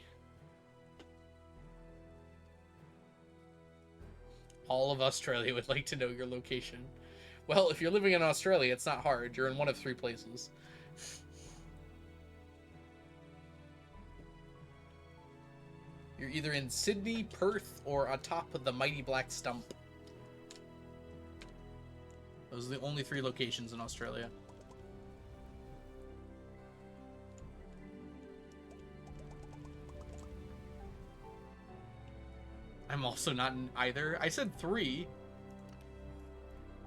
All of Australia would like to know your location. Well, if you're living in Australia, it's not hard. You're in one of 3 places. You're either in Sydney, Perth, or atop of the mighty Black Stump. Those are the only 3 locations in Australia. I'm also not in either. I said 3.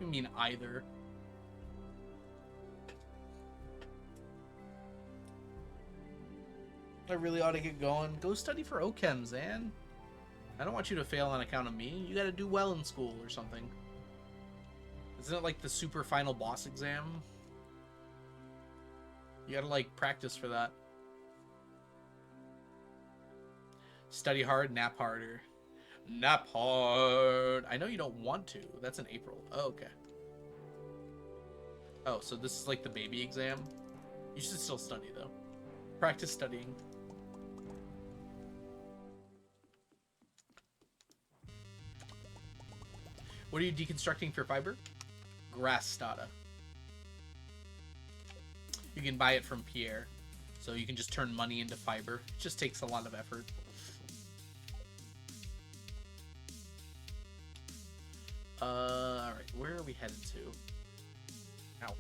You mean either? I really ought to get going. Go study for OCHEM, Zan. I don't want you to fail on account of me. You gotta do well in school or something. Isn't it like the super final boss exam? You gotta, like, practice for that. Study hard, nap harder. Nap hard. I know you don't want to. That's in April. Oh, okay. Oh, so this is like the baby exam? You should still study, though. Practice studying. What are you deconstructing for fiber? Grass stata. You can buy it from Pierre. So you can just turn money into fiber. It just takes a lot of effort. Alright, where are we headed to? Ow.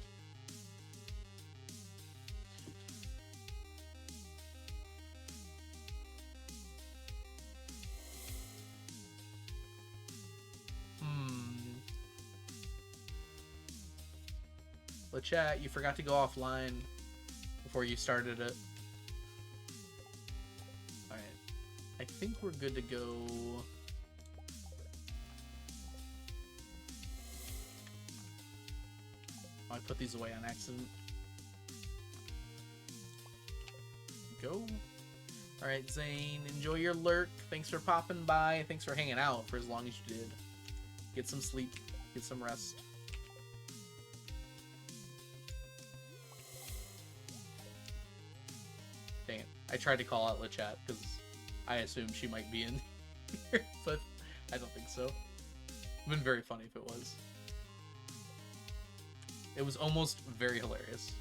But chat, you forgot to go offline before you started it. Alright. I think we're good to go. Oh, I put these away on accident. Go. Alright, Zane, enjoy your lurk. Thanks for popping by. Thanks for hanging out for as long as you did. Get some sleep. Get some rest. Dang it. I tried to call out LeChat because I assumed she might be in here, but I don't think so. It would have been very funny if it was. It was almost very hilarious.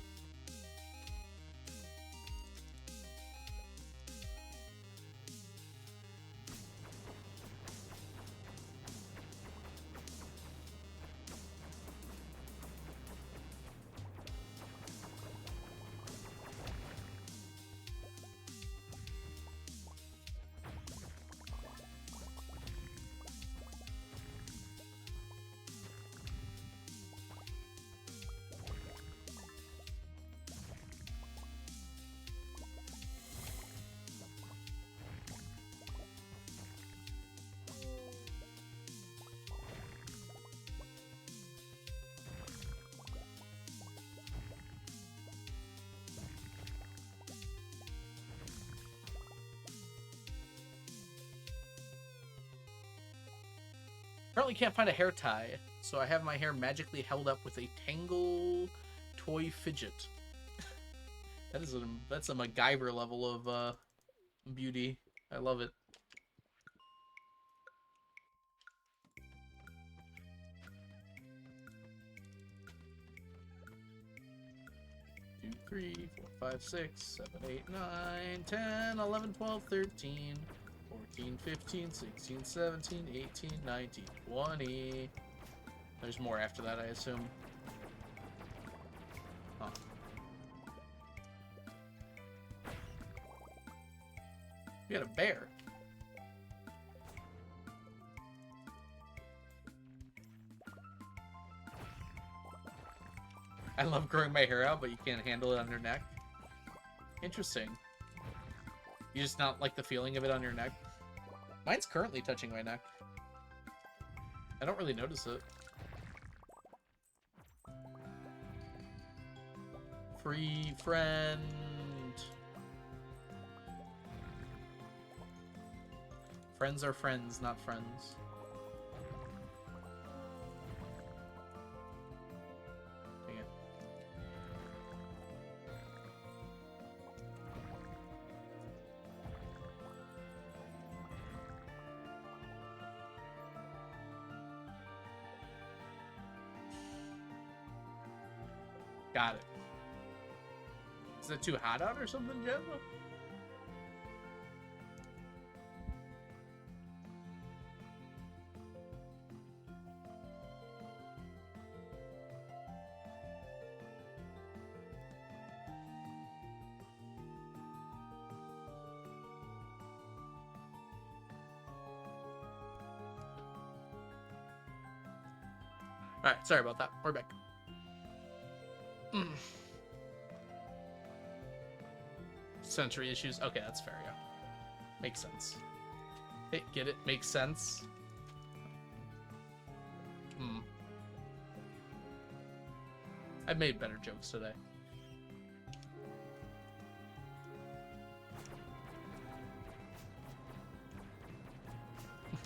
Currently can't find a hair tie, so I have my hair magically held up with a Tangle toy fidget. That's a MacGyver level of beauty. I love it. Two, 3, 4, 5, 6, 7, 8, 9, 10, 11, 12, 13. 14, 15, 16, 17, 18, 19, 20. There's more after that, I assume. Huh. We got a bear. I love growing my hair out, but you can't handle it on your neck. Interesting. You just not like the feeling of it on your neck? Mine's currently touching my neck. I don't really notice it. Free friend. Friends are friends, not friends. Dang it. Got it. Is it too hot out or something, Jen? Alright, sorry about that. We're back. Sensory issues. Okay, that's fair, yeah. Makes sense. Hey, get it? Makes sense. I've made better jokes today.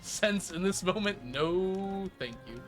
Sense in this moment? No, thank you.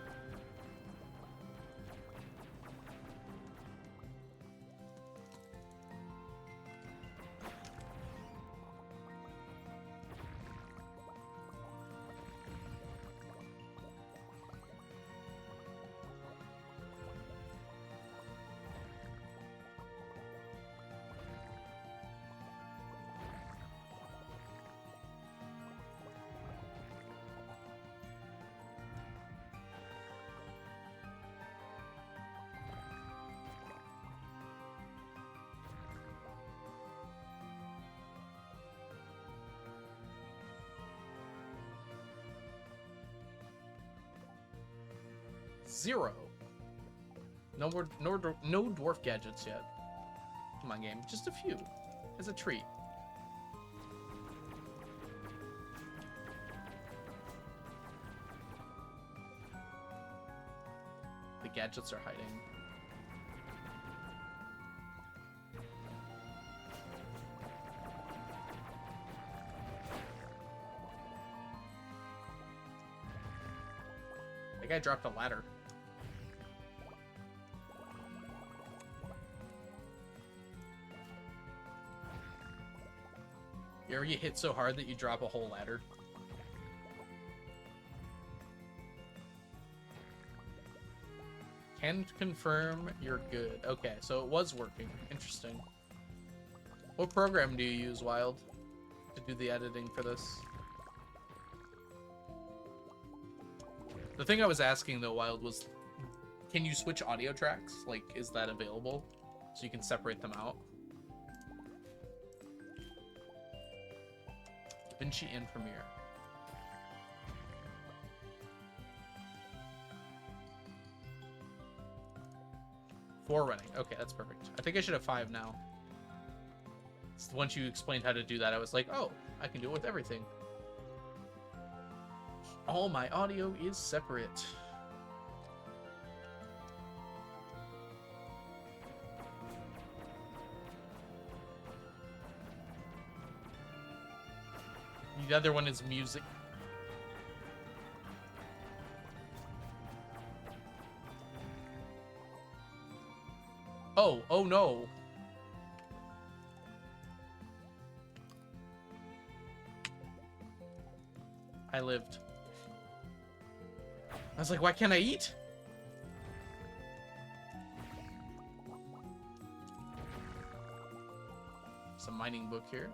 Zero. No more, no dwarf gadgets yet. Come on, game. Just a few. As a treat. The gadgets are hiding. That guy dropped a ladder. You ever get hit so hard that you drop a whole ladder? Can confirm you're good. Okay, so it was working. Interesting. What program do you use, Wild, to do the editing for this? The thing I was asking, though, Wild, was can you switch audio tracks? Like, is that available? So you can separate them out? DaVinci and Premiere. Four running. Okay, that's perfect. I think I should have 5 now. Once you explained how to do that, I was like, oh, I can do it with everything. All my audio is separate. The other one is music. Oh no. I lived. I was like, why can't I eat? Some mining book here.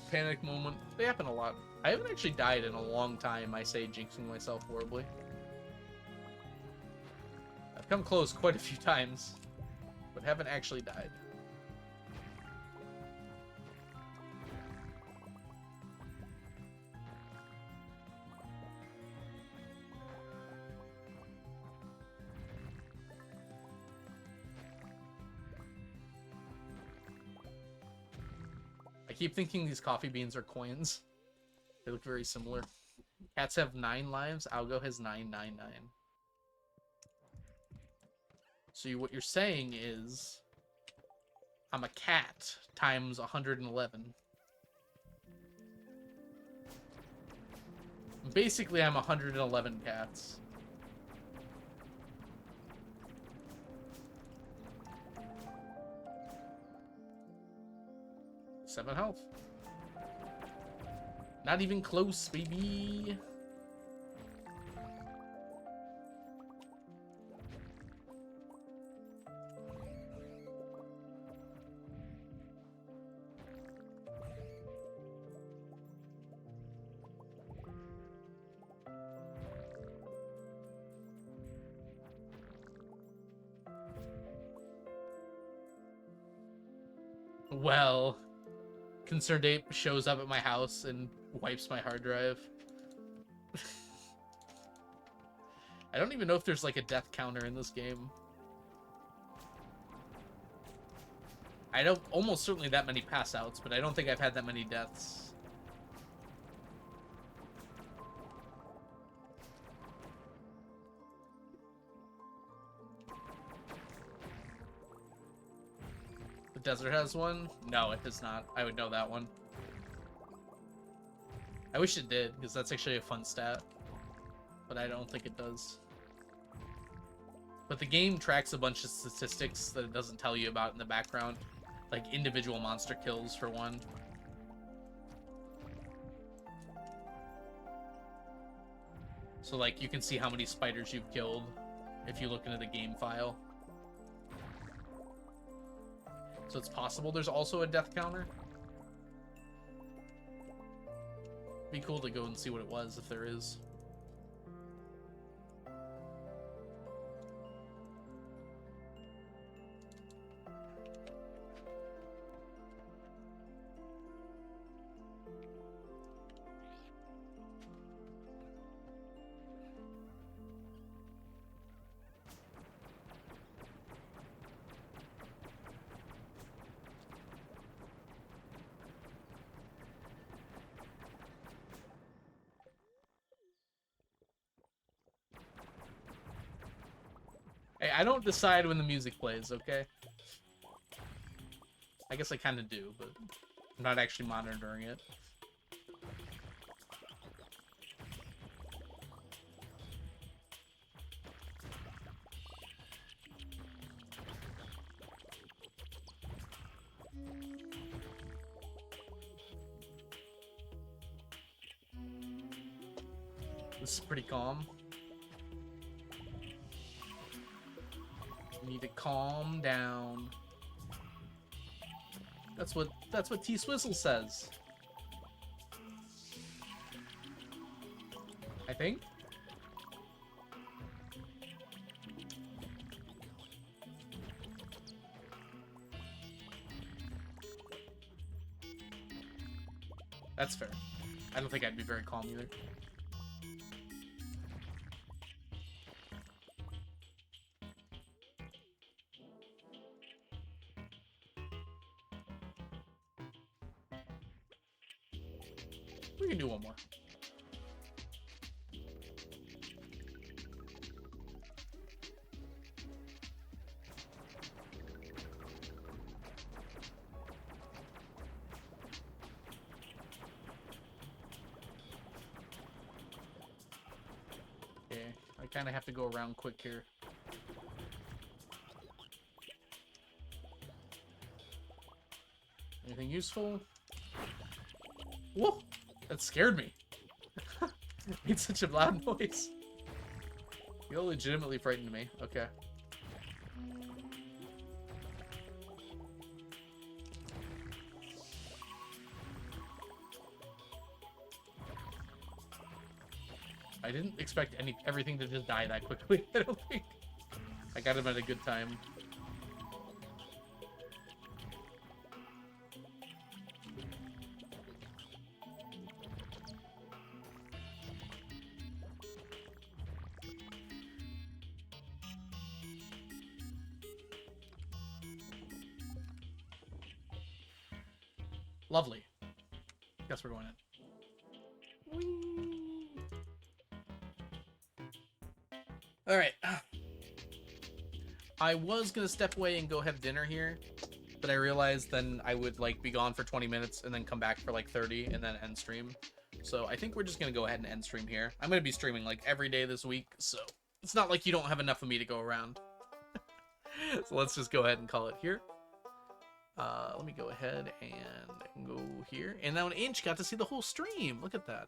Panic moment. They happen a lot. I haven't actually died in a long time, I say, jinxing myself horribly. I've come close quite a few times, but haven't actually died. I keep thinking these coffee beans are coins. They look very similar. Cats have 9 lives. Algo has 999. So what you're saying is I'm a cat times 111. Basically, I'm 111 cats. 7 health. Not even close, baby. Well, Concerned Ape shows up at my house and wipes my hard drive. I don't even know if there's like a death counter in this game. I don't almost certainly that many pass outs, but I don't think I've had that many deaths. The desert has one? No, it does not. I would know that one. I wish it did, because that's actually a fun stat. But I don't think it does. But the game tracks a bunch of statistics that it doesn't tell you about in the background. Like individual monster kills, for one. So, like, you can see how many spiders you've killed if you look into the game file. So it's possible there's also a death counter. Be cool to go and see what it was, if there is. Hey, I don't decide when the music plays, okay? I guess I kind of do, but I'm not actually monitoring it. This is pretty calm. Need to calm down. That's what T-Swizzle says. I think. That's fair. I don't think I'd be very calm either. We can do one more. Okay, I kind of have to go around quick here. Anything useful? Whoa! That scared me. Made such a loud noise. You legitimately frightened me. Okay. I didn't expect everything to just die that quickly. I don't think. I got him at a good time. Lovely. Guess we're going in. Whee! All right. I was gonna step away and go have dinner here, but I realized then I would like be gone for 20 minutes and then come back for like 30 and then end stream. So I think we're just gonna go ahead and end stream here. I'm gonna be streaming like every day this week, so it's not like you don't have enough of me to go around. So let's just go ahead and call it here. Let me go ahead and go here. And now an Inch got to see the whole stream. Look at that.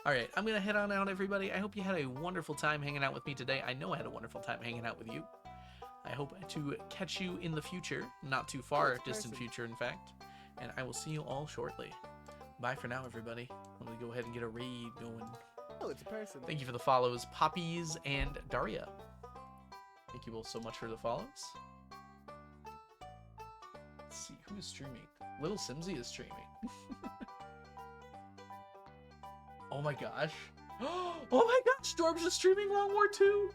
All right, I'm going to head on out, everybody. I hope you had a wonderful time hanging out with me today. I know I had a wonderful time hanging out with you. I hope to catch you in the future. Not too far distant future, in fact. And I will see you all shortly. Bye for now, everybody. I'm going to go ahead and get a raid going. Oh, it's a person. Thank you for the follows, Poppies and Daria. Thank you both so much for the follows. Let's see, who is streaming? Little Simsy is streaming. Oh my gosh. Oh my gosh, Jorbs is streaming Long War 2.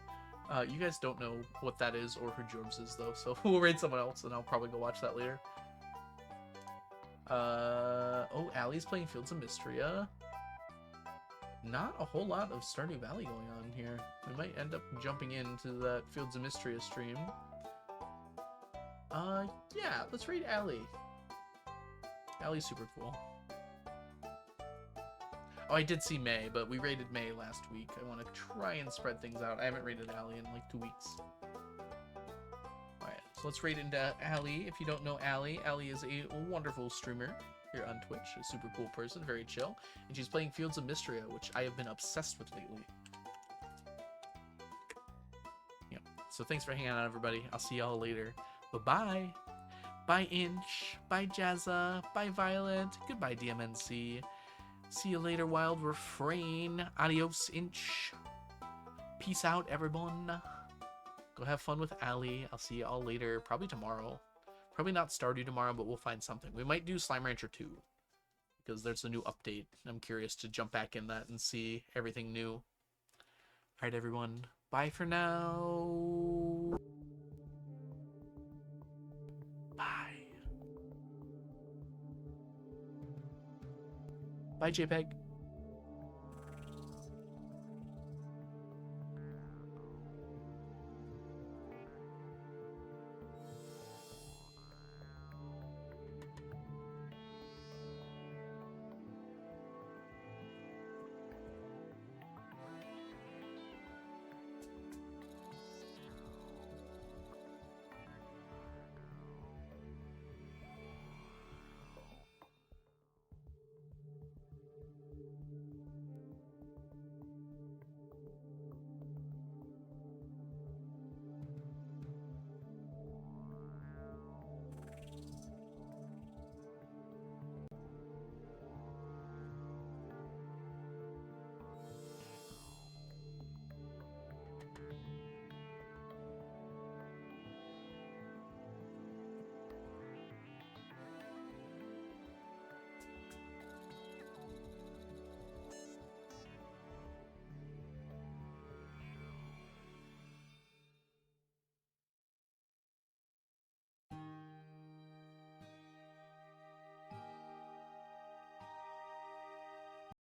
You guys don't know what that is or who Jorbs is, though, so we'll raid someone else, and I'll probably go watch that later. Oh, Allie's playing Fields of Mystria. Not a whole lot of Stardew Valley going on here. We might end up jumping into that Fields of Mystria stream. Yeah, let's raid Allie. Allie's super cool. Oh, I did see May, but we raided May last week. I want to try and spread things out. I haven't raided Allie in like 2 weeks. Alright, so let's raid into Allie. If you don't know Allie, Allie is a wonderful streamer here on Twitch. A super cool person, very chill. And she's playing Fields of Mystria, which I have been obsessed with lately. Yep. So thanks for hanging out, everybody. I'll see y'all later. Bye-bye. Bye, Inch. Bye, Jazza. Bye, Violet. Goodbye, DMNC. See you later, Wild Refrain. Adios, Inch. Peace out, everyone. Go have fun with Allie. I'll see you all later. Probably tomorrow. Probably not Stardew tomorrow, but we'll find something. We might do Slime Rancher 2. Because there's a new update. I'm curious to jump back in that and see everything new. Alright, everyone. Bye for now. Bye. Bye, JPEG.